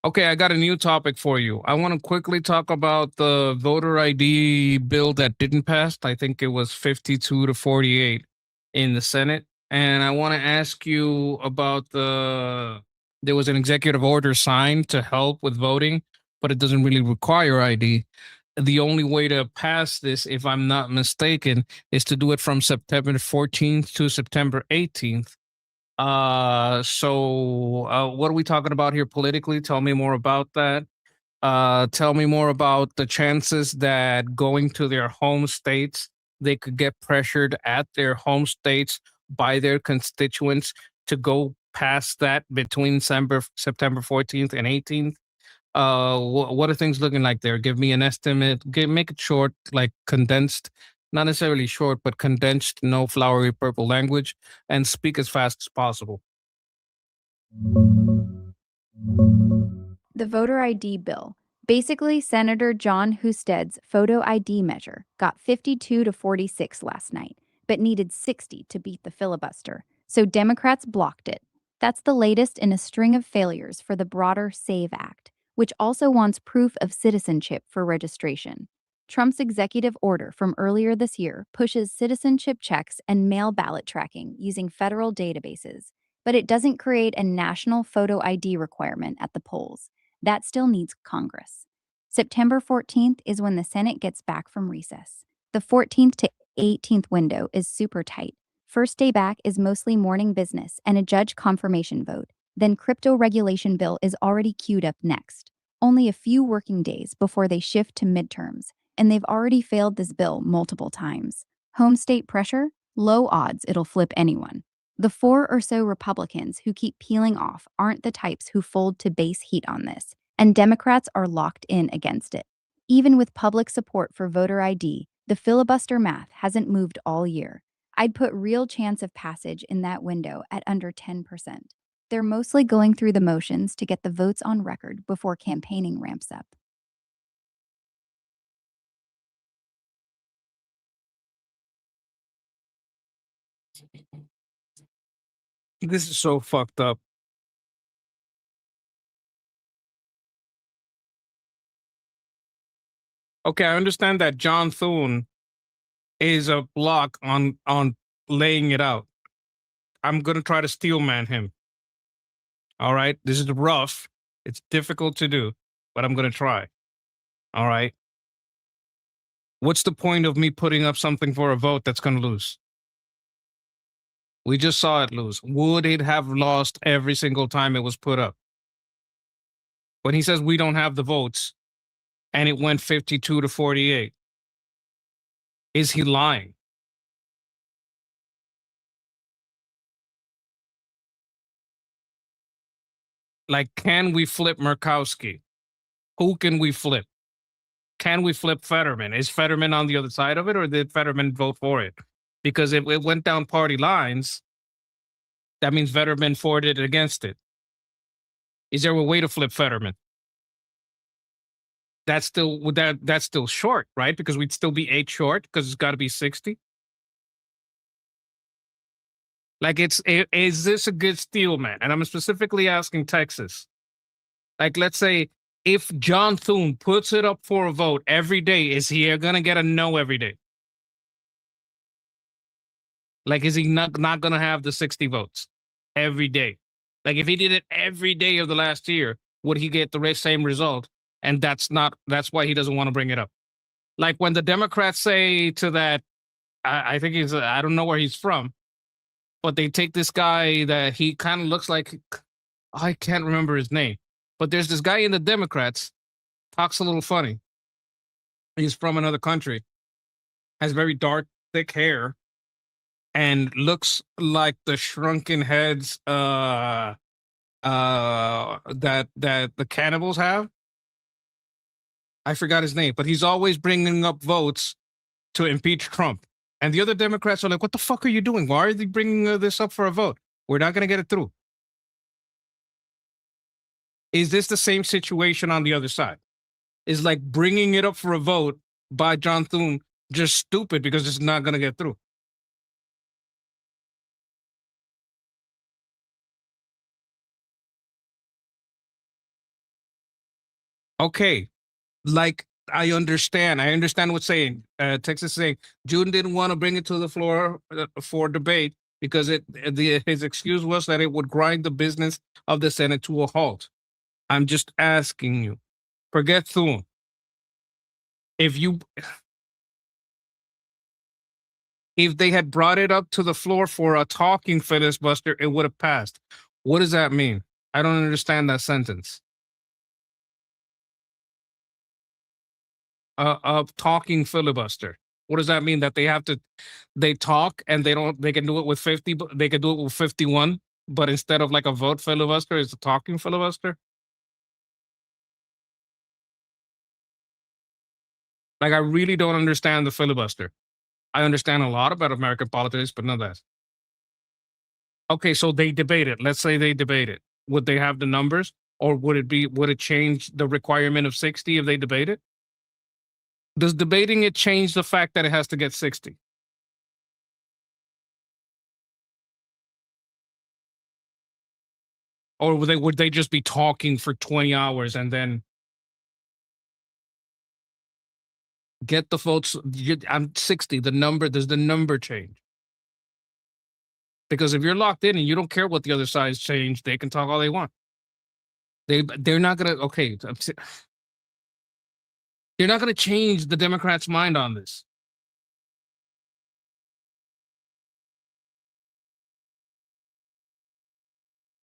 Okay, I got a new topic for you. I want to quickly talk about the voter ID bill that didn't pass. I think it was 52 to 48 in the Senate. And I want to ask you about there was an executive order signed to help with voting, but it doesn't really require ID. the only way to pass this, if I'm not mistaken, is to do it from September 14th to September 18th. What are we talking about here politically? Tell me more about that. Tell me more about the chances that going to their home states, they could get pressured at their home states by their constituents to go past that between September 14th and 18th. What are things looking like there? Give me an estimate. Make it short, like condensed, not necessarily short, but condensed, no flowery purple language, and speak as fast as possible. The voter ID bill. Basically, Senator John Husted's photo ID measure got 52 to 46 last night, but needed 60 to beat the filibuster. So Democrats blocked it. That's the latest in a string of failures for the broader SAVE Act, which also wants proof of citizenship for registration. Trump's executive order from earlier this year pushes citizenship checks and mail ballot tracking using federal databases, but it doesn't create a national photo ID requirement at the polls. That still needs Congress. September 14th is when the Senate gets back from recess. The 14th to 18th window is super tight. First day back is mostly morning business and a judge confirmation vote. Then crypto regulation bill is already queued up next. Only a few working days before they shift to midterms, and they've already failed this bill multiple times. Home state pressure? Low odds it'll flip anyone. The 4 or so Republicans who keep peeling off aren't the types who fold to base heat on this, and Democrats are locked in against it. Even with public support for voter ID, the filibuster math hasn't moved all year. I'd put real chance of passage in that window at under 10%. They're mostly going through the motions to get the votes on record before campaigning ramps up. This is so fucked up. Okay, I understand that John Thune is a block on laying it out. I'm gonna try to steelman him. All right, this is rough. It's difficult to do, but I'm gonna try. All right. What's the point of me putting up something for a vote that's gonna lose? We just saw it lose. Would it have lost every single time it was put up? When he says we don't have the votes and it went 52 to 48, is he lying? Like, can we flip Murkowski? Who can we flip? Can we flip Fetterman? Is Fetterman on the other side of it, or did Fetterman vote for it? Because if it went down party lines, that means Fetterman voted against it. Is there a way to flip Fetterman? That's still short, right? Because we'd still be 8 short because it's got to be 60. Like, is this a good steal, man? And I'm specifically asking Texas. Like, let's say if John Thune puts it up for a vote every day, is he gonna get a no every day? Like, is he not gonna have the 60 votes every day? Like, if he did it every day of the last year, would he get the same result? And that's why he doesn't want to bring it up. Like, when the Democrats say to that, I think I don't know where he's from, but they take this guy that he kind of looks like, I can't remember his name, but there's this guy in the Democrats, talks a little funny. He's from another country, has very dark, thick hair, and looks like the shrunken heads that the cannibals have. I forgot his name, but he's always bringing up votes to impeach Trump. And the other Democrats are like, what the fuck are you doing? Why are they bringing this up for a vote? We're not going to get it through. Is this the same situation on the other side? Is like bringing it up for a vote by John Thune just stupid because it's not going to get through? Okay, like I understand what's saying. Texas saying June didn't want to bring it to the floor for debate because his excuse was that it would grind the business of the Senate to a halt. I'm just asking you, forget Thune. If you if they had brought it up to the floor for a talking filibuster, it would have passed. What does that mean? I don't understand that sentence. A talking filibuster. What does that mean? That they talk and they can do it with 50, but they can do it with 51, but instead of like a vote filibuster, it's a talking filibuster? Like, I really don't understand the filibuster. I understand a lot about American politics, but none of that. Okay, so they debate it. Let's say they debate it. Would they have the numbers, or would it change the requirement of 60 if they debate it? Does debating it change the fact that it has to get 60? Or would they just be talking for 20 hours and then get the votes? I'm 60. Does the number change? Because if you're locked in and you don't care what the other side's change, they can talk all they want. They're not gonna okay. They're not gonna change the Democrats' mind on this.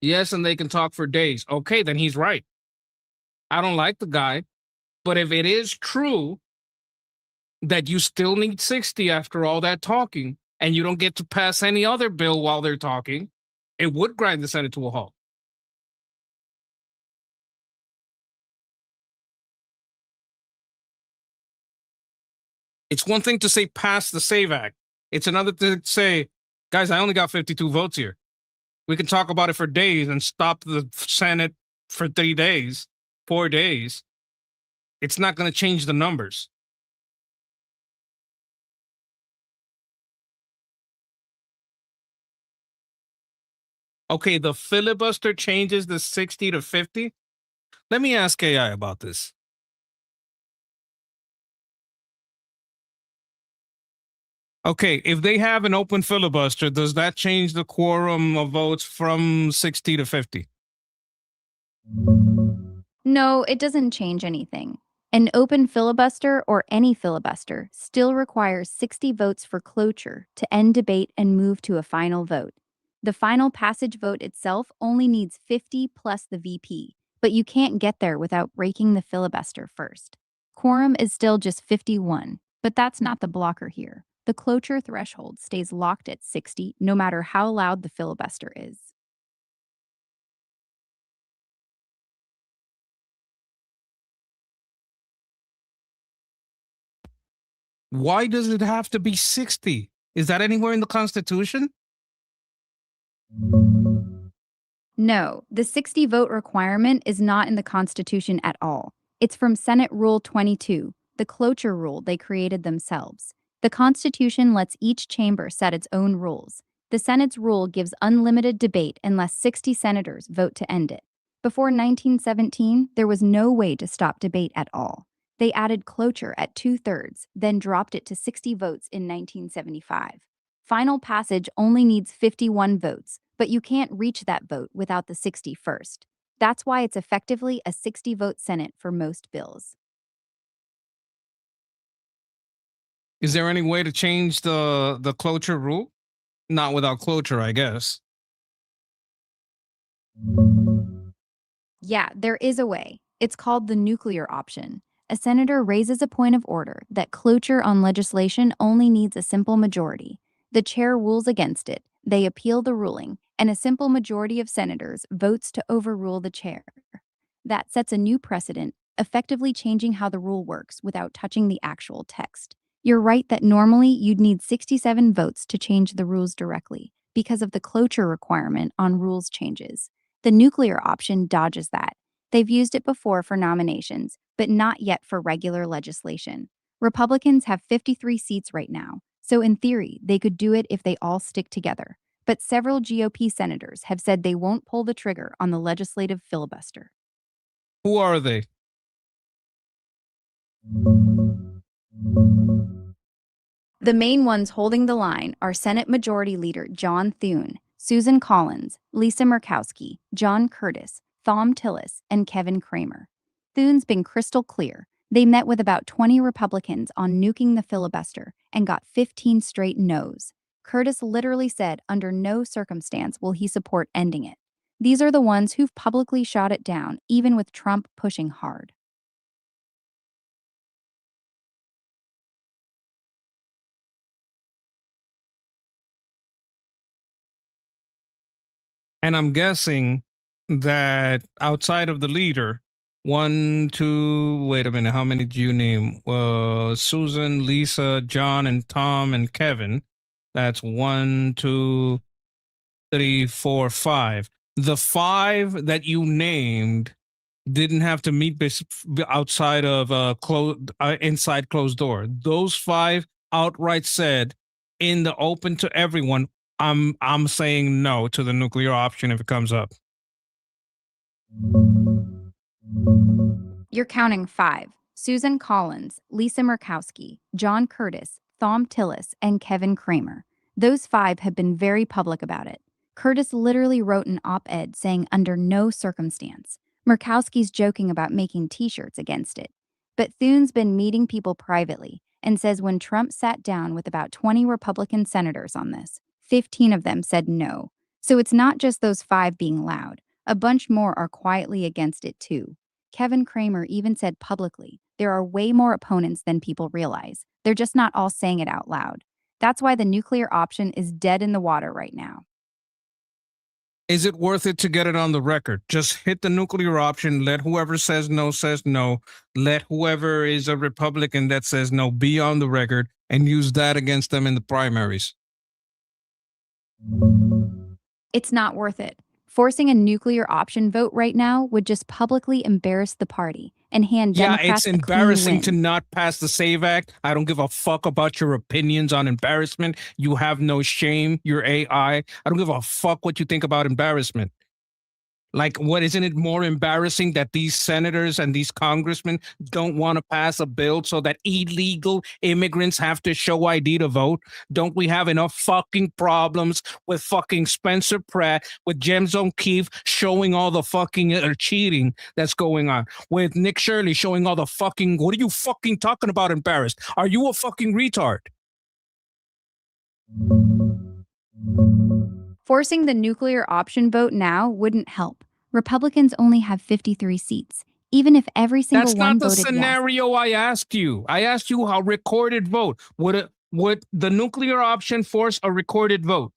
Yes, and they can talk for days. Okay, then he's right. I don't like the guy, but if it is true that you still need 60 after all that talking, and you don't get to pass any other bill while they're talking, it would grind the Senate to a halt. It's one thing to say pass the SAVE Act. It's another thing to say, guys, I only got 52 votes here. We can talk about it for days and stop the Senate for 3 days, 4 days. It's not going to change the numbers. Okay, the filibuster changes the 60 to 50. Let me ask AI about this. Okay, if they have an open filibuster, does that change the quorum of votes from 60 to 50? No, it doesn't change anything. An open filibuster or any filibuster still requires 60 votes for cloture to end debate and move to a final vote. The final passage vote itself only needs 50 plus the VP, but you can't get there without breaking the filibuster first. Quorum is still just 51, but that's not the blocker here. The cloture threshold stays locked at 60 no matter how loud the filibuster is. Why does it have to be 60? Is that anywhere in the Constitution? No, the 60 vote requirement is not in the Constitution at all. It's from Senate Rule 22, the cloture rule they created themselves. The Constitution lets each chamber set its own rules. The Senate's rule gives unlimited debate unless 60 senators vote to end it. Before 1917, there was no way to stop debate at all. They added cloture at 2/3, then dropped it to 60 votes in 1975. Final passage only needs 51 votes, but you can't reach that vote without the 60 first. That's why it's effectively a 60-vote Senate for most bills. Is there any way to change the cloture rule? Not without cloture, I guess. Yeah, there is a way. It's called the nuclear option. A senator raises a point of order that cloture on legislation only needs a simple majority. The chair rules against it, they appeal the ruling, and a simple majority of senators votes to overrule the chair. That sets a new precedent, effectively changing how the rule works without touching the actual text. You're right that normally you'd need 67 votes to change the rules directly because of the cloture requirement on rules changes. The nuclear option dodges that. They've used it before for nominations, but not yet for regular legislation. Republicans have 53 seats right now, so in theory, they could do it if they all stick together. But several GOP senators have said they won't pull the trigger on the legislative filibuster. Who are they? The main ones holding the line are Senate Majority Leader John Thune, Susan Collins, Lisa Murkowski, John Curtis, Thom Tillis, and Kevin Cramer. Thune's been crystal clear. They met with about 20 Republicans on nuking the filibuster and got 15 straight no's. Curtis literally said under no circumstance will he support ending it. These are the ones who've publicly shot it down, even with Trump pushing hard. And I'm guessing that outside of the leader, one, two, wait a minute, how many did you name? Susan, Lisa, John, and Tom, and Kevin. That's 1, 2, 3, 4, 5. The 5 that you named didn't have to meet outside of inside closed door. Those 5 outright said in the open to everyone, I'm saying no to the nuclear option if it comes up. You're counting 5. Susan Collins, Lisa Murkowski, John Curtis, Thom Tillis, and Kevin Cramer. Those 5 have been very public about it. Curtis literally wrote an op-ed saying under no circumstance. Murkowski's joking about making t-shirts against it. But Thune's been meeting people privately and says when Trump sat down with about 20 Republican senators on this, 15 of them said no. So it's not just those 5 being loud. A bunch more are quietly against it too. Kevin Cramer even said publicly, there are way more opponents than people realize. They're just not all saying it out loud. That's why the nuclear option is dead in the water right now. Is it worth it to get it on the record? Just hit the nuclear option. Let whoever says no. Let whoever is a Republican that says no be on the record and use that against them in the primaries. It's not worth it. Forcing a nuclear option vote right now would just publicly embarrass the party and hand Democrats it's embarrassing to not pass the SAVE Act. I don't give a fuck about your opinions on embarrassment. You have no shame. You're AI. I don't give a fuck what you think about embarrassment. Like, what, isn't it more embarrassing that these senators and these congressmen don't want to pass a bill so that illegal immigrants have to show ID to vote? Don't we have enough fucking problems with fucking Spencer Pratt, with James O'Keefe showing all the fucking cheating that's going on, with Nick Shirley showing all the fucking, what are you fucking talking about embarrassed? Are you a fucking retard? Forcing the nuclear option vote now wouldn't help. Republicans only have 53 seats. Even if every single That's one not the voted yes. scenario I asked you. I asked you how recorded vote. Would the nuclear option force a recorded vote?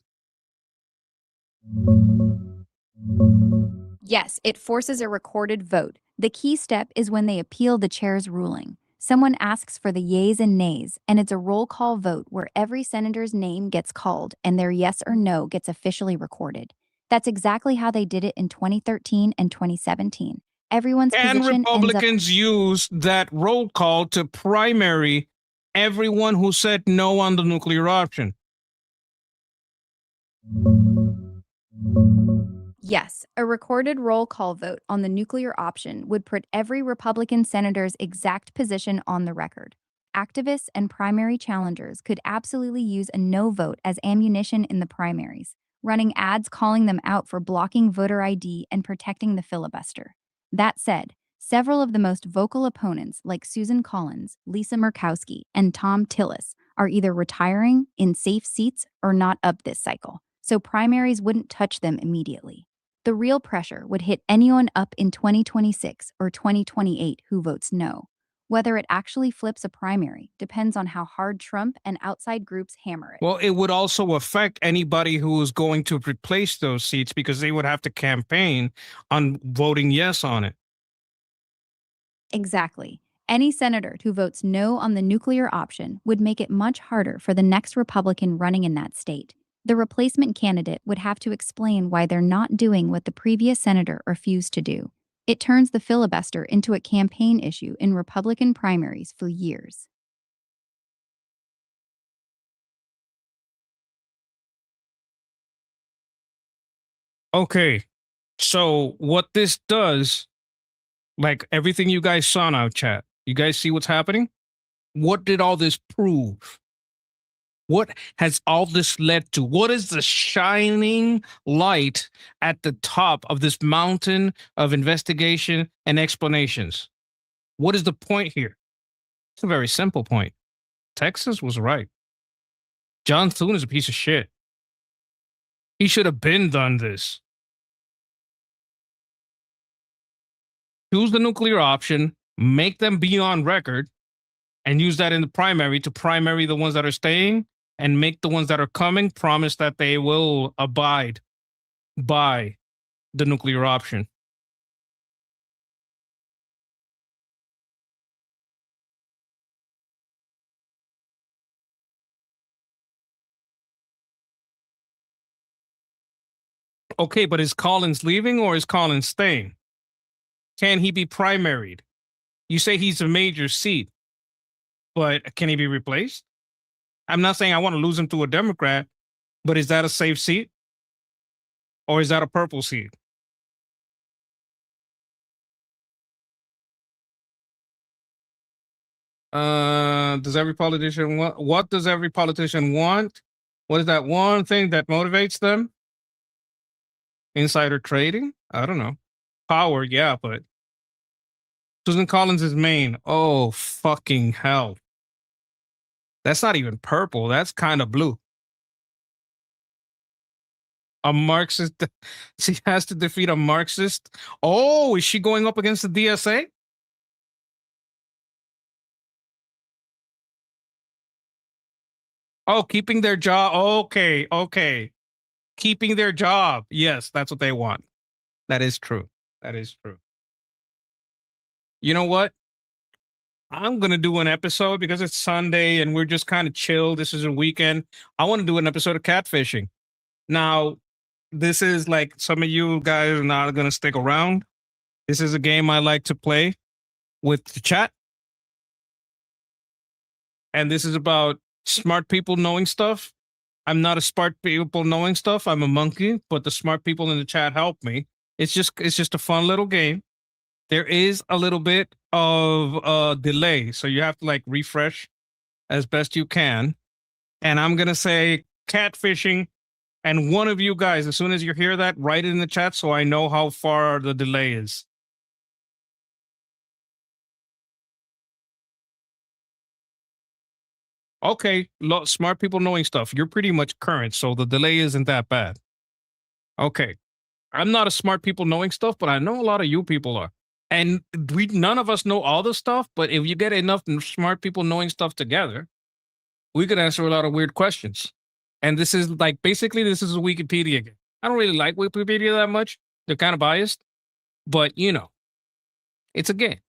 Yes, it forces a recorded vote. The key step is when they appeal the chair's ruling. Someone asks for the yeas and nays, and it's a roll call vote where every senator's name gets called and their yes or no gets officially recorded. That's exactly how they did it in 2013 and 2017. Everyone's And position Republicans use that roll call to primary everyone who said no on the nuclear option. Yes, a recorded roll call vote on the nuclear option would put every Republican senator's exact position on the record. Activists and primary challengers could absolutely use a no vote as ammunition in the primaries, running ads calling them out for blocking voter ID and protecting the filibuster. That said, several of the most vocal opponents, like Susan Collins, Lisa Murkowski, and Thom Tillis, are either retiring, in safe seats, or not up this cycle, so primaries wouldn't touch them immediately. The real pressure would hit anyone up in 2026 or 2028 who votes no. Whether it actually flips a primary depends on how hard Trump and outside groups hammer it. Well, it would also affect anybody who is going to replace those seats because they would have to campaign on voting yes on it. Exactly. Any senator who votes no on the nuclear option would make it much harder for the next Republican running in that state. The replacement candidate would have to explain why they're not doing what the previous senator refused to do. It turns the filibuster into a campaign issue in Republican primaries for years. Okay, so what this does, like everything you guys saw now, chat, you guys see what's happening? What did all this prove? What has all this led to? What is the shining light at the top of this mountain of investigation and explanations? What is the point here? It's a very simple point. Texas was right. John Thune is a piece of shit. He should have been done this. Choose the nuclear option, make them be on record, and use that in the primary to primary the ones that are staying and make the ones that are coming promise that they will abide by the nuclear option. Okay, but is Collins leaving or is Collins staying? Can he be primaried? You say he's a major seat, but can he be replaced? I'm not saying I want to lose him to a Democrat, but is that a safe seat? Or is that a purple seat? Does every politician want? What does every politician want? What is that one thing that motivates them? Insider trading? I don't know. Power, yeah, but Susan Collins is Maine. Oh, fucking hell. That's not even purple. That's kind of blue. A Marxist. She has to defeat a Marxist. Oh, is she going up against the DSA? Oh, keeping their job. Okay, okay. Keeping their job. Yes, that's what they want. That is true. That is true. You know what? I'm going to do an episode because it's Sunday and we're just kind of chill. This is a weekend. I want to do an episode of catfishing. Now, this is like some of you guys are not going to stick around. This is a game I like to play with the chat. And this is about smart people knowing stuff. I'm not a smart people knowing stuff. I'm a monkey, but the smart people in the chat help me. It's just a fun little game. There is a little bit of delay, so you have to like refresh as best you can. And I'm gonna say catfishing, and one of you guys, as soon as you hear that, write it in the chat so I know how far the delay is. Okay, smart people knowing stuff. You're pretty much current, so the delay isn't that bad. Okay. I'm not a smart people knowing stuff, but I know a lot of you people are. And none of us know all the stuff, but if you get enough smart people knowing stuff together, we could answer a lot of weird questions. And this is like, basically, this is a Wikipedia game. I don't really like Wikipedia that much. They're kind of biased, but you know, it's a game.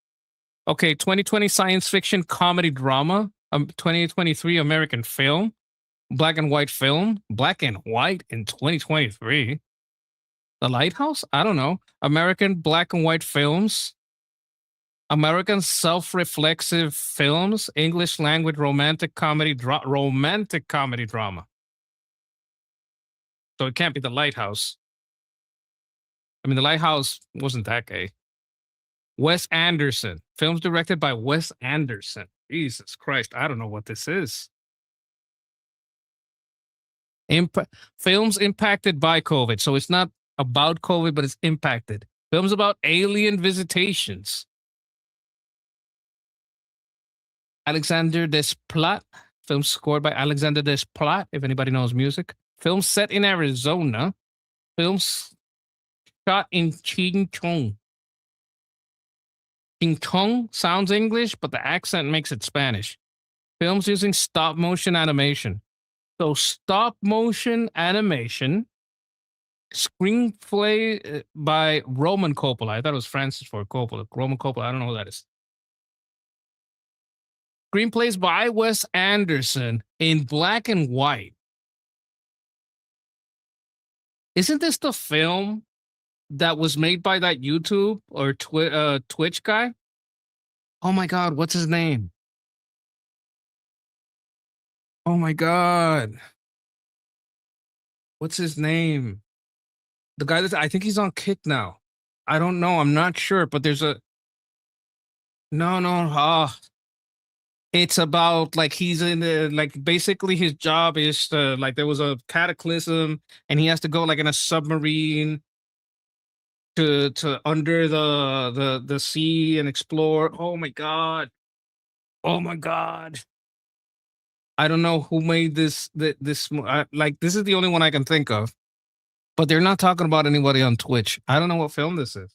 Okay, 2020 science fiction comedy drama, 2023 American film, black and white film, black and white in 2023. The Lighthouse? I don't know. American black and white films. American self-reflexive films. English language romantic comedy drama. So it can't be The Lighthouse. I mean, The Lighthouse wasn't that gay. Wes Anderson. Films directed by Wes Anderson. Jesus Christ. I don't know what this is. Films impacted by COVID. So it's not about COVID, but it's impacted. Films about alien visitations. Alexander Desplat. Film scored by Alexander Desplat, if anybody knows music. Film set in Arizona. Films shot in Chingchong. Chingchong sounds English, but the accent makes it Spanish. Films using stop motion animation. So stop motion animation. Screenplay by Roman Coppola. I thought it was Francis Ford Coppola. Roman Coppola. I don't know who that is. Screenplays by Wes Anderson in black and white. Isn't this the film that was made by that YouTube or Twitch guy? Oh my God, what's his name? Oh my God. What's his name? The guy that I think he's on Kick now. I don't know. I'm not sure, but there's a no. It's about like he's in the like basically his job is to like there was a cataclysm and he has to go like in a submarine to under the sea and explore. Oh my God. Oh my god. I don't know who made this. Like this is the only one I can think of. But they're not talking about anybody on Twitch. I don't know what film this is.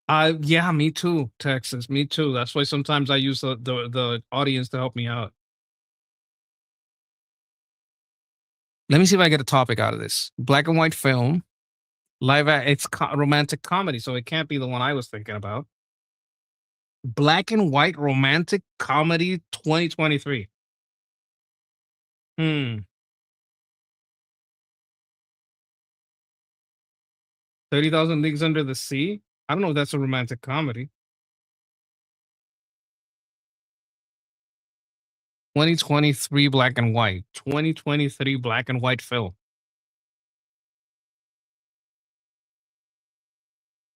Yeah, me too, Texas. Me too. That's why sometimes I use the audience to help me out. Let me see if I get a topic out of this. Black and white film, it's romantic comedy, so it can't be the one I was thinking about. Black and white romantic comedy 2023. 30,000 Leagues Under the Sea. I don't know if that's a romantic comedy. 2023 black and white. 2023 black and white film.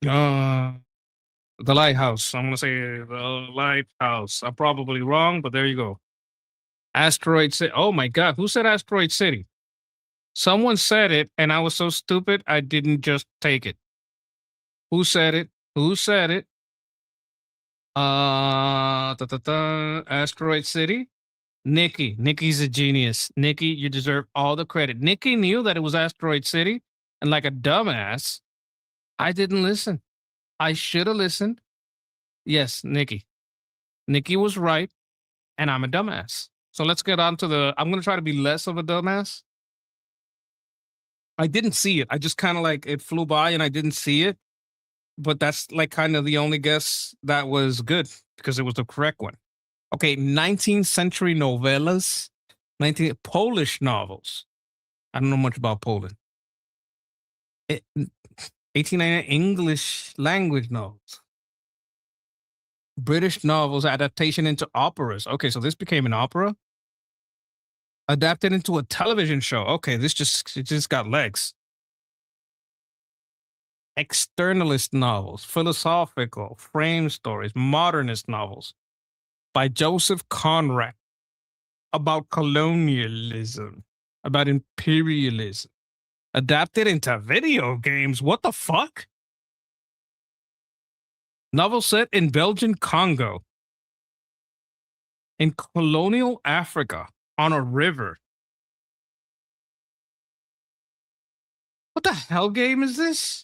The Lighthouse. I'm gonna say The Lighthouse. I'm probably wrong, but there you go. Asteroid City. Oh my god, who said Asteroid City? Someone said it, and I was so stupid I didn't just take it. Who said it? Who said it? Asteroid City. Nikki. Nikki's a genius. Nikki, you deserve all the credit. Nikki knew that it was Asteroid City, and like a dumbass, I didn't listen. I should have listened. Yes, Nikki. Nikki was right, and I'm a dumbass. So let's get on to I'm going to try to be less of a dumbass. I didn't see it. I just kind of like it flew by and I didn't see it. But that's like kind of the only guess that was good because it was the correct one. Okay, 19th century novellas, Polish novels. I don't know much about Poland. 1899 English language novels. British novels adaptation into operas. Okay, so this became an opera. Adapted into a television show. Okay, it just got legs. Externalist novels, philosophical, frame stories, modernist novels by Joseph Conrad about colonialism, about imperialism. Adapted into video games. What the fuck? Novel set in Belgian Congo. In colonial Africa on a river. What the hell game is this?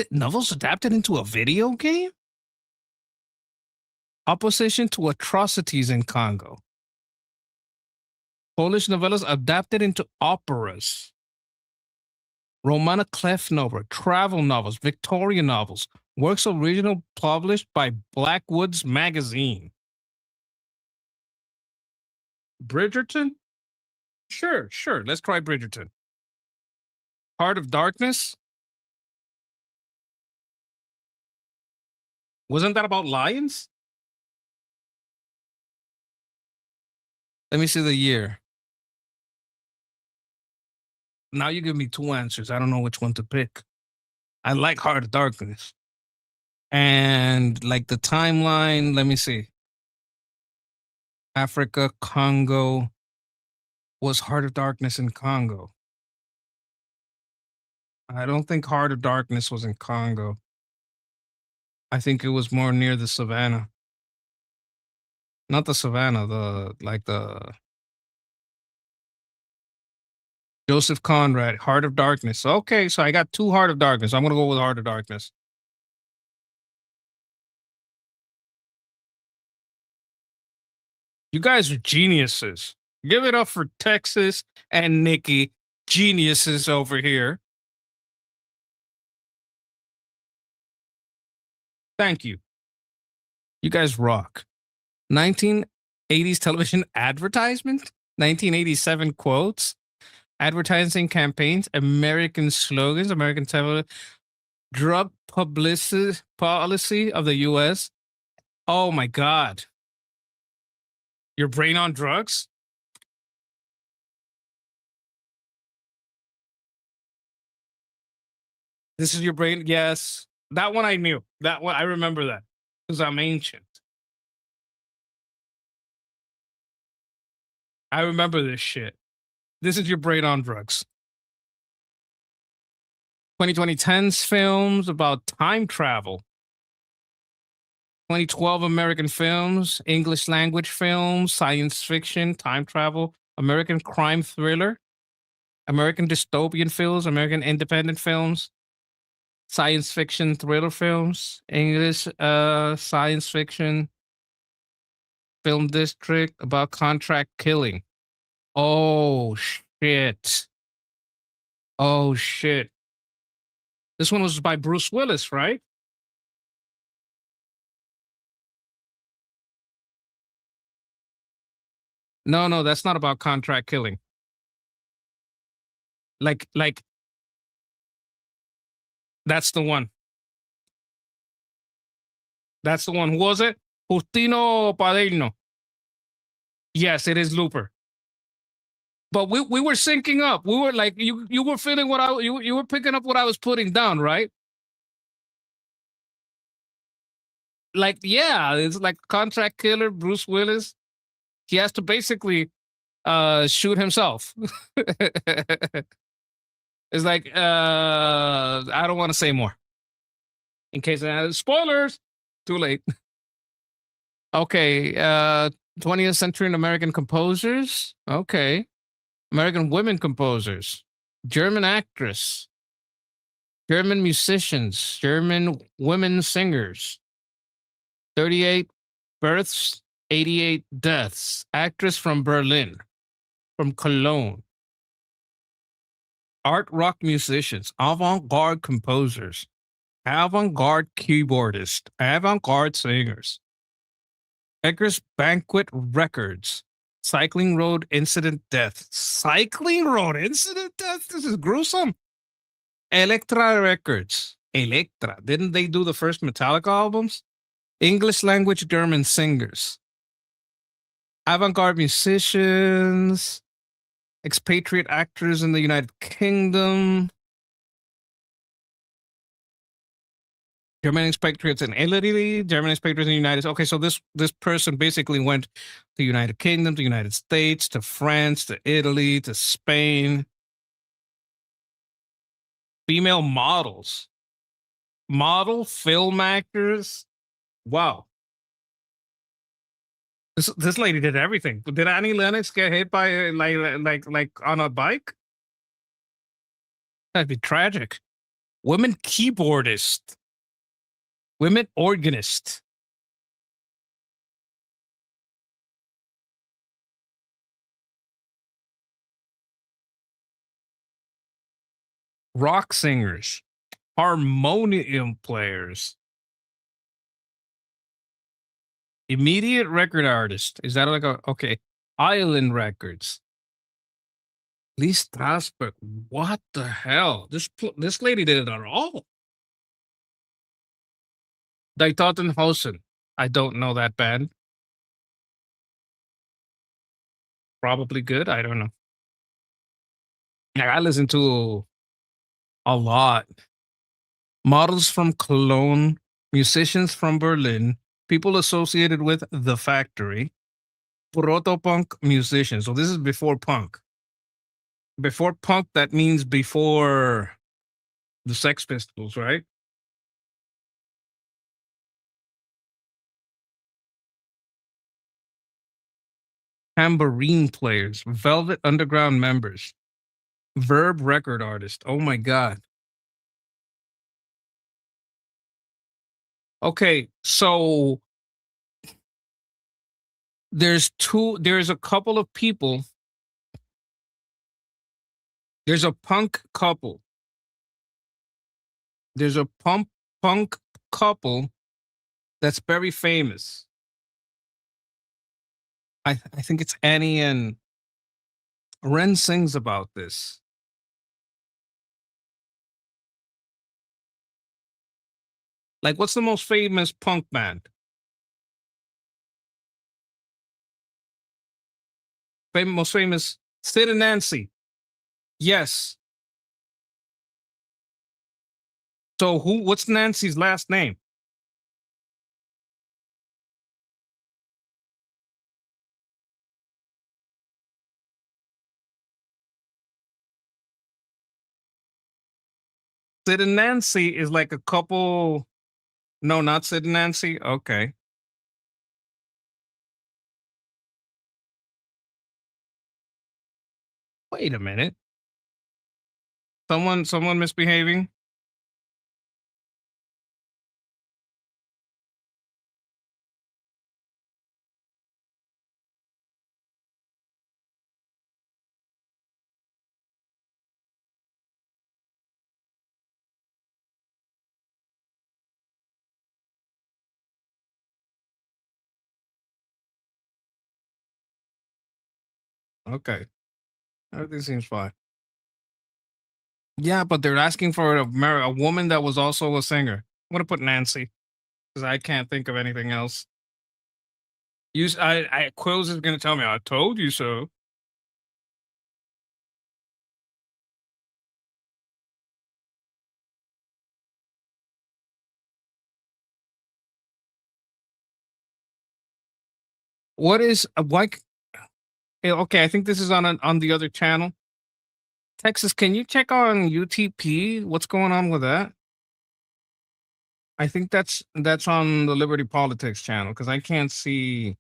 Novels adapted into a video game? Opposition to atrocities in Congo. Polish novellas adapted into operas. Romana Clef novel, travel novels, Victorian novels, works original published by Blackwoods Magazine. Bridgerton? Sure. Let's try Bridgerton. Heart of Darkness? Wasn't that about lions? Let me see the year. Now you give me two answers. I don't know which one to pick. I like Heart of Darkness. And like the timeline, let me see. Africa, Congo. Was Heart of Darkness in Congo? I don't think Heart of Darkness was in Congo. I think it was more near the savannah. Not the savannah, the Joseph Conrad, Heart of Darkness. Okay, so I got two Heart of Darkness. I'm gonna go with Heart of Darkness. You guys are geniuses. Give it up for Texas and Nikki, geniuses over here. Thank you. You guys rock. 1980s television advertisement, 1987 quotes, advertising campaigns, American slogans, American television, drug publicity policy of the U.S. Oh my God. Your brain on drugs? This is your brain? Yes. That one I knew. That one, I remember that because I'm ancient. I remember this shit. This is your brain on drugs. 2010's films about time travel. 2012 American films, English language films, science fiction, time travel, American crime thriller, American dystopian films, American independent films, science fiction thriller films, English science fiction film district about contract killing. Oh shit. Oh shit. This one was by Bruce Willis, right? No, no, that's not about contract killing. Like that's the one. That's the one. Who was it? Justino Paderno. Yes, it is Looper. But we were syncing up. We were like you were feeling what you were picking up what I was putting down, right? Like, yeah, it's like contract killer, Bruce Willis. He has to basically shoot himself. It's like I don't want to say more. In case spoilers. Too late. Okay, 20th century American composers. Okay. American women composers. German actress. German musicians. German women singers. 38 births, 88 deaths. Actress from Berlin, from Cologne. Art rock musicians, avant-garde composers, avant-garde keyboardists, avant-garde singers. Edgar's Banquet Records, Cycling Road Incident Death. Cycling Road Incident Death? This is gruesome. Elektra Records. Elektra. Didn't they do the first Metallica albums? English language German singers. Avant-garde musicians. Expatriate actors in the United Kingdom. German expatriates in Italy, German expatriates in the United States. Okay, so this person basically went to the United Kingdom, to the United States, to France, to Italy, to Spain. Female models. Model, film actors. Wow. This lady did everything. Did Annie Lennox get hit by like on a bike? That'd be tragic. Women keyboardist. Women organist. Rock singers. Harmonium players. Immediate record artist. Is that like a okay? Island Records. Lee Strasberg. What the hell? This lady did it all. Die Totenhausen. I don't know that band. Probably good. I don't know. I listen to a lot. Models from Cologne, musicians from Berlin, people associated with The Factory, proto-punk musicians. So this is before punk. Before punk, that means before the Sex Pistols, right? Tambourine players, Velvet Underground members, Verb record artist. Oh my God. Okay, so there's a couple of people. There's a punk couple. There's a punk couple that's very famous. I think it's Annie and Ren sings about this. Like, what's the most famous punk band? Most famous Sid and Nancy. Yes. So what's Nancy's last name? Sid and Nancy is like a couple. No, not Sid and Nancy. Okay. Wait a minute. Someone misbehaving? Okay. Everything seems fine. Yeah, but they're asking for a woman that was also a singer. I'm gonna put Nancy because I can't think of anything else. Quills is gonna tell me I told you so. What is like? Okay, I think this is on the other channel. Texas, can you check on UTP? What's going on with that? I think that's on the Liberty Politics channel because I can't see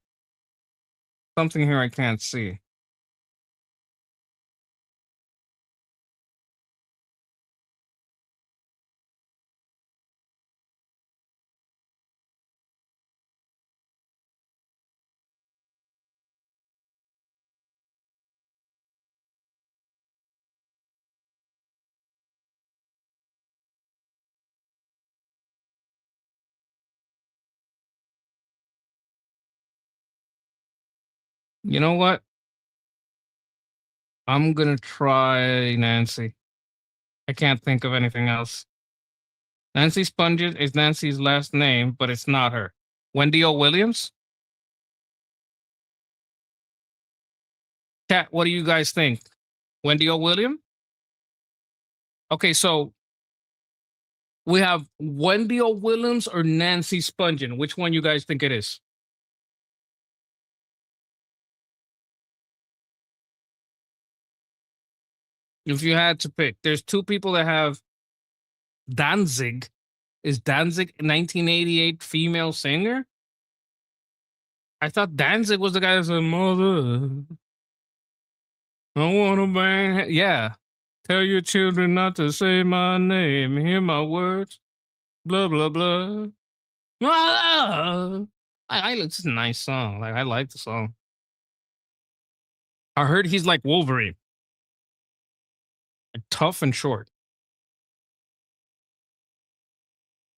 something here. I can't see. You know what? I'm gonna try Nancy. I can't think of anything else. Nancy Spungen is Nancy's last name, but it's not her. Wendy O. Williams? Cat, what do you guys think? Wendy O. Williams? Okay, so we have Wendy O. Williams or Nancy Spungen. Which one you guys think it is? If you had to pick, there's two people that have Danzig. Is Danzig 1988 female singer? I thought Danzig was the guy that said, Mother, I want to bang. Yeah. Tell your children not to say my name. Hear my words. Blah, blah, blah. It's a nice song. Like, I like the song. I heard he's like Wolverine. Like, tough and short.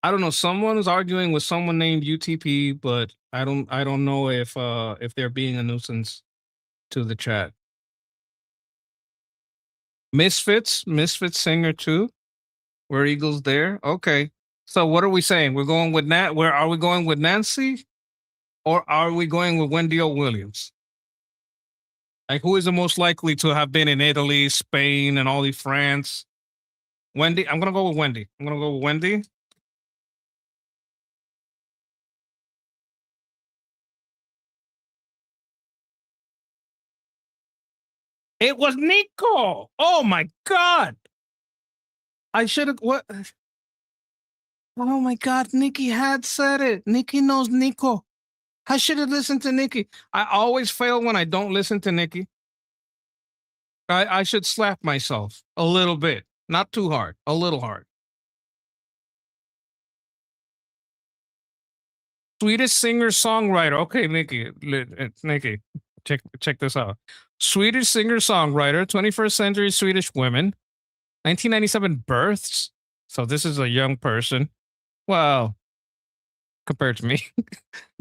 I don't know. Someone's arguing with someone named UTP, but I don't know if they're being a nuisance to the chat. Misfits singer too. Were Eagles there? Okay. So what are we saying? We're going with Nat. Where are we going with Nancy, or are we going with Wendy O. Williams? Like, who is the most likely to have been in Italy, Spain, and all these France? Wendy. I'm gonna go with Wendy. I'm gonna go with Wendy. It was Nico. Oh my god. I should have what? Oh my god, Nikki had said it. Nikki knows Nico. I should have listened to Nikki. I always fail when I don't listen to Nikki. I should slap myself a little bit. Not too hard, a little hard. Swedish singer songwriter. Okay, Nikki, check this out. Swedish singer songwriter, 21st century Swedish women, 1997 births. So this is a young person. Well, compared to me.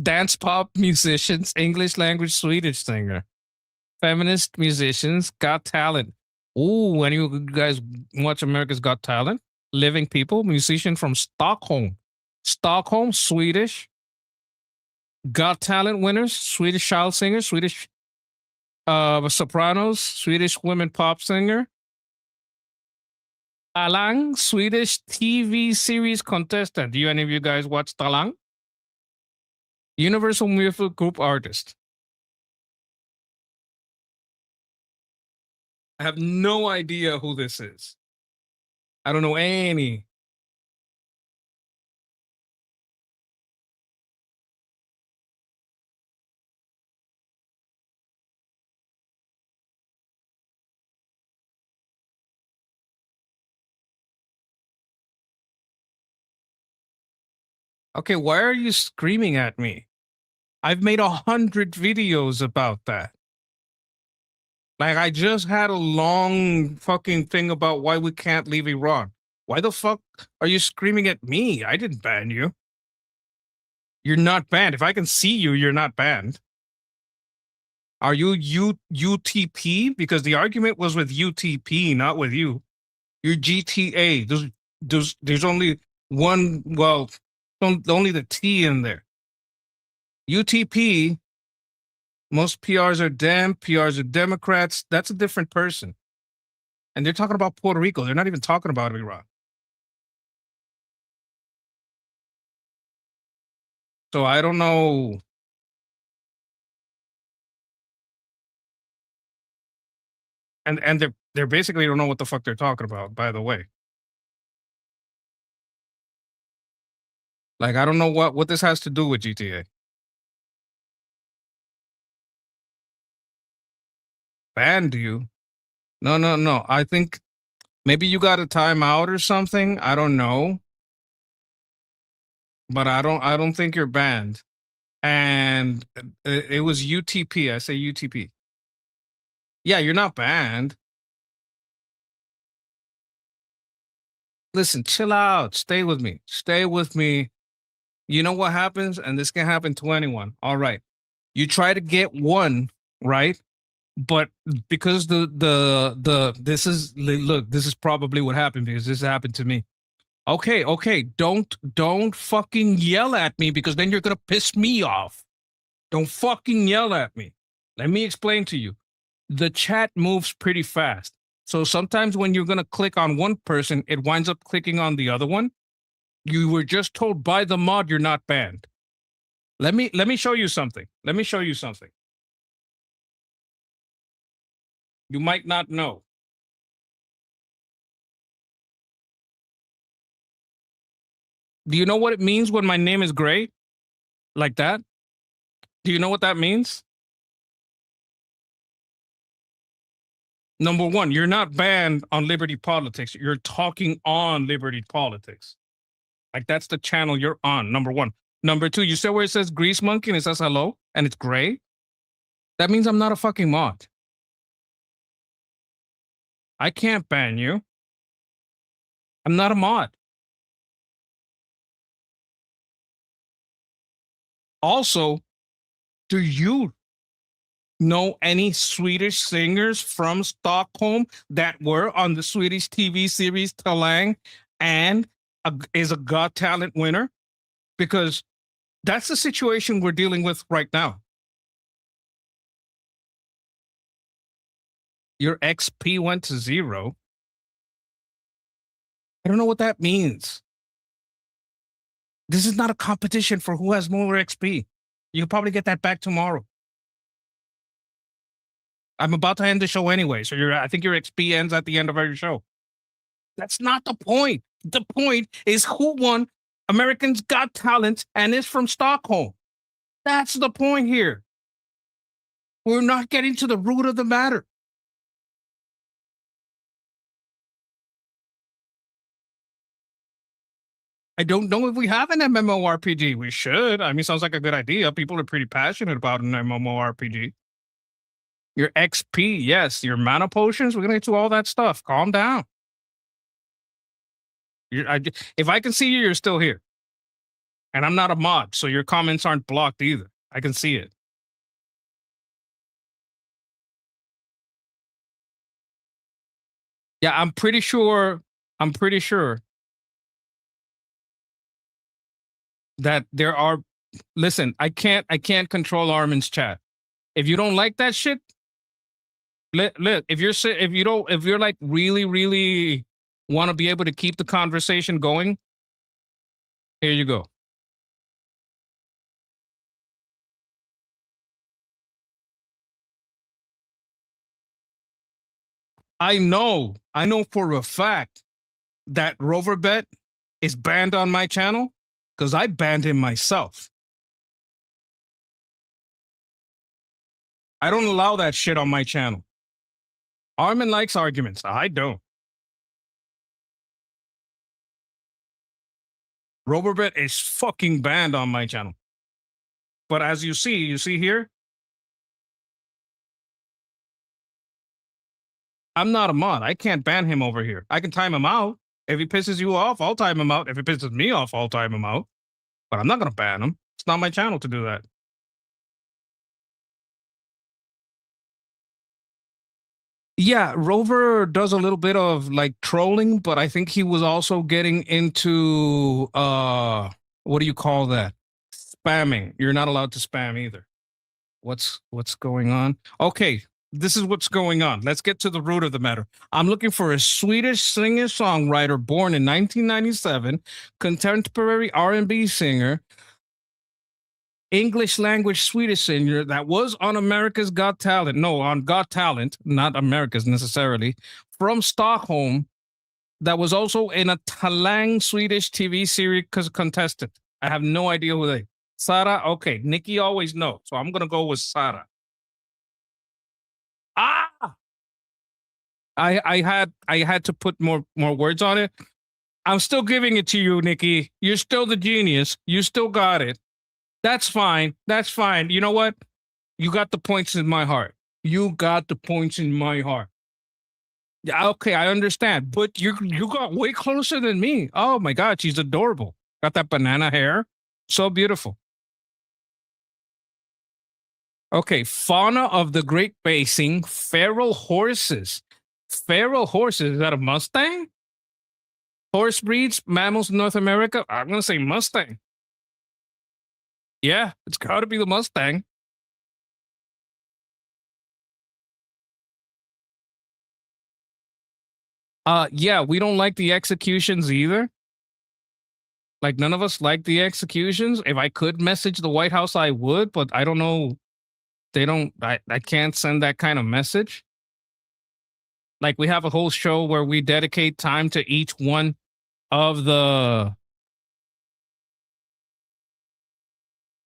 Dance pop musicians, English language Swedish singer, feminist musicians, Got Talent. Ooh, any of you guys watch America's Got Talent? Living people, musician from Stockholm. Stockholm, Swedish. Got Talent winners, Swedish child singer, Swedish sopranos, Swedish women pop singer. Talang, Swedish TV series contestant. Do any of you guys watch Talang? Universal Music Group artist. I have no idea who this is. I don't know any Okay, why are you screaming at me? I've made 100 videos about that. Like, I just had a long fucking thing about why we can't leave Iran. Why the fuck are you screaming at me? I didn't ban you. You're not banned. If I can see you, you're not banned. Are you UTP? Because the argument was with UTP, not with you. You're GTA. There's only one, well, only the T in there. UTP, most PRs are Dem, PRs are Democrats. That's a different person. And they're talking about Puerto Rico. They're not even talking about Iran. So I don't know. And they're basically don't know what the fuck they're talking about, by the way. Like, I don't know what this has to do with GTA. Banned you? No. I think maybe you got a timeout or something. I don't know. But I don't think you're banned. And it was UTP. I say UTP. Yeah, you're not banned. Listen, chill out. Stay with me. Stay with me. You know what happens? And this can happen to anyone. All right. You try to get one, right? But because this is, look, this is probably what happened because this happened to me. Okay. Don't fucking yell at me because then you're gonna piss me off. Don't fucking yell at me. Let me explain to you. The chat moves pretty fast. So sometimes when you're gonna click on one person, it winds up clicking on the other one. You were just told by the mod you're not banned. Let me show you something. Let me show you something. You might not know. Do you know what it means when my name is Gray? Like that? Do you know what that means? Number one, you're not banned on Liberty Politics. You're talking on Liberty Politics. Like, that's the channel you're on, number one. Number two, you said where it says Grease Monkey and it says hello and it's gray? That means I'm not a fucking mod. I can't ban you. I'm not a mod. Also, do you know any Swedish singers from Stockholm that were on the Swedish TV series Talang and is a Got Talent winner? Because that's the situation we're dealing with right now. Your XP went to 0. I don't know what that means. This is not a competition for who has more XP. You'll probably get that back tomorrow. I'm about to end the show anyway, so I think your XP ends at the end of our show. That's not the point. The point is who won Americans Got Talent and is from Stockholm. That's the point here. We're not getting to the root of the matter. I don't know if we have an MMORPG. We should. I mean, sounds like a good idea. People are pretty passionate about an MMORPG. Your XP, yes. Your mana potions, we're going to get to all that stuff. Calm down. If I can see you, you're still here. And I'm not a mod, so your comments aren't blocked either. I can see it. Yeah, I'm pretty sure that there are, listen, I can't control Armin's chat. If you don't like that shit, if you're like really want to be able to keep the conversation going, here you go. I know for a fact that Roverbet is banned on my channel because I banned him myself. I don't allow that shit on my channel. Armin likes arguments. I don't. Roverbet is fucking banned on my channel. But as you see here, I'm not a mod. I can't ban him over here. I can time him out. If he pisses you off, I'll time him out. If he pisses me off, I'll time him out. But I'm not going to ban him. It's not my channel to do that. Yeah, Rover does a little bit of like trolling, but I think he was also getting into what do you call that? Spamming. You're not allowed to spam either. What's going on? Okay, this is what's going on. Let's get to the root of the matter. I'm looking for a Swedish singer-songwriter born in 1997, contemporary R&B singer, English language Swedish singer that was on America's Got Talent. No, on Got Talent, not America's necessarily, from Stockholm, that was also in a Talang Swedish TV series contestant. I have no idea who they. Sarah, okay. Nikki always knows, so I'm gonna go with Sarah. Ah, I had to put more words on it. I'm still giving it to you, Nikki. You're still the genius. You still got it. That's fine. That's fine. You know what? You got the points in my heart. You got the points in my heart. Yeah, okay, I understand. But you got way closer than me. Oh my God, she's adorable. Got that banana hair. So beautiful. Okay, fauna of the Great Basin, feral horses. Feral horses, is that a Mustang? Horse breeds, mammals in North America? I'm going to say Mustang. Yeah, it's got to be the Mustang. Yeah, we don't like the executions either. Like, none of us like the executions. If I could message the White House, I would, but I don't know. They don't, I can't send that kind of message. Like, we have a whole show where we dedicate time to each one of the.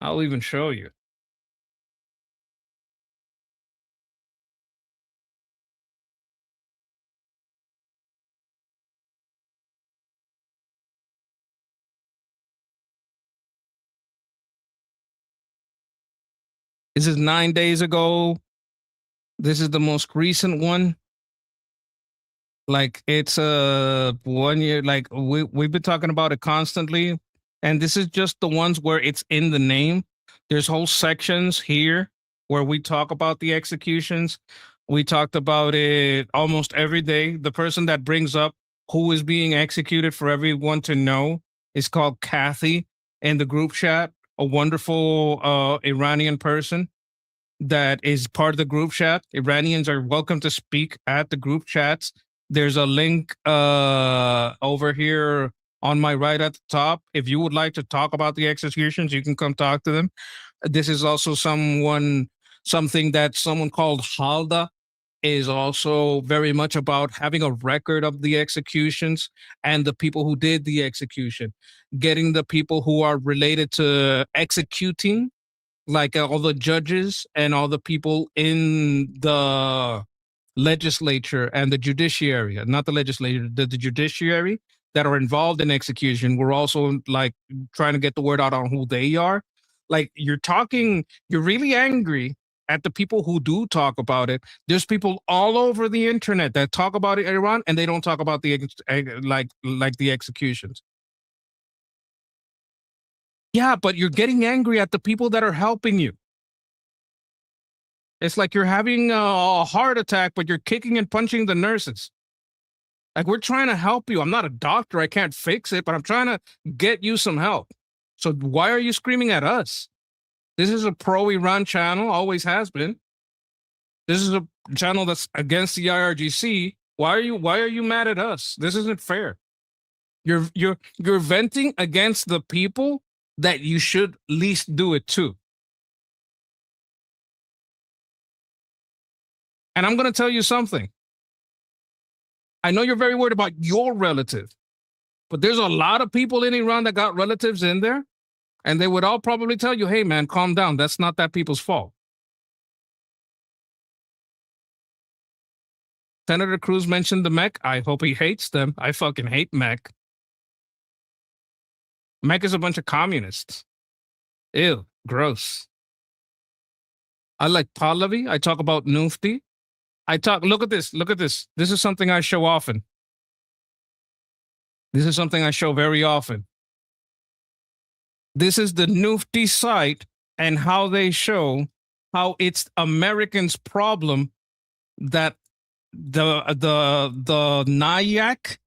I'll even show you. This is 9 days ago. This is the most recent one. Like, it's 1 year. Like, we've been talking about it constantly, and this is just the ones where it's in the name. There's whole sections here where we talk about the executions. We talked about it almost every day. The person that brings up who is being executed for everyone to know is called Kathy in the group chat, a wonderful Iranian person that is part of the group chat. Iranians are welcome to speak at the group chats. There's a link over here on my right at the top. If you would like to talk about the executions, you can come talk to them. This is also something that someone called Halda is also very much about having a record of the executions and the people who did the execution, getting the people who are related to executing, like all the judges and all the people in the legislature and the judiciary, not the legislature, the judiciary that are involved in execution. We're also like trying to get the word out on who they are. Like, you're really angry at the people who do talk about it. There's people all over the internet that talk about it in Iran, and they don't talk about the like the executions. Yeah, but you're getting angry at the people that are helping you. It's like you're having a heart attack, but you're kicking and punching the nurses. Like, we're trying to help you. I'm not a doctor. I can't fix it, but I'm trying to get you some help. So why are you screaming at us? This is a pro-Iran channel, always has been. This is a channel that's against the IRGC. Why are you mad at us? This isn't fair. You're venting against the people that you should least do it to. And I'm going to tell you something. I know you're very worried about your relative, but there's a lot of people in Iran that got relatives in there, and they would all probably tell you, hey, man, calm down. That's not that people's fault. Senator Cruz mentioned the MEC. I hope he hates them. I fucking hate MEC. America's a bunch of communists. Ew, gross. I like Pahlavi. I talk about Nufti. Look at this. Look at this. This is something I show often. This is something I show very often. This is the Nufti site and how they show how it's Americans' problem that the Nyack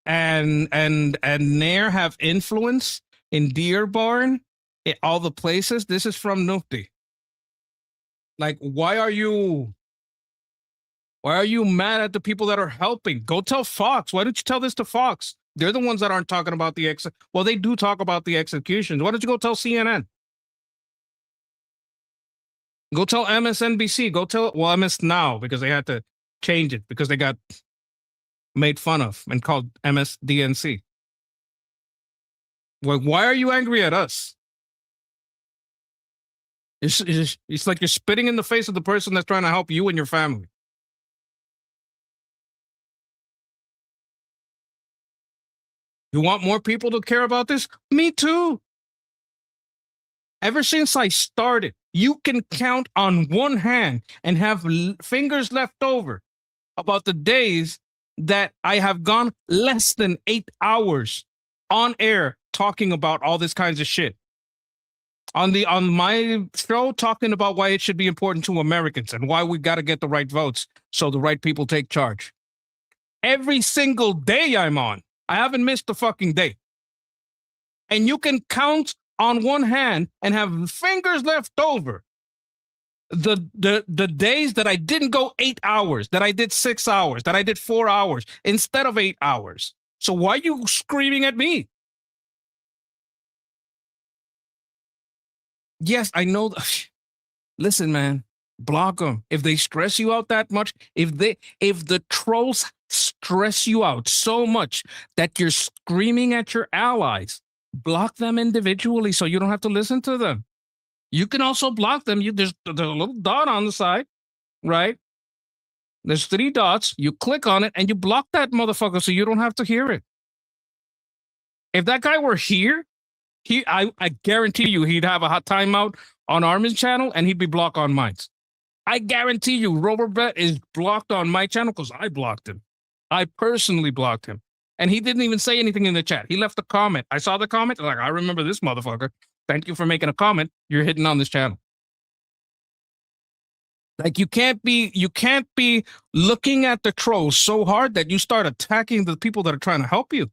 and Nair have influence in Dearborn, all the places. This is from Nufti. Like, why are you mad at the people that are helping? Go tell Fox. Why don't you tell this to Fox? They're the ones that aren't talking about the well, they do talk about the executions. Why don't you go tell CNN? Go tell MSNBC. Go tell, well, MS Now, because they had to change it because they got made fun of and called MSDNC. Well, why are you angry at us? It's like you're spitting in the face of the person that's trying to help you and your family. You want more people to care about this? Me too. Ever since I started, you can count on one hand and have fingers left over about the days that I have gone less than 8 hours on air talking about all this kinds of shit. On my show, talking about why it should be important to Americans and why we got to get the right votes so the right people take charge. Every single day I'm on. I haven't missed a fucking day. And you can count on one hand and have fingers left over the days that I didn't go 8 hours, that I did 6 hours, that I did 4 hours instead of 8 hours. So why are you screaming at me? Yes, I know. Listen, man, block them. If they stress you out that much, if the trolls stress you out so much that you're screaming at your allies, block them individually so you don't have to listen to them. You can also block them. There's a little dot on the side, right? There's 3 dots. You click on it and you block that motherfucker so you don't have to hear it. If that guy were here, I guarantee you he'd have a hot timeout on Armin's channel and he'd be blocked on mine. I guarantee you Robert is blocked on my channel because I blocked him. I personally blocked him. And he didn't even say anything in the chat. He left a comment. I saw the comment. Like, I remember this motherfucker. Thank you for making a comment. You're hitting on this channel. Like, you can't be looking at the trolls so hard that you start attacking the people that are trying to help you.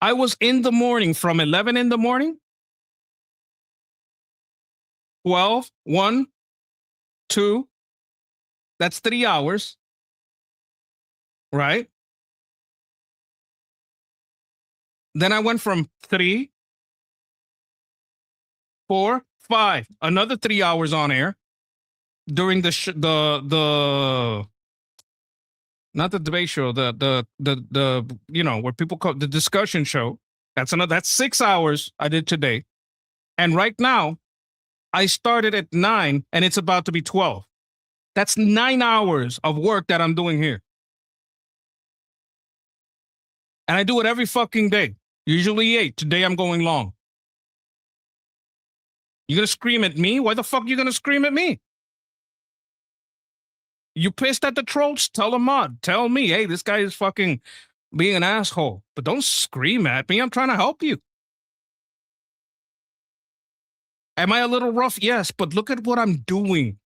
I was in the morning from 11 in the morning, 12, 1, 2, that's 3 hours, right? Then I went from 3, 4, 5, another 3 hours on air during the not the debate show, the you know, where people call the discussion show. That's 6 hours I did today. And right now, I started at 9 and it's about to be 12. That's 9 hours of work that I'm doing here. And I do it every fucking day. Usually 8. Today I'm going long. You gonna scream at me? Why the fuck are you gonna scream at me? You pissed at the trolls? Tell them on. Tell me, hey, this guy is fucking being an asshole. But don't scream at me. I'm trying to help you. Am I a little rough? Yes, but look at what I'm doing.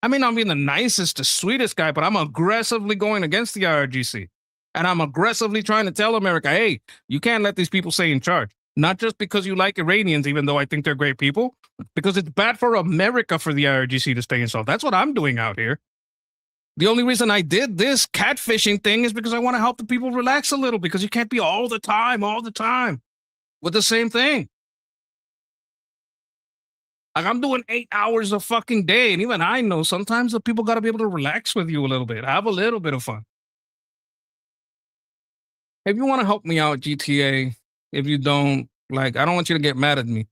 I mean, I'm being the nicest, the sweetest guy, but I'm aggressively going against the IRGC. And I'm aggressively trying to tell America, hey, you can't let these people stay in charge. Not just because you like Iranians, even though I think they're great people, because it's bad for America for the IRGC to stay installed. That's what I'm doing out here. The only reason I did this catfishing thing is because I want to help the people relax a little, because you can't be all the time with the same thing. Like, I'm doing 8 hours a fucking day, and even I know sometimes the people got to be able to relax with you a little bit, have a little bit of fun. If you want to help me out, GTA, if you don't, like, I don't want you to get mad at me.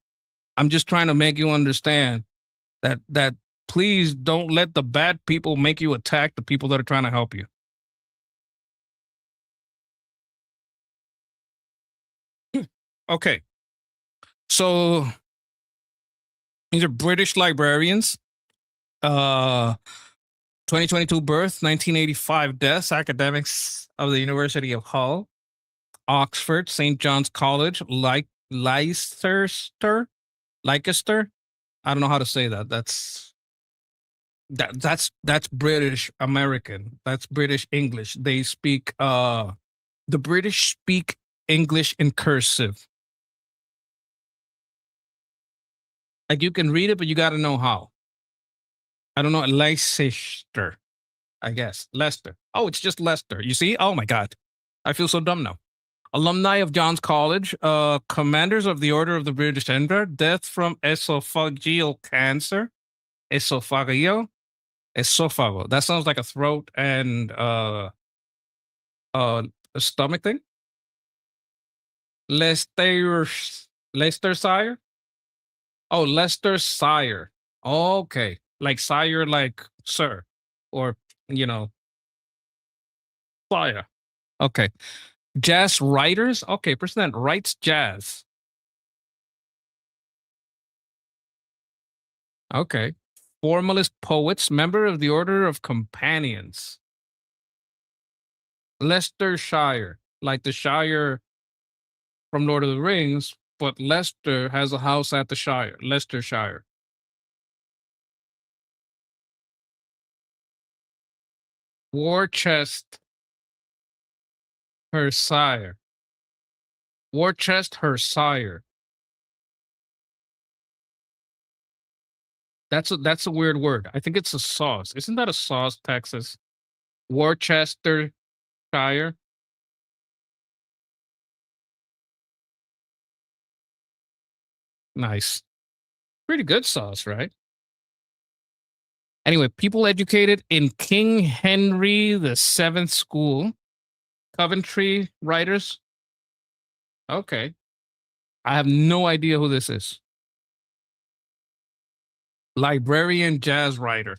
I'm just trying to make you understand that Please don't let the bad people make you attack the people that are trying to help you. Okay. So these are British librarians. 2022 birth, 1985 deaths, academics of the University of Hull, Oxford, St. John's College, Leicester. I don't know how to say that. That's British American. That's British English. They speak the British speak English in cursive. Like you can read it, but you got to know how. I don't know. Leicester, I guess. Leicester. Oh, it's just Leicester. You see? Oh my God. I feel so dumb now. Alumni of John's College, commanders of the Order of the British Empire, death from esophageal cancer. Esophageal? Esophago. That sounds like a throat and a stomach thing. Leicestershire? Oh, Leicestershire. Okay. Like sire, like sir. Or, you know, sire. Okay. Jazz writers? Okay, person that writes jazz. Okay. Formalist poets, member of the Order of Companions. Leicestershire, like the Shire from Lord of the Rings, but Leicester has a house at the Shire, Leicestershire. Worcestershire. Worcestershire. That's a weird word. I think it's a sauce. Isn't that a sauce, Texas? Worcestershire. Nice. Pretty good sauce, right? Anyway, people educated in King Henry VII School. Coventry writers. Okay. I have no idea who this is. Librarian jazz writer.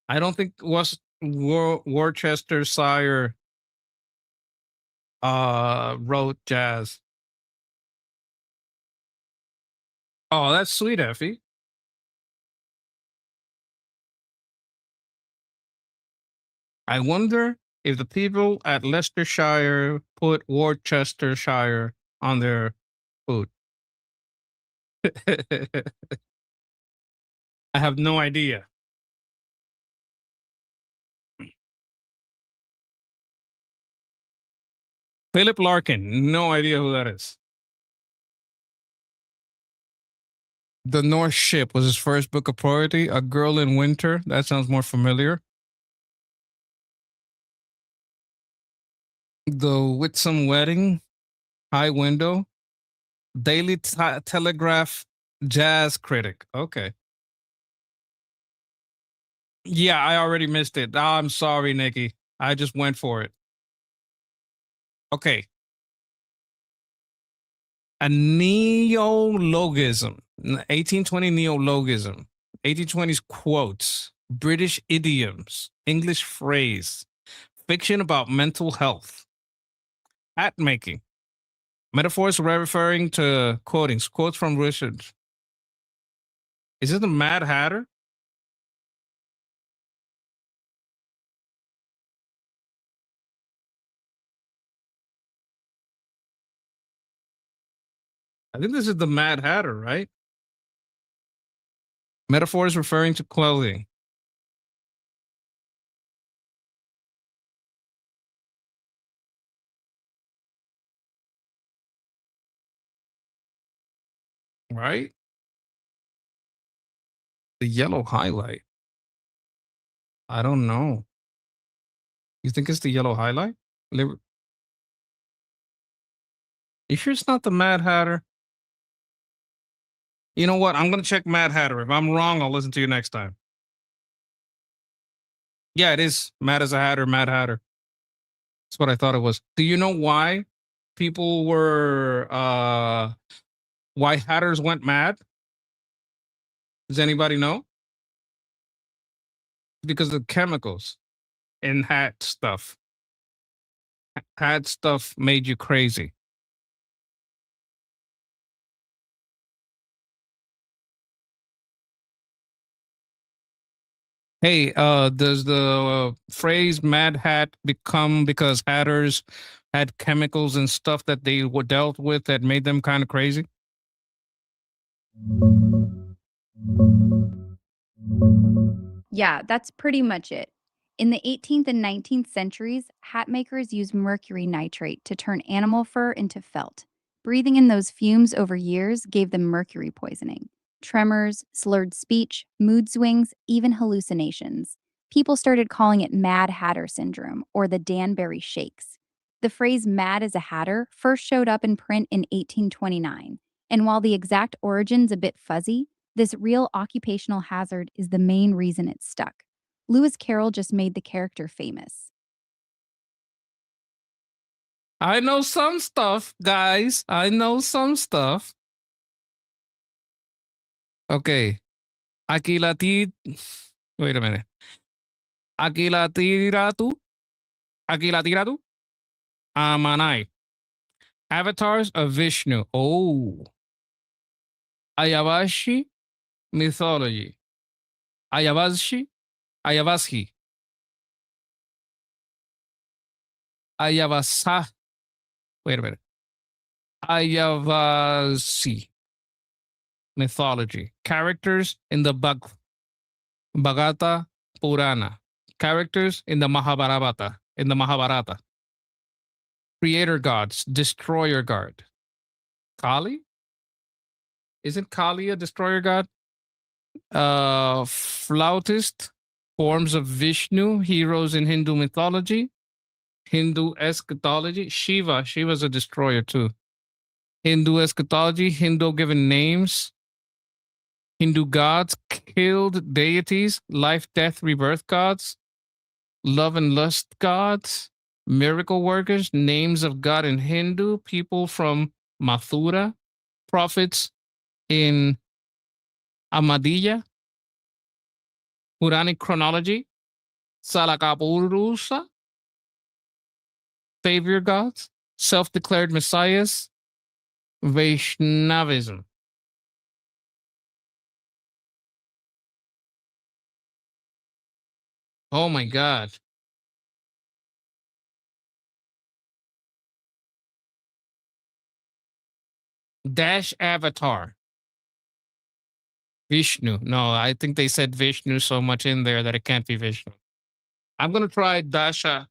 I don't think was Worcestershire wrote jazz. Oh, that's sweet, Effie. I wonder if the people at Leicestershire put Worcestershire on their food. I have no idea. Philip Larkin, no idea who that is. The North Ship was his first book of poetry. A Girl in Winter. That sounds more familiar. The Whitsun Wedding. High Window. Daily Telegraph jazz critic. Okay. Yeah, I already missed it. I'm sorry, Nikki. I just went for it. Okay. A neologism. 1820 neologism. 1820s quotes. British idioms. English phrase. Fiction about mental health. Hat making. Metaphors referring to quotes from Richard. Is it the Mad Hatter? I think this is the Mad Hatter, right? Metaphors referring to clothing. Right? The yellow highlight. I don't know. You think it's the yellow highlight? You sure it's not the Mad Hatter? You know what? I'm going to check Mad Hatter. If I'm wrong, I'll listen to you next time. Yeah, it is Mad as a Hatter, Mad Hatter. That's what I thought it was. Do you know why people were why hatters went mad? Does anybody know? Because of chemicals in hat stuff. Hat stuff made you crazy. Hey, does the phrase "mad hat" become because hatters had chemicals and stuff that they were dealt with that made them kind of crazy? Yeah, that's pretty much it. In the 18th and 19th centuries, hat makers used mercury nitrate to turn animal fur into felt. Breathing in those fumes over years gave them mercury poisoning. Tremors, slurred speech, mood swings, even hallucinations. People started calling it Mad Hatter syndrome or the Danbury Shakes. The phrase mad as a hatter first showed up in print in 1829, and while the exact origin's a bit fuzzy, this real occupational hazard is the main reason it stuck. Lewis Carroll just made the character famous. I know some stuff, guys. I know some stuff. Okay. Aquí la ti. Wait a minute. Aquí la tira tú. Aquí la tira tú. Amanai. Avatars of Vishnu. Oh. Ayavashi mythology. Ayavashi. Ayavashi. Ayavasa. Wait a minute. Ayavasi mythology. Characters in the Bhagata Purana. Characters in the Mahabharata. Creator gods, destroyer god. Kali? Isn't Kali a destroyer god? Flautist, forms of Vishnu, heroes in Hindu mythology. Hindu eschatology. Shiva's a destroyer too. Hindu eschatology, Hindu given names. Hindu gods, killed deities, life, death, rebirth gods, love and lust gods, miracle workers, names of God in Hindu, people from Mathura, prophets in Ahmadiyya, Puranic chronology, Salakapurusa, savior gods, self-declared messiahs, Vaishnavism. Oh my God. Dash avatar. Vishnu. No, I think they said Vishnu so much in there that it can't be Vishnu. I'm gonna try Dasha.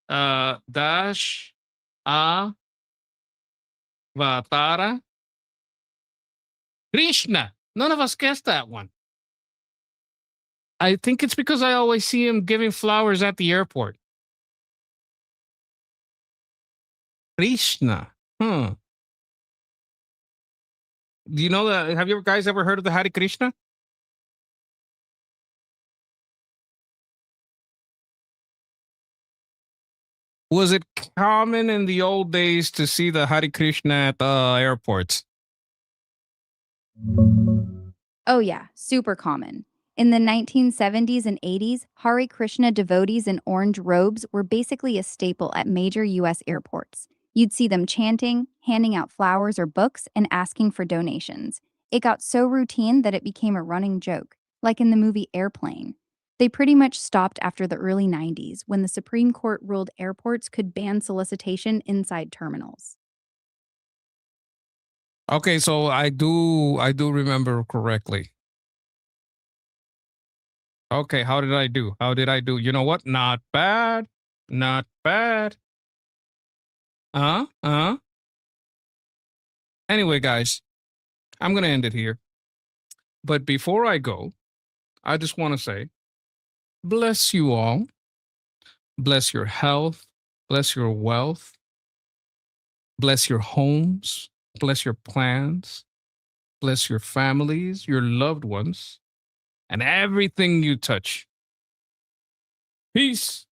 Dash Avatara. Krishna. None of us guessed that one. I think it's because I always see him giving flowers at the airport. Krishna. Hmm. Do you know that? Have you guys ever heard of the Hare Krishna? Was it common in the old days to see the Hare Krishna at the airports? Oh, yeah, super common. In the 1970s and 80s, Hare Krishna devotees in orange robes were basically a staple at major US airports. You'd see them chanting, handing out flowers or books, and asking for donations. It got so routine that it became a running joke, like in the movie Airplane. They pretty much stopped after the early 90s when the Supreme Court ruled airports could ban solicitation inside terminals. Okay, so I do remember correctly. Okay, how did I do? How did I do? You know what? Not bad. Not bad. Uh-huh. Anyway, guys, I'm going to end it here. But before I go, I just want to say, bless you all. Bless your health. Bless your wealth. Bless your homes. Bless your plans. Bless your families, your loved ones, and everything you touch. Peace.